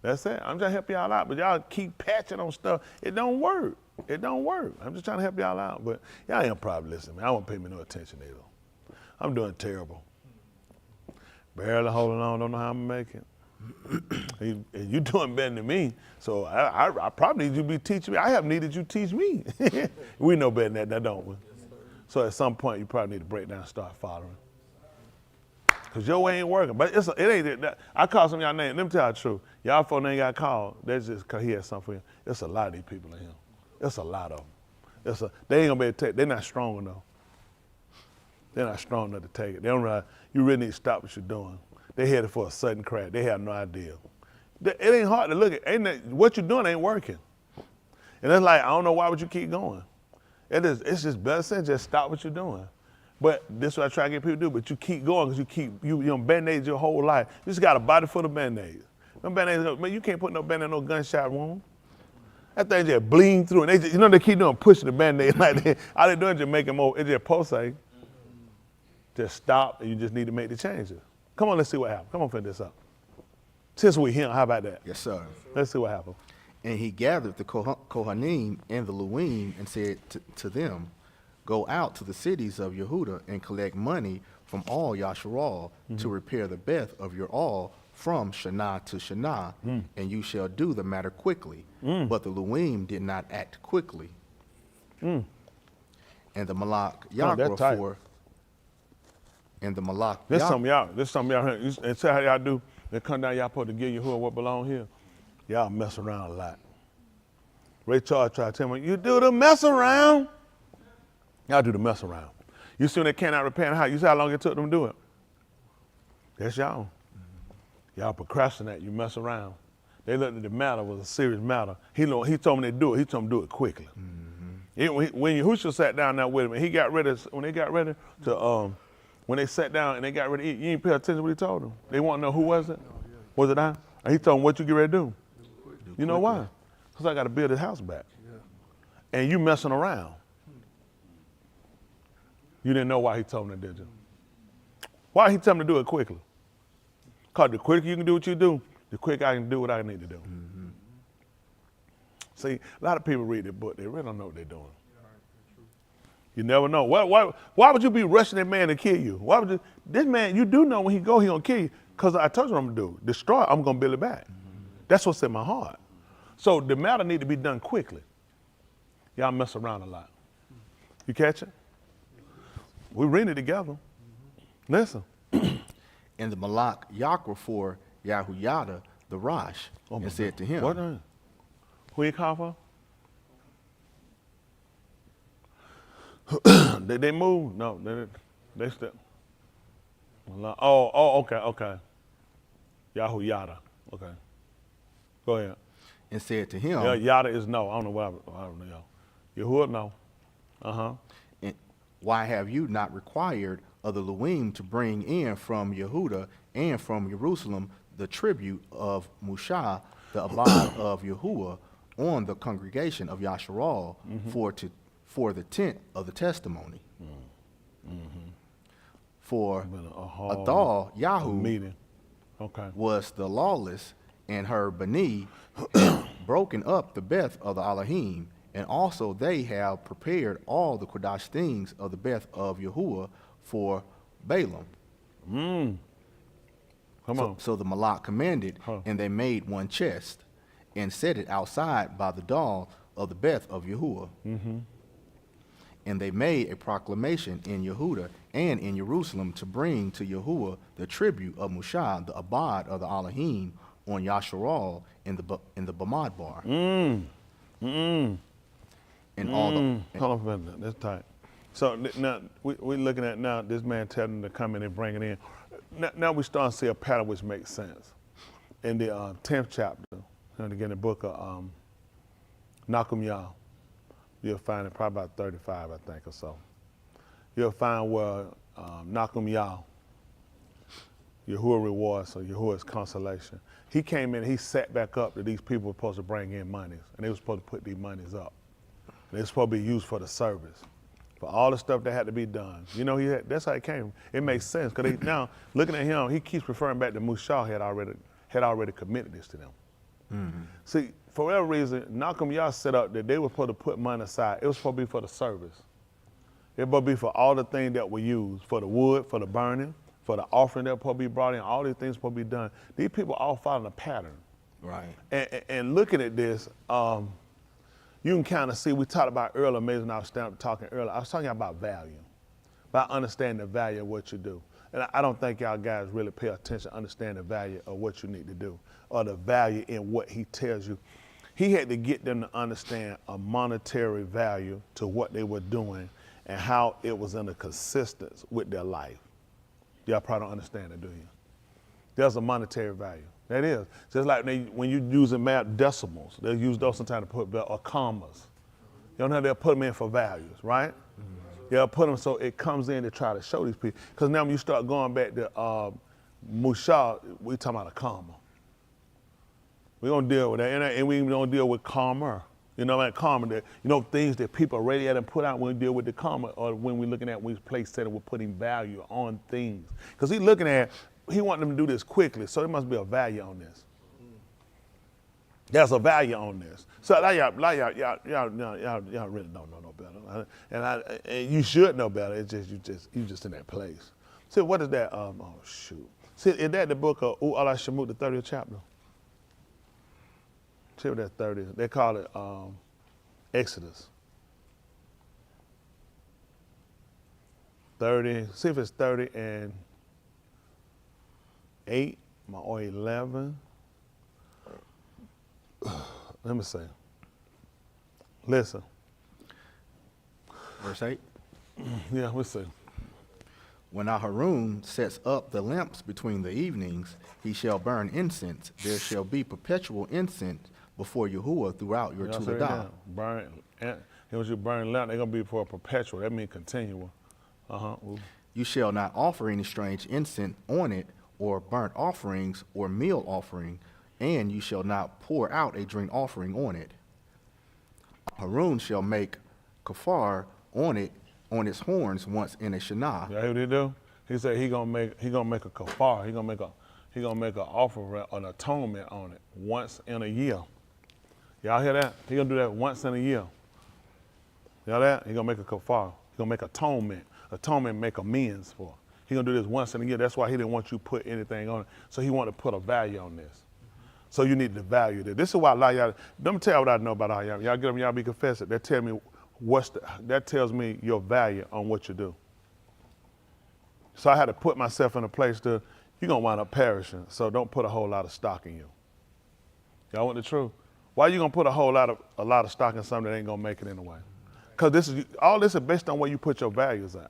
That's it. I'm trying to help y'all out, but y'all keep patching on stuff. It don't work. It don't work. I'm just trying to help y'all out, but y'all ain't probably listening, man. I won't pay me no attention either. I'm doing terrible. Barely holding on, don't know how I'm going to make it. You doing better than me, so I probably need you to be teaching me. I have needed you to teach me. We know better than that, don't we? Yes, so at some point, you probably need to break down and start following. Because your way ain't working. But it ain't that. I call some of y'all names. Let me tell you the truth. Y'all folks ain't got called. That's just because he had something for him. It's a lot of these people in him. It's a lot of them. They ain't going to be able to take it. They're not strong enough. They're not strong enough to take it. They don't realize you really need to stop what you're doing. They headed for a sudden crash. They have no idea. It ain't hard to look at. What you're doing ain't working. And it's like, I don't know why would you keep going. It's just better said, just stop what you're doing. But this is what I try to get people to do, but you keep going because you Band-Aids your whole life. You just got a body full of Band-Aids. Them Band-Aids, man, you can't put no Band-Aid on no gunshot wound. That thing just bleeding through. And they keep doing pushing the Band-Aid like that. All they doing is just making more, it just pulsate. Just stop and you just need to make the changes. Come on, let's see what happens. Come on, finish this up. Since we're here, how about that? Yes, sir. Let's see what happens. And he gathered the Kohanim and the Levim and said to them, go out to the cities of Yehudah and collect money from all Yasharal to repair the Byth of your all from Shana to Shana, and you shall do the matter quickly. But the Levim did not act quickly. And the Malaky and the Malaky. This something y'all heard. And see how y'all do. They come down, y'all supposed to give Yahuah what belong here. Y'all mess around a lot. Ray Charles tried to tell me, you do the mess around. Y'all do the mess around. You see when they came out repairing the house, you see how long it took them to do it? That's y'all. Y'all procrastinate, you mess around. They looked at the matter was a serious matter. He told me to do it. He told them to do it quickly. When Yahushua sat down there with him, and when they sat down and they got ready to eat, you didn't pay attention to what he told them. They want to know who was it? Was it I? And he told them, what you get ready to do? You know why? Because I got to build his house back. Yeah. And you messing around. You didn't know why he told them that, did you? Why he tell them to do it quickly? Because the quicker you can do what you do, the quicker I can do what I need to do. See, a lot of people read their book. They really don't know what they're doing. You never know. Why would you be rushing that man to kill you? Why would you? This man, you do know when he go, he gonna kill you. Because I told you what I'm gonna do. Destroy it, I'm gonna build it back. That's what's in my heart. So the matter need to be done quickly. Y'all mess around a lot. You catch it? We read it together. Listen. And the Malaky Yakra for YahuYada, the Rosh, and said to him, what? Who you call for? They moved? No, they still. Okay. YahuYada. Okay. Go ahead. And said to him, yeah, Yada is no. I don't know what I don't know. Yahuah, no. And why have you not required of the Levim to bring in from Yehudah and from Jerusalem the tribute of Mushah, the Abad of Yahuah, on the congregation of Yasharal for the tent of the testimony? For Been a hard Athal, Yahu, meeting. Okay. was the lawless, and her Bani broken up the Byth of the Elohim, and also they have prepared all the Kodash things of the Byth of Yahuah for Balaam. Come on. So the Malak commanded, Huh. and they made one chest, and set it outside by the door of the Byth of Yahuah. And they made a proclamation in Yehuda and in Jerusalem to bring to Yahuah the tribute of Mushah, the Abad of the Elohim, on Yasharal in the Bamad bar. And all the Hold on for a minute. That's tight. So now we're looking at now this man telling them to come in and bring it in. Now we start to see a pattern which makes sense. In the 10th chapter, and again the book of Nakum Yall, you'll find it probably about 35, I think, or so. You'll find where Nakum Yall, Yahuah rewards, or Yahuah's consolation. He came in, he sat back up that these people were supposed to bring in monies, and they were supposed to put these monies up. They were supposed to be used for the service, for all the stuff that had to be done. You know, that's how it came. It makes sense, because now, looking at him, he keeps referring back to Mushah had already committed this to them. See, for whatever reason, Nakum Yah set up that they were supposed to put money aside. It was supposed to be for the service. It was supposed to be for all the things that were used, for the wood, for the burning, for the offering that was supposed to be brought in. All these things supposed to be done. These people all following a pattern. right. And looking at this, you can kind of see, we talked about earlier, amazing, I was talking earlier, I was talking about value, about understanding the value of what you do. And I don't think y'all guys really pay attention to understand the value of what you need to do, or the value in what he tells you. He had to get them to understand a monetary value to what they were doing and how it was in a consistence with their life. Y'all probably don't understand it, do you? There's a monetary value. That is. Just like when you're using math decimals, they'll use those sometimes to put, or commas. You know, they'll put them in for values, right? They'll put them so it comes in to try to show these people. Because now when you start going back to Mushah, we're talking about a comma. We're going to deal with that. And we don't deal with comma. You know, like comma, that, you know, things that people already had to put out when we deal with the comma, or when we're looking at when we place set we're putting value on things. Because he's looking at, he wants them to do this quickly, so there must be a value on this. There's a value on this. So y'all really don't know no better, and you should know better. It's just you just in that place. See, what is that? Oh shoot! See, is that the book of Alah Shamuth, the 30th chapter? See what that 30 is. They call it Exodus. 30. See if it's 30 and 8 or 11. Let me see. Listen. Verse 8. Yeah, let's see. When Aharon sets up the lamps between the evenings, he shall burn incense. There shall be perpetual incense before Yahuah throughout your Y'all say it Tuledah. down. Burn. And when you burn lamp, they're gonna be for a perpetual. That means continual. Ooh. You shall not offer any strange incense on it, or burnt offerings, or meal offering, and you shall not pour out a drink offering on it. Harun shall make kafar on it, on its horns once in a shana. You hear what he do? He said he gonna make a kafar. He gonna make an offering, an atonement on it once in a year. Y'all hear that? He gonna do that once in a year. Y'all that? He gonna make a kafar. He gonna make atonement. Atonement make amends for. He gonna do this once in a year. That's why he didn't want you to put anything on it. So he wanted to put a value on this. So you need to value this. This is why a lot of y'all, let me tell you what I know about y'all. Y'all get them, y'all be confessing. That tell me that tells me your value on what you do. So I had to put myself in a place to, you're gonna wind up perishing. So don't put a whole lot of stock in you. Y'all want the truth? Why you gonna put a lot of stock in something that ain't gonna make it anyway? Because all this is based on where you put your values at.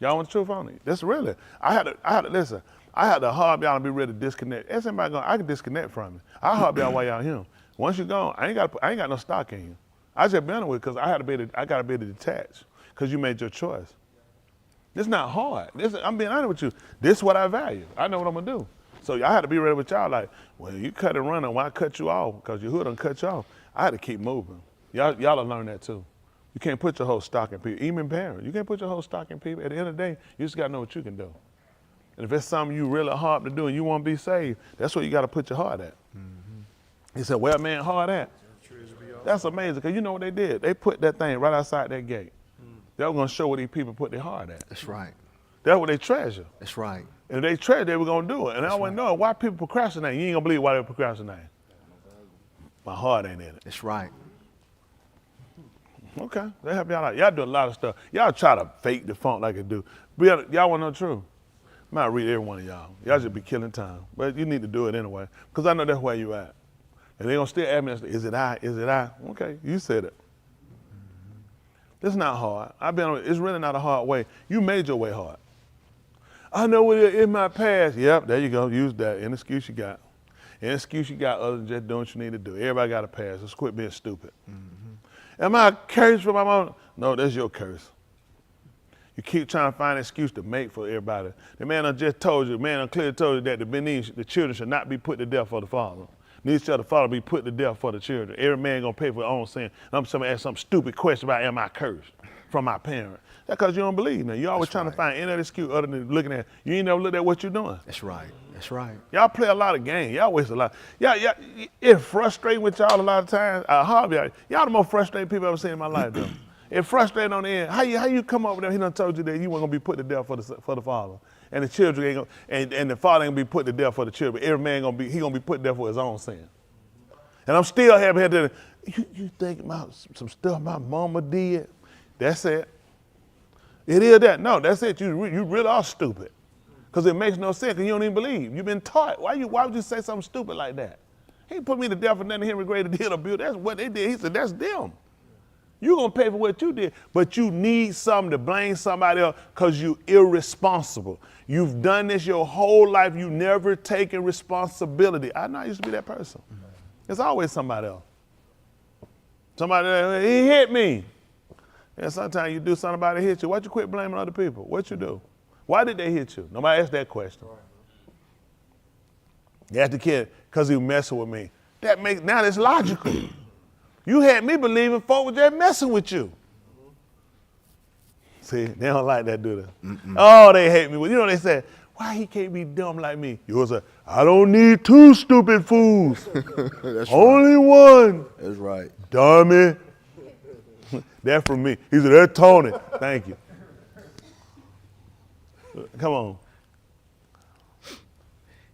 Y'all want the truth on it? That's really. I had to listen. I had to hub y'all and be ready to disconnect. That's anybody going, I can disconnect from you. I hub y'all while y'all here. Once you're gone, I ain't got no stock in you. I just been with it because I gotta be able to detach because you made your choice. This not hard. I'm being honest with you. This is what I value. I know what I'm gonna do. So I had to be ready with y'all like, well, you cut and running, why cut you off? Because your hood done cut you off. I had to keep moving. Y'all have learned that too. You can't put your whole stock in people. Even parents, you can't put your whole stock in people. At the end of the day, you just got to know what you can do. And if it's something you really hard to do and you want to be saved, that's where you got to put your heart at. He said, where man hard at? That's amazing, because you know what they did? They put that thing right outside that gate. They were going to show where these people put their heart at. That's right. That's what they treasure. That's right. And if they treasure, they were going to do it. And I want to know why people procrastinate. You ain't going to believe why they procrastinate. My heart ain't in it. That's right. Okay, they help y'all out. Y'all do a lot of stuff. Y'all try to fake the funk like it do. But y'all want to know the truth. I might read every one of y'all. Y'all should be killing time. But you need to do it anyway, because I know that's where you at. And they're going to still ask me, is it I? Is it I? Okay, you said it. It's not hard. It's really not a hard way. You made your way hard. I know what it is in my past. Yep, there you go. Use that. Any excuse you got. Any excuse you got other than just doing what you need to do. Everybody got a past. Just quit being stupid. Am I cursed for my mom? No, that's your curse. You keep trying to find an excuse to make for everybody. The man done just told you, clearly told you that the children should not be put to death for the father. Neither shall the father be put to death for the children. Every man gonna pay for his own sin. And I'm somebody ask some stupid question about am I cursed from my parent? That's because you don't believe now. You always trying to find any other excuse other than looking at, you ain't never looked at what you're doing. That's right. That's right. Y'all play a lot of games. Y'all waste a lot. Y'all, it frustrating with y'all a lot of times. Y'all the most frustrating people I've ever seen in my life, though. It frustrating on the end. How you come up with that? He done told you that you weren't gonna be put to death for the father, and the children ain't gonna, and the father ain't gonna be put to death for the children. Every man gonna be put to death for his own sin. And I'm still happy here. You think about some stuff my mama did? That's it. It is that. No, that's it. You really are stupid. Because it makes no sense, because you don't even believe. You've been taught. Why would you say something stupid like that? He put me to death for nothing Henry Gray did abuse. That's what they did. He said, that's them. You're going to pay for what you did, but you need something to blame somebody else because you're irresponsible. You've done this your whole life. You never taken responsibility. I know I used to be that person. There's always somebody else. Somebody, he hit me. And sometimes you do something about it hit you. Why you quit blaming other people? What you do? Why did they hit you? Nobody asked that question. You asked the kid, because he was messing with me. Now that's logical. You had me believing folk were just messing with you. See, they don't like that, do they? Oh, they hate me. You know, they said, why he can't be dumb like me? You was like, I don't need two stupid fools. Only one. That's right. Dummy. That's from me. He said, that's Tony. Thank you. Come on.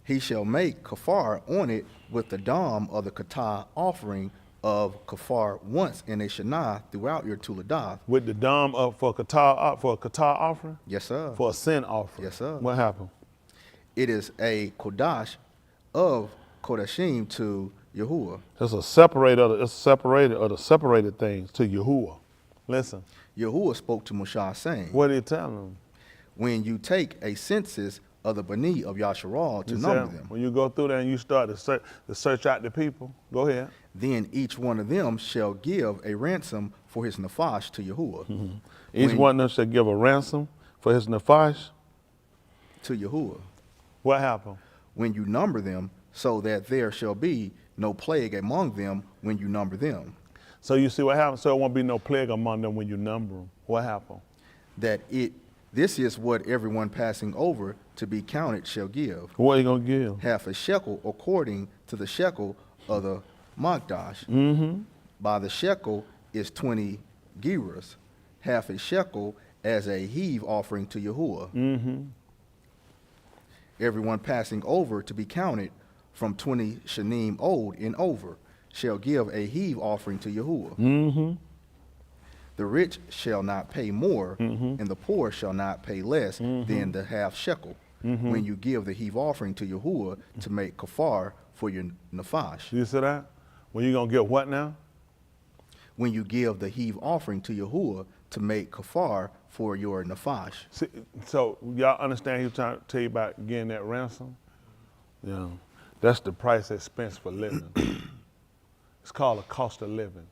He shall make kafar on it with the dam of the kata offering of kafar once in a shana throughout your tuladath. With the dam up for a kata offering? Yes, sir. For a sin offering? Yes, sir. What happened? It is a kodash of kodashim to Yahuah. It's a separated of the separated things to Yahuah. Listen. Yahuah spoke to Moshe saying, What did he tell him? When you take a census of the Bani of Yasharal to number them, when you go through there and you start to search out the people, go ahead. Then each one of them shall give a ransom for his nafash to Yahuah. Each one of them shall give a ransom for his nafash to Yahuah. What happened? When you number them, so that there shall be no plague among them when you number them. So you see what happened? So it won't be no plague among them when you number them. What happened? This is what everyone passing over to be counted shall give. What are you going to give? Half a shekel according to the shekel of the Magdash. By the shekel is 20 gerahs. Half a shekel as a heave offering to Yahuah. Everyone passing over to be counted from 20 shanim old and over shall give a heave offering to Yahuah. The rich shall not pay more, and the poor shall not pay less than the half shekel. When you give the heave offering to Yahuah to make kafar for your nafash. You see that? When you going to get what now? When you give the heave offering to Yahuah to make kafar for your nafash. See, so y'all understand he was trying to tell you about getting that ransom? Yeah. That's the price expense for living. It's called a cost of living.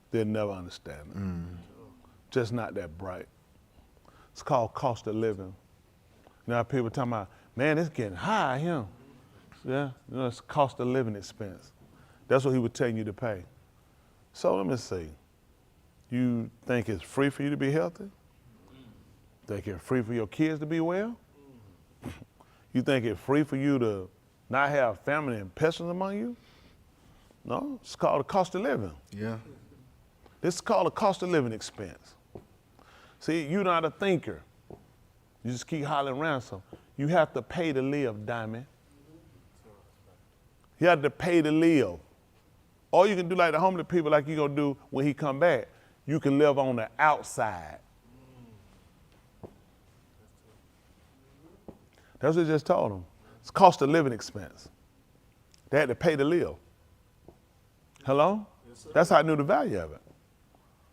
They'll never understand it. Just not that bright. It's called cost of living. Now people talking about, man, it's getting high here. Yeah, it's cost of living expense. That's what he was telling you to pay. So let me see. You think it's free for you to be healthy? Think it's free for your kids to be well? You think it's free for you to not have family and peasants among you? No, it's called a cost of living. Yeah. This is called a cost of living expense. See, you're not a thinker. You just keep hollering ransom. You have to pay to live, Diamond. You have to pay to live. Or you can do like the homeless people, like you're going to do when he come back. You can live on the outside. That's what he just told them. It's cost of living expense. They had to pay to live. Hello? Yes, that's how I knew the value of it.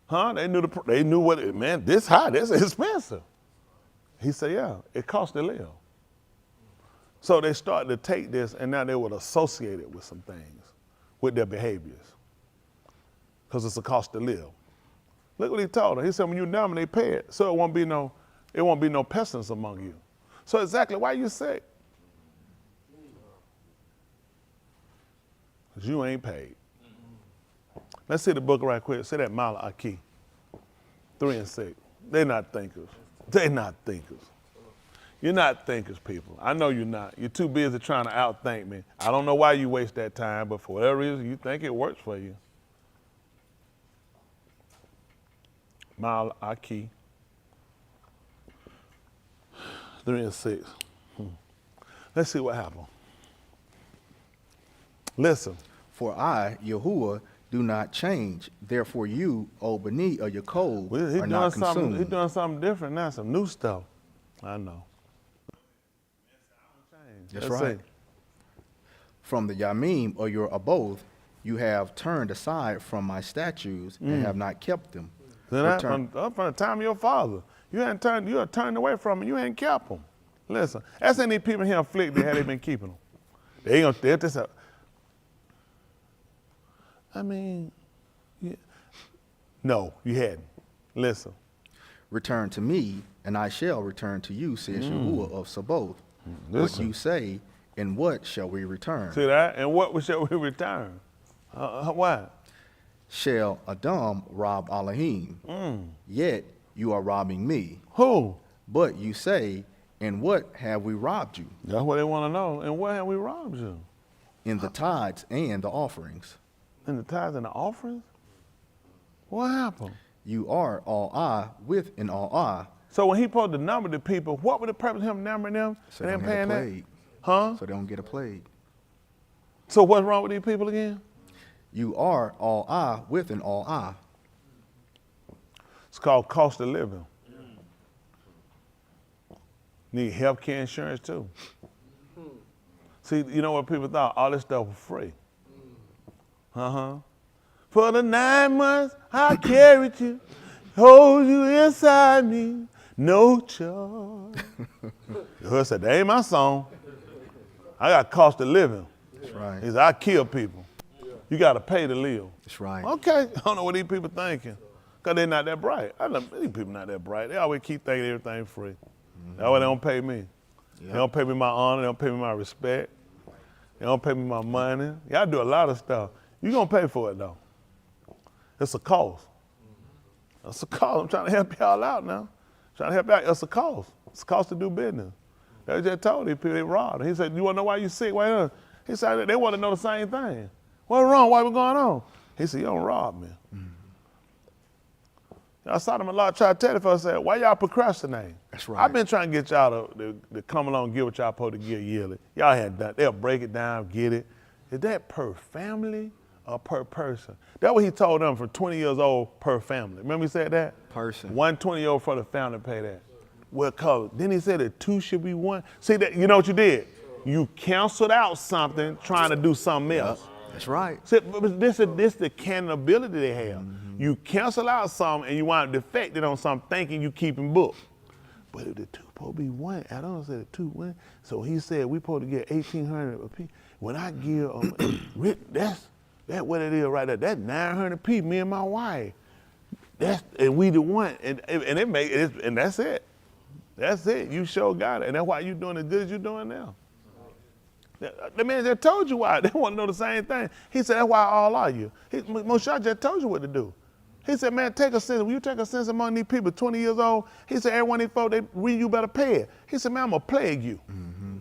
Huh? They knew what it meant. This high, this is expensive. He said, yeah, it costs to live. So they started to take this, and now they would associate it with some things, with their behaviors, because it's a cost to live. Look what he told them. He said, when you nominate, pay it, so it won't be no pestilence among you. So exactly why you sick? Because you ain't paid. Let's see the book right quick. Say that Malaky 3 and 6. They're not thinkers. They're not thinkers. You're not thinkers, people. I know you're not. You're too busy trying to outthink me. I don't know why you waste that time, but for whatever reason, you think it works for you. Malaky 3 and 6. Let's see what happened. Listen. For I, Yahuah, do not change. Therefore you, O Bani of Yaakov, are not consumed. He's doing something different now, some new stuff. I know. That's right. From the Yamym or your abode, you have turned aside from my statutes and have not kept them. From the time of your father, you had turned away from them. You ain't kept them. Listen, that's any people here afflicted. Had they been keeping them, they ain't gonna this up. I mean, yeah. No, you hadn't. Listen. Return to me, and I shall return to you, says Yahuah of Sabaoth. What you say, and what shall we return? See that? And what shall we return? Why? Shall Adam rob Elohim? Yet you are robbing me. Who? But you say, and what have we robbed you? That's what they want to know. And what have we robbed you? In the tithes and the offerings. In the tithes and the offerings? What happened? You are all I with an all I. So when he supposed to number the people, what was the purpose of him numbering them? So they don't get a plague. Huh? So they don't get a plague. So what's wrong with these people again? You are all I with an all I. It's called cost of living. Need health care insurance too. See, you know what people thought? All this stuff was free. For the 9 months I carried you, hold you inside me, no charge. Yahuah said, that ain't my song. I got cost of living. That's right. He said, I kill people. You got to pay to live. That's right. Okay, I don't know what these people thinking, because they're not that bright. I know these people not that bright. They always keep thinking everything free. That's why they don't pay me. They don't pay me my honor. They don't pay me my respect. They don't pay me my money. Y'all do a lot of stuff. You're going to pay for it, though. It's a cost. It's a cost. I'm trying to help y'all out now. Trying to help you out. It's a cost. It's a cost to do business. They just told these people they robbed. He said, you want to know why you sick? Why? He said, they want to know the same thing. What's wrong? What's going on? He said, you don't rob me. I saw them a lot try to tell the folks, why y'all procrastinating? That's right. I've been trying to get y'all to come along and get what y'all supposed to get yearly. Y'all hadn't done. They'll break it down, get it. Is that per family or per person? That's what he told them for 20 years old per family. Remember he said that? Person. 1 20-year-old for the family pay that. Well, cause then he said that 2 should be 1. See that? You know what you did? You canceled out something trying to do something else. That's right. See, but this is the accountability they have. You cancel out something and you wind up defected on something thinking you keeping book. But if the 2 supposed to be 1, I don't say the 2 1. So he said we supposed to get 1,800 a piece. When I give that's what it is right there. That's 900 piece, me and my wife. And we the one, and it make it, and that's it. That's it. You sure got it, and that's why you doing as good as you doing now. The man just told you why. They want to know the same thing. He said, that's why all are you. Moshe just told you what to do. He said, man, take a sense. When you take a sense among these people 20 years old, he said, every one of these folks, you better pay it. He said, man, I'm going to plague you. Mm-hmm.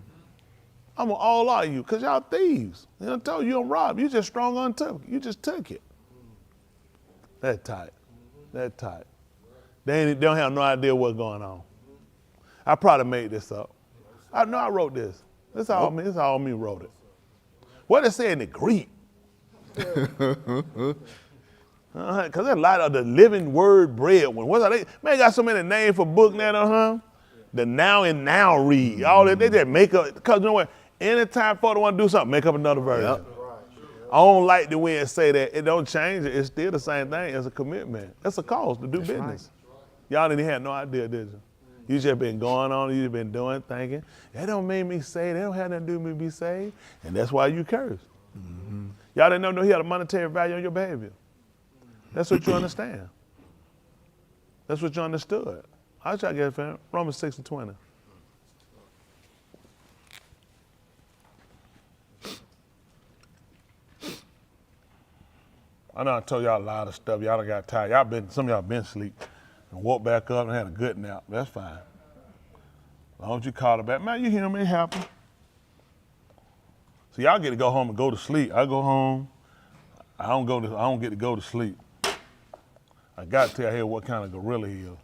I'm going to all out you because y'all thieves. You know, told you don't rob. You just strong on took. You just took it. That tight. That tight. They don't have no idea what's going on. I probably made this up. I know I wrote this. This all me. This all me wrote it. What it say in the Greek? Because there's a lot of the living word bread one. What's that? Man, got so many names for book now, The now and now read. All that, they just make up. Because you know what? Anytime folks want to do something, make up another version. Yep. I don't like the way it say that. It don't change it. It's still the same thing. It's a commitment. It's a cost to do business. Right. Y'all didn't have no idea, did you? You just been going on. You just been doing, thinking. That don't make me saved. That don't have nothing to do with me be saved. And that's why you curse. Mm-hmm. Y'all didn't know he had a monetary value on your behavior. That's what you understand. That's what you understood. I'll try to get it, fam. Romans 6:20. I know I told y'all a lot of stuff. Y'all done got tired. Some of y'all been asleep and woke back up and had a good nap. That's fine. As long as you call it back. Man, you hear me? It happen. So y'all get to go home and go to sleep. I go home. I don't get to go to sleep. I got to tell you what kind of gorilla he is.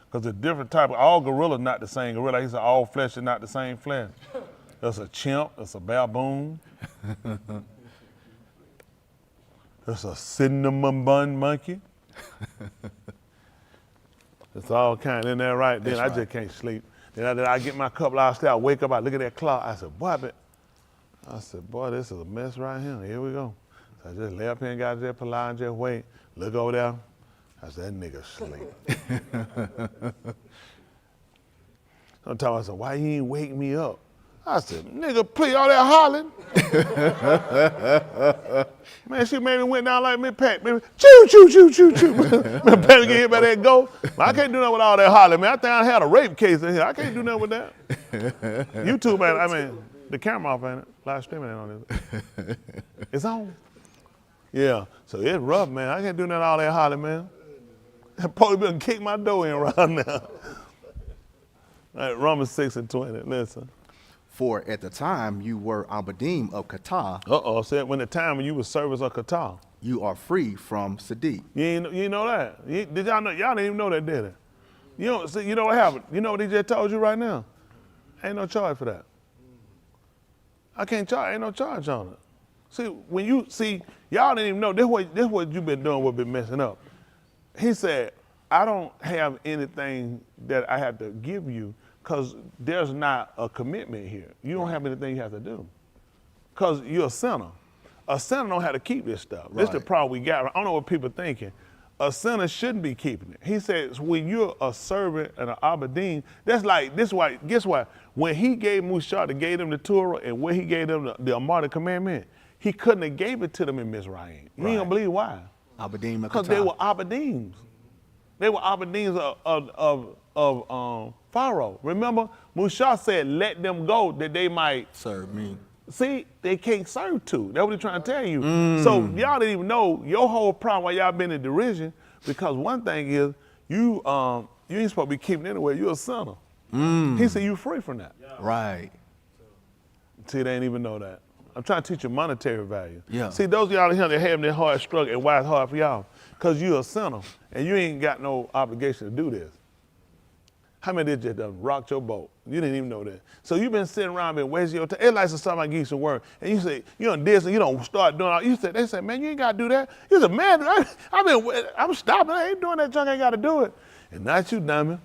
Because a different type of, all gorillas not the same gorilla. He said all flesh is not the same flesh. There's a chimp, there's a baboon. There's a cinnamon bun monkey. It's all kind in there right then. I just can't sleep. Then I get my couple hours sleep, I wake up, I look at that clock, I said, boy, this is a mess right here. Here we go. So I just lay up here and got that polite and just wait. Look over there. I said, that nigga sleep. Sometimes I said, why you ain't wake me up? I said, nigga, please, all that hollering. Man, she made me went down like me, Pat. Man, choo, choo, choo, choo, choo. Man, Pat get hit by that goat. I can't do nothing with all that hollering, man. I think I had a rape case in here. I can't do nothing with that. YouTube, man, I mean, the camera off, ain't it? Live streaming ain't on this. It's on. Yeah, so it's rough, man. I can't do nothing all that hollering, man. Probably been kick my door in around now. All right, Romans 6:20, listen. For at the time you were Abadim of Qatar. Said when the time when you were servants of Qatar. You are free from Sadiq. You know that? Did y'all know? Y'all didn't even know that, did it? You know what happened? You know what he just told you right now? Ain't no charge for that. I can't charge, ain't no charge on it. See, y'all didn't even know, this what you've been doing, what been messing up. He said, I don't have anything that I have to give you because there's not a commitment here. You don't have anything you have to do because you're a sinner. A sinner don't have to keep this stuff. Right. This is the problem we got. I don't know what people are thinking. A sinner shouldn't be keeping it. He says when you're a servant and an abadim, that's like, guess what? When he gave Musa, gave them the Torah, and when he gave them the Amar, commandment, he couldn't have gave it to them in Mizraim. You ain't gonna believe why. Abadim because they were abadims. They were abadims of Pharaoh. Remember, Musa said, let them go that they might serve me. See, they can't serve two. That's what he's trying to tell you. So y'all didn't even know your whole problem why y'all been in derision, because one thing is you ain't supposed to be keeping anywhere. You're a sinner. He said you free from that. Right. See, they didn't even know that. I'm trying to teach you monetary value. Yeah. See, those of y'all here that having that hard struggle, and why it's hard for y'all? Because you're a sinner, and you ain't got no obligation to do this. How many did you done rocked your boat? You didn't even know that. So you've been sitting around, been wasting your time. It's like somebody give you some work, and you say, you done this, and you don't start doing all. They say, man, you ain't got to do that. You said, man, I'm stopping. I ain't doing that junk. I ain't got to do it. And not you, dummy.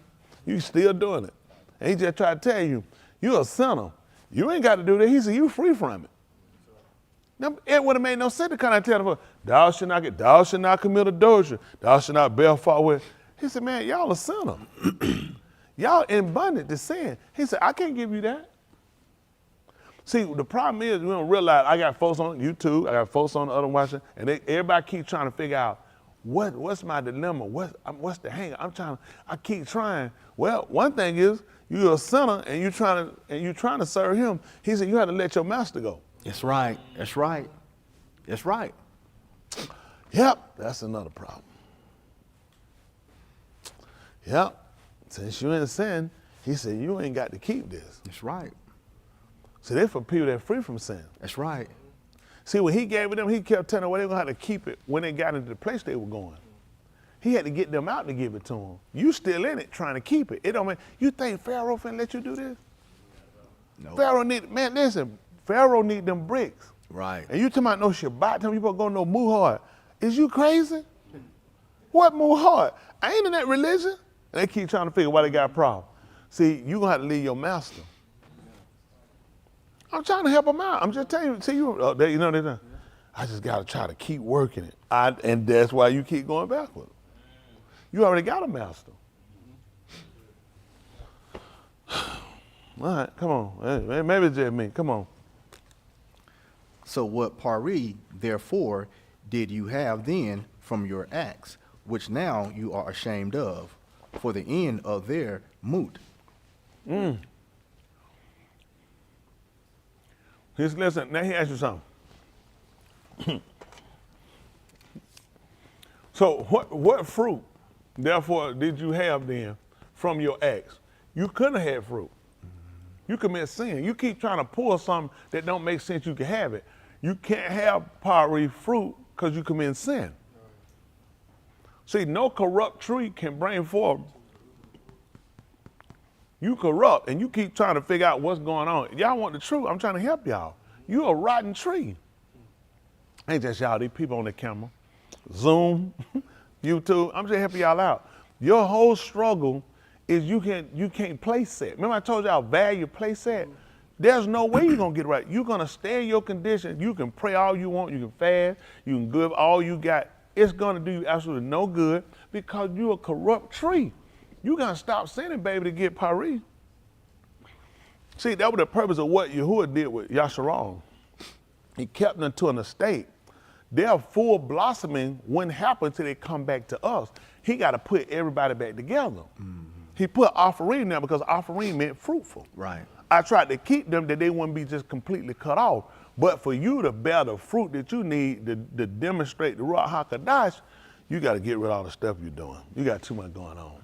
You still doing it. And he just tried to tell you, you're a sinner. You ain't got to do that. He said, you free from it. Now, it would have made no sense to kind of tell him, thou shalt not commit adultery. Thou shalt not bear false witness. He said, man, y'all a sinner. Y'all in bondage to sin. He said, I can't give you that. See, the problem is we don't realize I got folks on YouTube, I got folks on the other watching, and everybody keeps trying to figure out What's my dilemma? What's the hang? I keep trying. Well, one thing is, you're a sinner and you're trying to serve him. He said, you have to let your master go. That's right. That's right. That's right. Yep, that's another problem. Yep, since you in sin, he said, you ain't got to keep this. That's right. So they're for people that are free from sin. That's right. See, when he gave it them, he kept telling them where they were going to have to keep it when they got into the place they were going. He had to get them out to give it to them. You still in it trying to keep it. It don't mean, you think Pharaoh finna let you do this? No. Pharaoh listen, Pharaoh need them bricks. Right. And you talking about no Shabbat, you supposed to go no muhard. Is you crazy? What muhard? I ain't in that religion. And they keep trying to figure why they got a problem. See, you gonna have to leave your master. I'm trying to help them out. I'm just telling you, see you, I just gotta try to keep working it. And that's why you keep going backward. You already got a master. All right, come on. Hey, maybe it's just me, come on. So what pari, therefore, did you have then from your acts, which now you are ashamed of, for the end of their moot? Listen, now he asks you something. So what fruit, therefore, did you have then from your acts? You couldn't have had fruit. You commit sin. You keep trying to pull something that don't make sense, you can have it. You can't have pari fruit because you commit sin. See, no corrupt tree can bring forth. You corrupt and you keep trying to figure out what's going on. Y'all want the truth, I'm trying to help y'all. You a rotten tree. Ain't just y'all, these people on the camera. Zoom, YouTube, I'm just helping y'all out. Your whole struggle is you can't play set. Remember I told y'all value play set? There's no way you're gonna get it right. You're gonna stay in your condition. You can pray all you want, you can fast, you can give all you got. It's gonna do you absolutely no good because you're a corrupt tree. You gotta stop sinning, baby, to get pari. See, that was the purpose of what Yahuah did with Yasharal. He kept them to an estate. Their full blossoming wouldn't happen until they come back to us. He gotta put everybody back together. Mm-hmm. He put offering there because offering meant fruitful. Right. I tried to keep them that they wouldn't be just completely cut off. But for you to bear the fruit that you need to demonstrate the Ruach HaKodesh, you got to get rid of all the stuff you're doing. You got too much going on.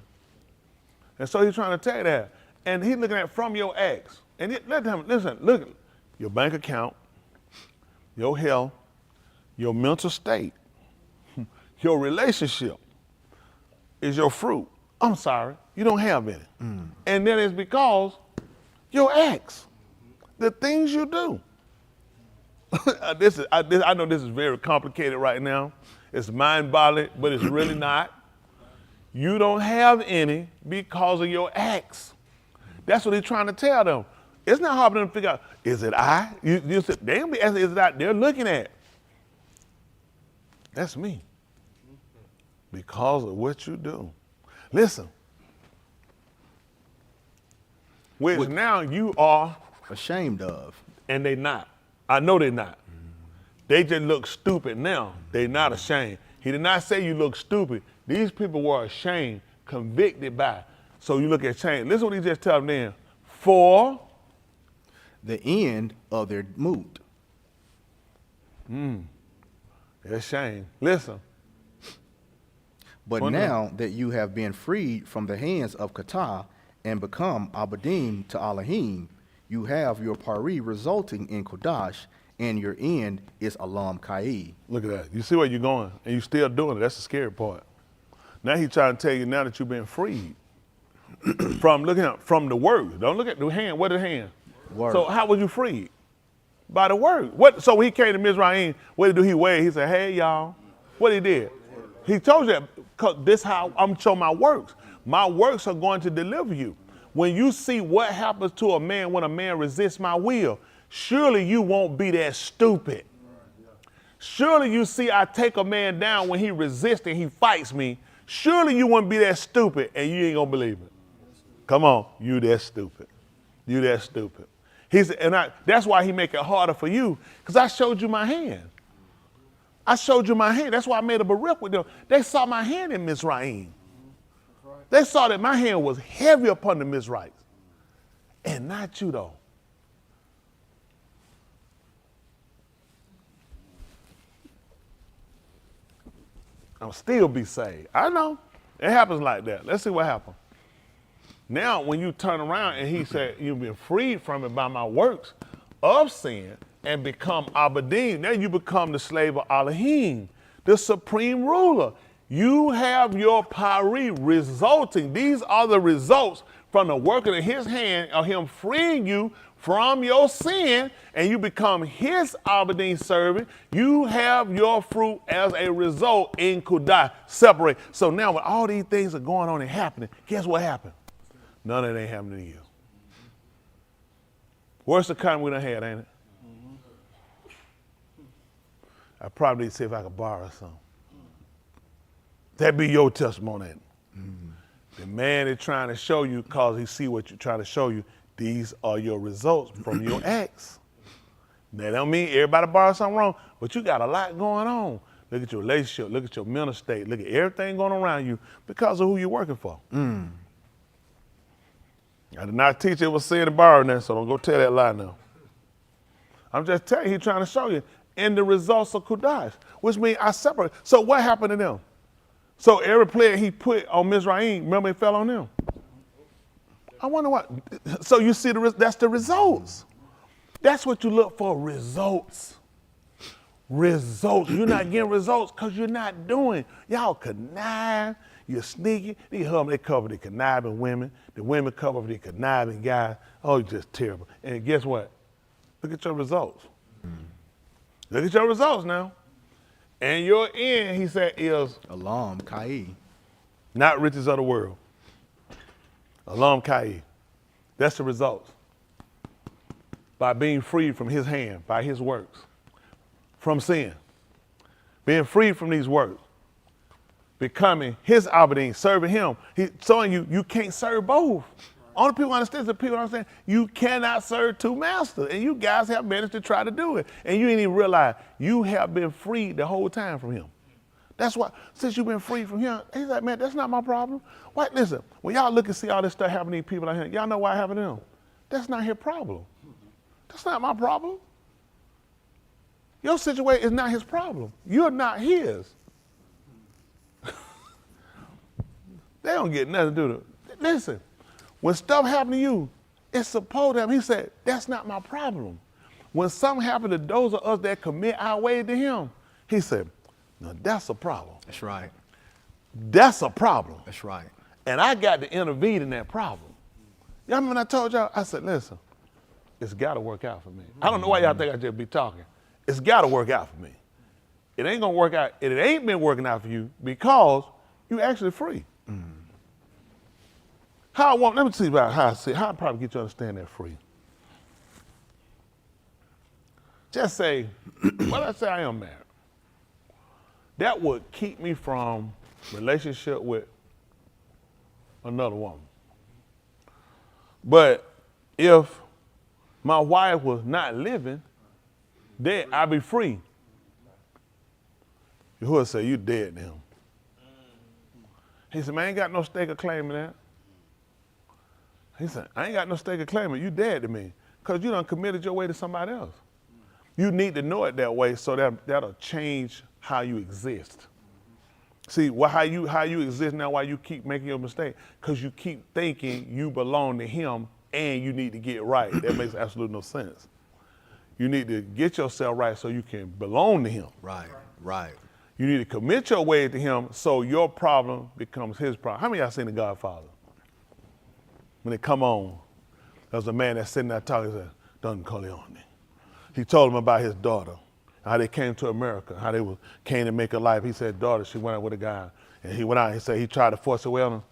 And so he's trying to tell you that. And he's looking at from your acts. And let him, listen, look at your bank account, your health, your mental state, your relationship is your fruit. I'm sorry, you don't have any. And then it's because your acts, the things you do. I know this is very complicated right now. It's mind-boggling, but it's really not. You don't have any because of your acts. That's what he's trying to tell them. It's not hard for them to figure out, is it I? You said, they don't be asking, is it I? They're looking at. That's me. Because of what you do. Listen. Which now you are ashamed of. And they not. I know they're not. They just look stupid now. They're not ashamed. He did not say you look stupid. These people were ashamed, convicted by. So you look at shame. Listen what he just told them then. For the end of their moot. They're ashamed. Listen. But now that you have been freed from the hands of Kata and become Abadim to Elohim, you have your pari resulting in Kodash, and your end is Alam Kai. Look at that. You see where you're going, and you're still doing it. That's the scary part. Now he's trying to tell you now that you've been freed from from the word. Don't look at the hand. What is the hand? Word. So how was you freed? By the word. So when he came to Mizraim, what did he wave? He said, hey, y'all. What he did? He told you that, because this is how I'm showing my works. My works are going to deliver you. When you see what happens to a man when a man resists my will, surely you won't be that stupid. Surely you see I take a man down when he resists and he fights me. Surely you wouldn't be that stupid and you ain't gonna believe it. Come on, you that stupid. You that stupid. That's why he make it harder for you, because I showed you my hand. I showed you my hand. That's why I made a barak with them. They saw my hand in Mizraim. They saw that my hand was heavy upon the Mizrahites. And not you, though. I'll still be saved. I know. It happens like that. Let's see what happens. Now, when you turn around and he said, you've been freed from it by my works of sin and become Abadim, now you become the slave of Elohim, the supreme ruler. You have your pari resulting. These are the results from the working of his hand of him freeing you from your sin, and you become his Abadim servant. You have your fruit as a result in Kudah, separate. So now when all these things are going on and happening, guess what happened? None of it ain't happening to you. Worst economy we done had, ain't it? I probably see if I could borrow some. That be your testimony. The man is trying to show you because he see what you're trying to show you. These are your results from your acts. That don't mean everybody borrows something wrong, but you got a lot going on. Look at your relationship, look at your mental state, look at everything going around you because of who you're working for. I did not teach it was sin to borrow now, so don't go tell that lie now. I'm just telling you, he's trying to show you. And the results of Kudash, which means I separate. So what happened to them? So every player he put on Mizraim, remember it fell on them. I wonder what. So you see, that's the results. That's what you look for, results. Results. You're not getting results because you're not doing. Y'all connive, you're sneaky. These husbands, they cover the conniving women. The women cover the conniving guys. Oh, you're just terrible. And guess what? Look at your results. Look at your results now. And your end, he said, is Alam Kai. not riches of the world. Alam Kai. That's the results. By being freed from his hand, by his works, from sin. Being freed from these works. Becoming his Abadim, serving him. He's showing you, you can't serve both. Only people understand is the people understand you cannot serve two masters. And you guys have managed to try to do it. And you ain't even realize you have been freed the whole time from him. That's why, since you've been freed from him, he's like, man, that's not my problem. Why, listen, when y'all look and see all this stuff happening to people out here, y'all know why it happened to them? That's not his problem. That's not my problem. Your situation is not his problem. You're not his. They don't get nothing to do with it. Listen, when stuff happen to you, it's supposed to happen. He said, that's not my problem. When something happened to those of us that commit our way to him, he said, no, that's a problem. That's right. That's a problem. That's right. And I got to intervene in that problem. Y'all remember when I told y'all, I said, listen, it's got to work out for me. I don't know why y'all think I just be talking. It's got to work out for me. It ain't going to work out. It ain't been working out for you because you actually free. Let me see about how I probably get you to understand that free. Just say, well, let's say I am married. That would keep me from relationship with another woman. But if my wife was not living, then I'd be free. Yahuah say, you dead now. He said, man, I ain't got no stake of claim in that. He said, I ain't got no stake of claim. You dead to me because you done committed your way to somebody else. You need to know it that way so that'll change how you exist. See, how you exist now, why you keep making your mistake, because you keep thinking you belong to him and you need to get right. That makes absolutely no sense. You need to get yourself right so you can belong to him. Right, right. You need to commit your way to him so your problem becomes his problem. How many of y'all seen The Godfather? When it come on, there was a man that's sitting there talking, he said, Don Corleone. He told him about his daughter, how they came to America, how they came to make a life. He said, daughter, she went out with a guy. And he went out, he said he tried to force her way on her.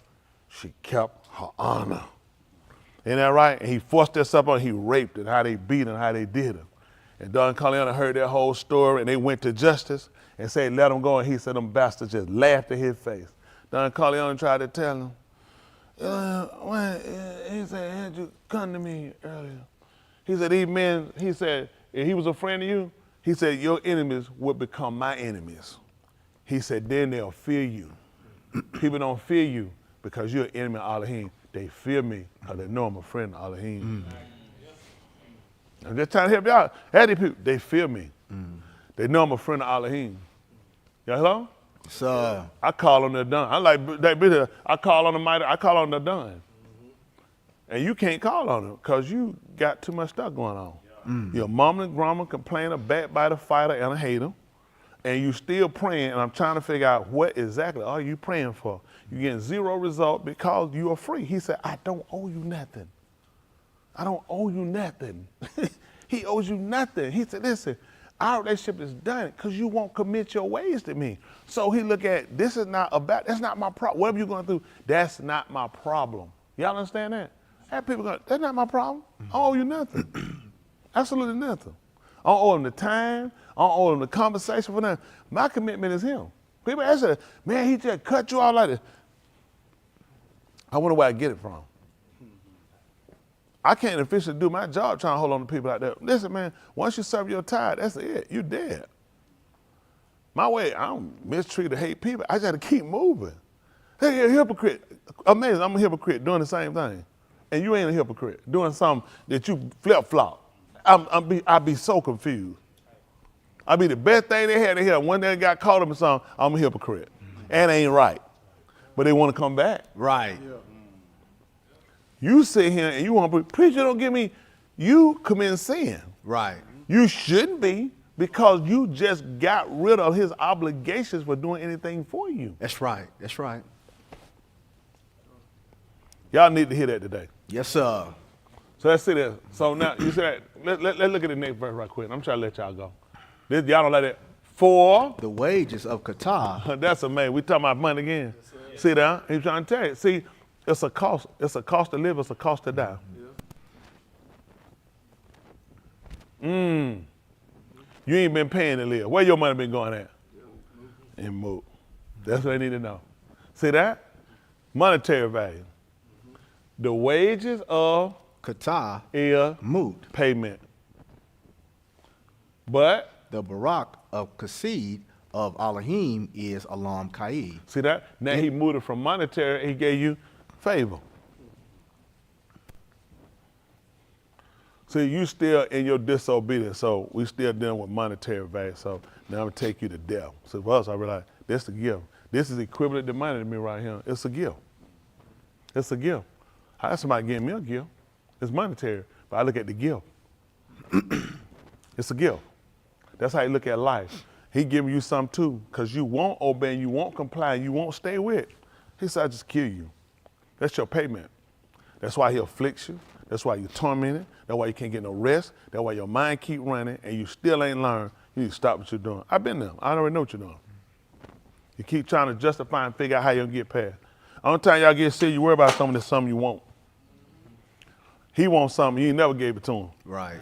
She kept her honor. Isn't that right? And he forced this up on her, he raped her, how they beat her, how they did her. And Don Corleone heard that whole story, and they went to justice and said, let him go. And he said, them bastards just laughed in his face. Don Corleone tried to tell him, he said, had you come to me earlier? He said, these men, he said, if he was a friend of you, He said, your enemies will become my enemies. He said, then they'll fear you. People don't fear you because you're an enemy of Elohim. They fear me because they know I'm a friend of Elohim. I'm just trying to help y'all. Hey, these people, they fear me. They know I'm a friend of Elohim. You hello? Sir. I call on the done. I like that bit. I call on the mighty. I call on the done. And you can't call on them because you got too much stuff going on. Your mama and grandma complain, a backbiter, fighter, and a hater. And you still praying, and I'm trying to figure out what exactly are you praying for. You're getting zero result because you are free. He said, I don't owe you nothing. I don't owe you nothing. He owes you nothing. He said, listen, our relationship is done because you won't commit your ways to me. So he look at, this is not about, that's not my problem. Whatever you're going through, that's not my problem. Y'all understand that? Have people go, that's not my problem. I don't owe you nothing. Absolutely nothing. I don't owe him the time. I don't owe him the conversation for nothing. My commitment is him. People ask, man, he just cut you out like this. I wonder where I get it from. I can't officially do my job trying to hold on to people like that. Listen, man, once you serve your time, that's it. You're dead. My way, I don't mistreat or hate people. I just got to keep moving. Hey, you're a hypocrite. Amazing, I'm a hypocrite doing the same thing. And you ain't a hypocrite doing something that you flip-flop. I'd be so confused. I'd be the best thing they had to hear. One day I got caught up in something, I'm a hypocrite. And it ain't right. But they want to come back. Right. You sit here and you want to preacher, don't give me, you commit sin. Right. You shouldn't be because you just got rid of his obligations for doing anything for you. That's right. That's right. Y'all need to hear that today. Yes, sir. So let's see this. So now you said, let's look at the next verse right quick. I'm trying to let y'all go. Y'all don't like that. For The wages of Qatar. that's amazing. We talking about money again. See that? He's trying to tell you. See, it's a cost. It's a cost to live. It's a cost to die. You ain't been paying to live. Where your money been going at? In moot. That's what they need to know. See that? Monetary value. The wages of Qatar. is Moot. payment. But The Barak of Qasid of Elohim is Alam Kaid. see that? Now he moved it from monetary, he gave you favor. See, you still in your disobedience, so we still dealing with monetary value. So now I'm gonna take you to death. So for us, I realize that's the gift. This is equivalent to money to me right here. It's a gift. It's a gift. How somebody give me a gift? It's monetary, but I look at the gift. It's a gift. That's how you look at life. He giving you something too, because you won't obey, and you won't comply, and you won't stay with it. He said, I just kill you. That's your payment. That's why he afflicts you. That's why you're tormented. That's why you can't get no rest. That's why your mind keep running, and you still ain't learned. You need to stop what you're doing. I've been there. I already know what you're doing. You keep trying to justify and figure out how you're going to get past. Only time y'all get sick, you worry about something that's something you want. He wants something, you never gave it to him. Right.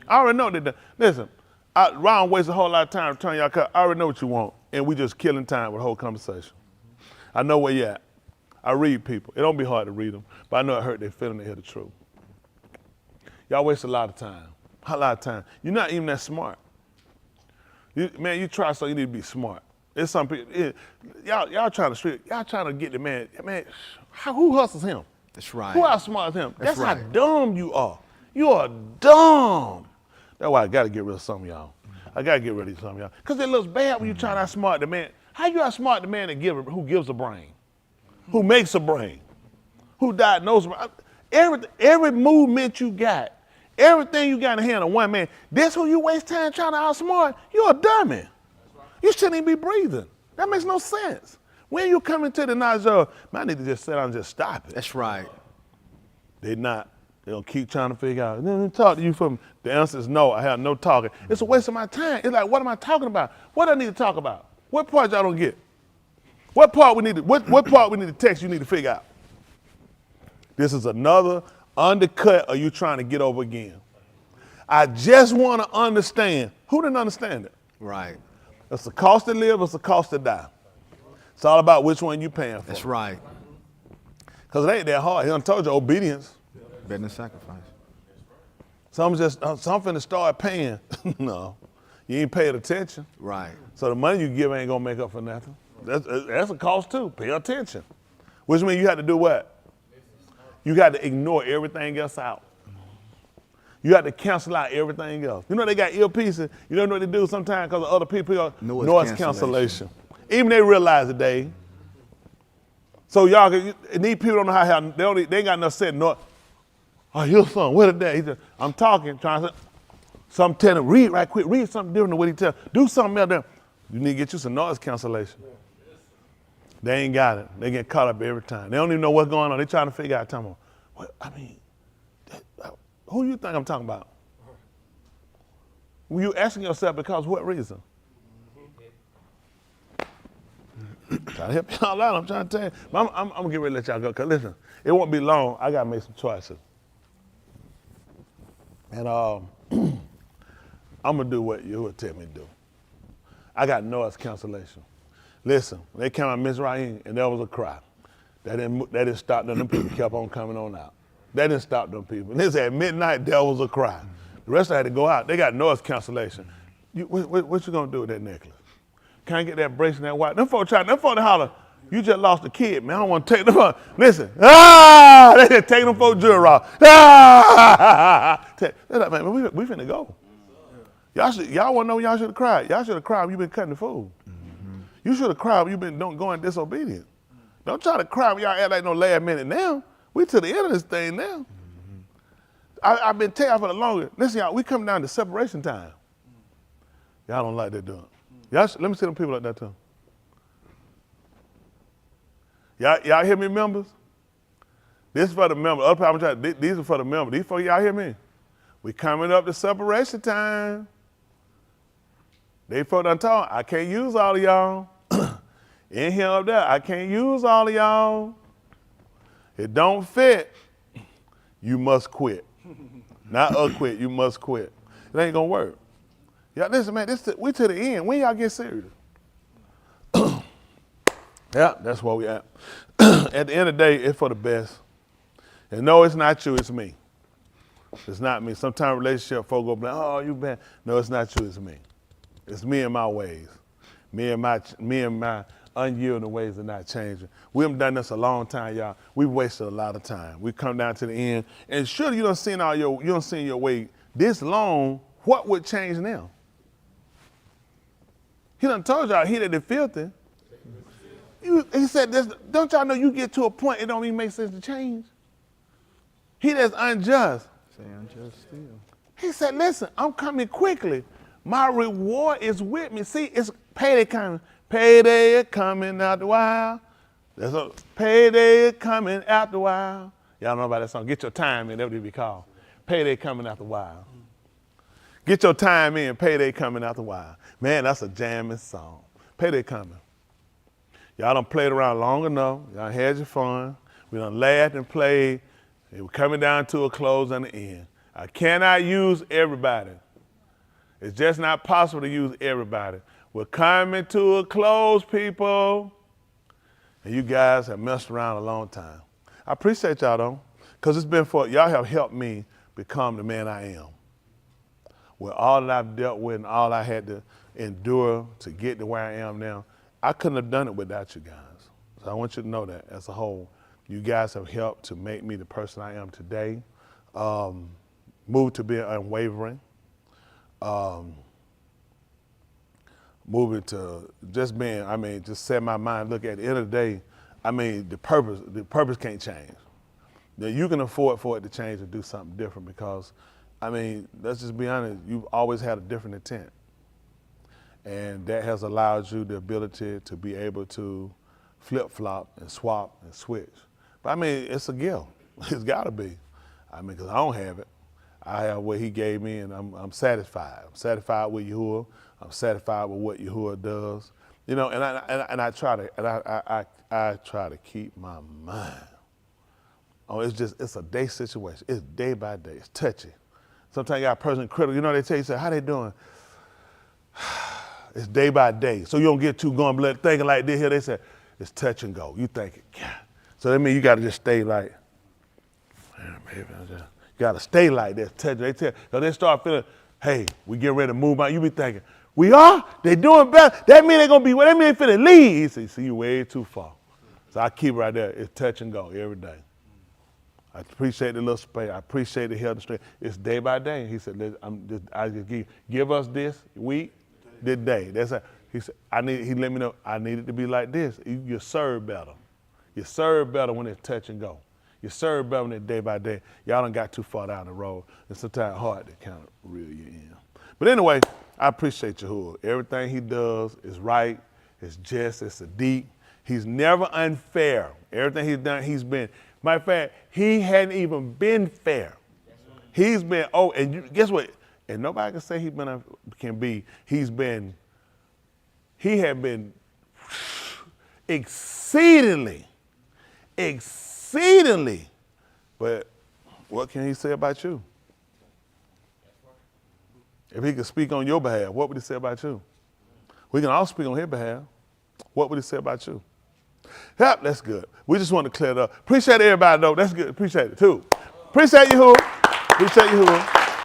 I already know that. Listen, Ron wastes a whole lot of time telling y'all, I already know what you want, and we just killing time with the whole conversation. I know where you at. I read people. It don't be hard to read them, but I know it hurt their feeling to hear the truth. Y'all waste a lot of time. A lot of time. You're not even that smart. Man, you try so you need to be smart. There's some people, y'all trying to get the man, who hustles him? That's right. Who outsmarts him? That's How right. dumb you are. You are dumb. That's why I got to get rid of some of y'all. I got to get rid of some of y'all. Because it looks bad when you try to outsmart the man. How you outsmart the man who gives a brain? Who makes a brain? Who diagnoses? Every movement you got, everything you got in the hand of one man, this who you waste time trying to outsmart, you're a dummy. Right. You shouldn't even be breathing. That makes no sense. When you come into the knowledge of, man, I need to just sit down and just stop it. That's right. They're not. They'll keep trying to figure out, let me talk to you from, the answer is no, I have no talking. It's a waste of my time. It's like, what am I talking about? What do I need to talk about? What part y'all don't get? What part we need to text you need to figure out? This is another undercut of you trying to get over again. I just want to understand. Who didn't understand it? Right. It's a cost to live, it's a cost to die. It's all about which one you paying for. That's right. Because it ain't that hard. He done told you obedience. Better than sacrifice. Some finna start paying. No. You ain't paid attention. Right. So the money you give ain't gonna make up for nothing. That's a cost too. Pay attention. Which means you have to do what? You got to ignore everything else out. You got to cancel out everything else. You know they got earpieces. You don't know what they do sometimes because of other people. Noise cancellation. Even they realize it, Dave. So y'all, these people don't know how they ain't got enough said noise. Oh, your son, what is that? He said, I'm talking, trying to. So I'm telling him, read right quick, read something different than what he tells. Do something else there. You need to get you some noise cancellation. They ain't got it. They get caught up every time. They don't even know what's going on. They trying to figure out, who you think I'm talking about? Well, you asking yourself because what reason? Trying to help y'all out. I'm trying to tell you. But I'm going to get ready to let y'all go. Because listen, it won't be long. I got to make some choices. And I'm going to do what Yahuah tell me to do. I got noise cancellation. Listen, they came out Mizraim and there was a cry. That didn't stop them. Them people kept on coming on out. That didn't stop them people. And they said at midnight there was a cry. The rest of them had to go out. They got noise cancellation. What you going to do with that necklace? Can I get that bracelet and that watch? Them folks to holler, you just lost a kid, man. I don't want to take them out. Listen, they just take them folks jewelry off. They're like, man, we finna go. Y'all want to know when y'all should have cried. Y'all should have cried when you've been cutting the food. Mm-hmm. You should have cried when you've been going disobedient. Don't try to cry when y'all act like no last minute now. We to the end of this thing now. Mm-hmm. I've been telling y'all for the longest. Listen, y'all, we come down to separation time. Y'all don't like that, do it? Let me see them people like that too. Y'all hear me, members? This is for the members. Other people, these are for the members. These for y'all hear me? We coming up to separation time. They folk done told, I can't use all of y'all. In here up there, I can't use all of y'all. It don't fit. You must quit. Not quit, you must quit. It ain't gonna work. Y'all listen, man, we to the end. When y'all get serious? Yeah, that's where we at. At the end of the day, it's for the best. And no, it's not you, it's me. It's not me. Sometimes relationship folk go like, oh, you bad. No, it's not you, it's me. It's me and my ways. Me and my unyielding ways are not changing. We haven't done this a long time, y'all. We've wasted a lot of time. We come down to the end, and surely you don't see your way this long. What would change now? He done told y'all he that is filthy. He said, don't y'all know you get to a point it don't even make sense to change? He that's unjust. Say unjust still. He said, listen, I'm coming quickly. My reward is with me. See, it's payday coming. Payday coming out the wild. There's a payday coming out the wild. Y'all know about that song. Get your time in, that would be called. Payday coming out the wild. Get your time in, payday coming out the wild. Man, that's a jamming song. Payday coming. Y'all done played around long enough. Y'all had your fun. We done laughed and played. We're coming down to a close and an end. I cannot use everybody. It's just not possible to use everybody. We're coming to a close, people. And you guys have messed around a long time. I appreciate y'all though, because it's been y'all have helped me become the man I am. With all that I've dealt with and all I had to endure to get to where I am now, I couldn't have done it without you guys. So I want you to know that as a whole, you guys have helped to make me the person I am today. Move to be unwavering. Moving to just being, just set my mind, look, at the end of the day, the purpose can't change. Now, you can afford for it to change and do something different because, let's just be honest, you've always had a different intent. And that has allowed you the ability to be able to flip-flop and swap and switch. But it's a gift. It's gotta be. Because I don't have it. I have what he gave me and I'm satisfied. I'm satisfied with Yahuah. I'm satisfied with what Yahuah does. And I try to keep my mind. Oh, it's a day situation. It's day by day. It's touchy. Sometimes you got a person critical. They tell you, say, how they doing? It's day by day. So you don't get too going thinking like this here. They say, it's touch and go. You thinking, God. So that means you got to just stay like, you got to stay like this. Touch. They tell, so they start feeling, hey, we get ready to move out. You be thinking, We are? They're doing better. That mean they're going to be, that mean they finna leave. He said, see, you way too far. So I keep it right there. It's touch and go every day. I appreciate the little space. I appreciate the health and strength. It's day by day. He said, I just give us this week, this day. That's it. He said, he let me know I need it to be like this. You serve better. You serve better when it's touch and go. You serve better when it's day by day. Y'all done got too far down the road. It's sometimes hard to kind of reel you in. But anyway, I appreciate Yahuah. Everything he does is right, it's just, it's sadiq. He's never unfair. Everything he's done, he's been. Matter of fact, he hadn't even been fair. He's been, guess what? And nobody can say he had been exceedingly. But what can he say about you? If he could speak on your behalf, what would he say about you? We can all speak on his behalf. What would he say about you? Yep, that's good. We just want to clear it up. Appreciate everybody, though. That's good. Appreciate it, too. Appreciate Yahuah. Appreciate Yahuah.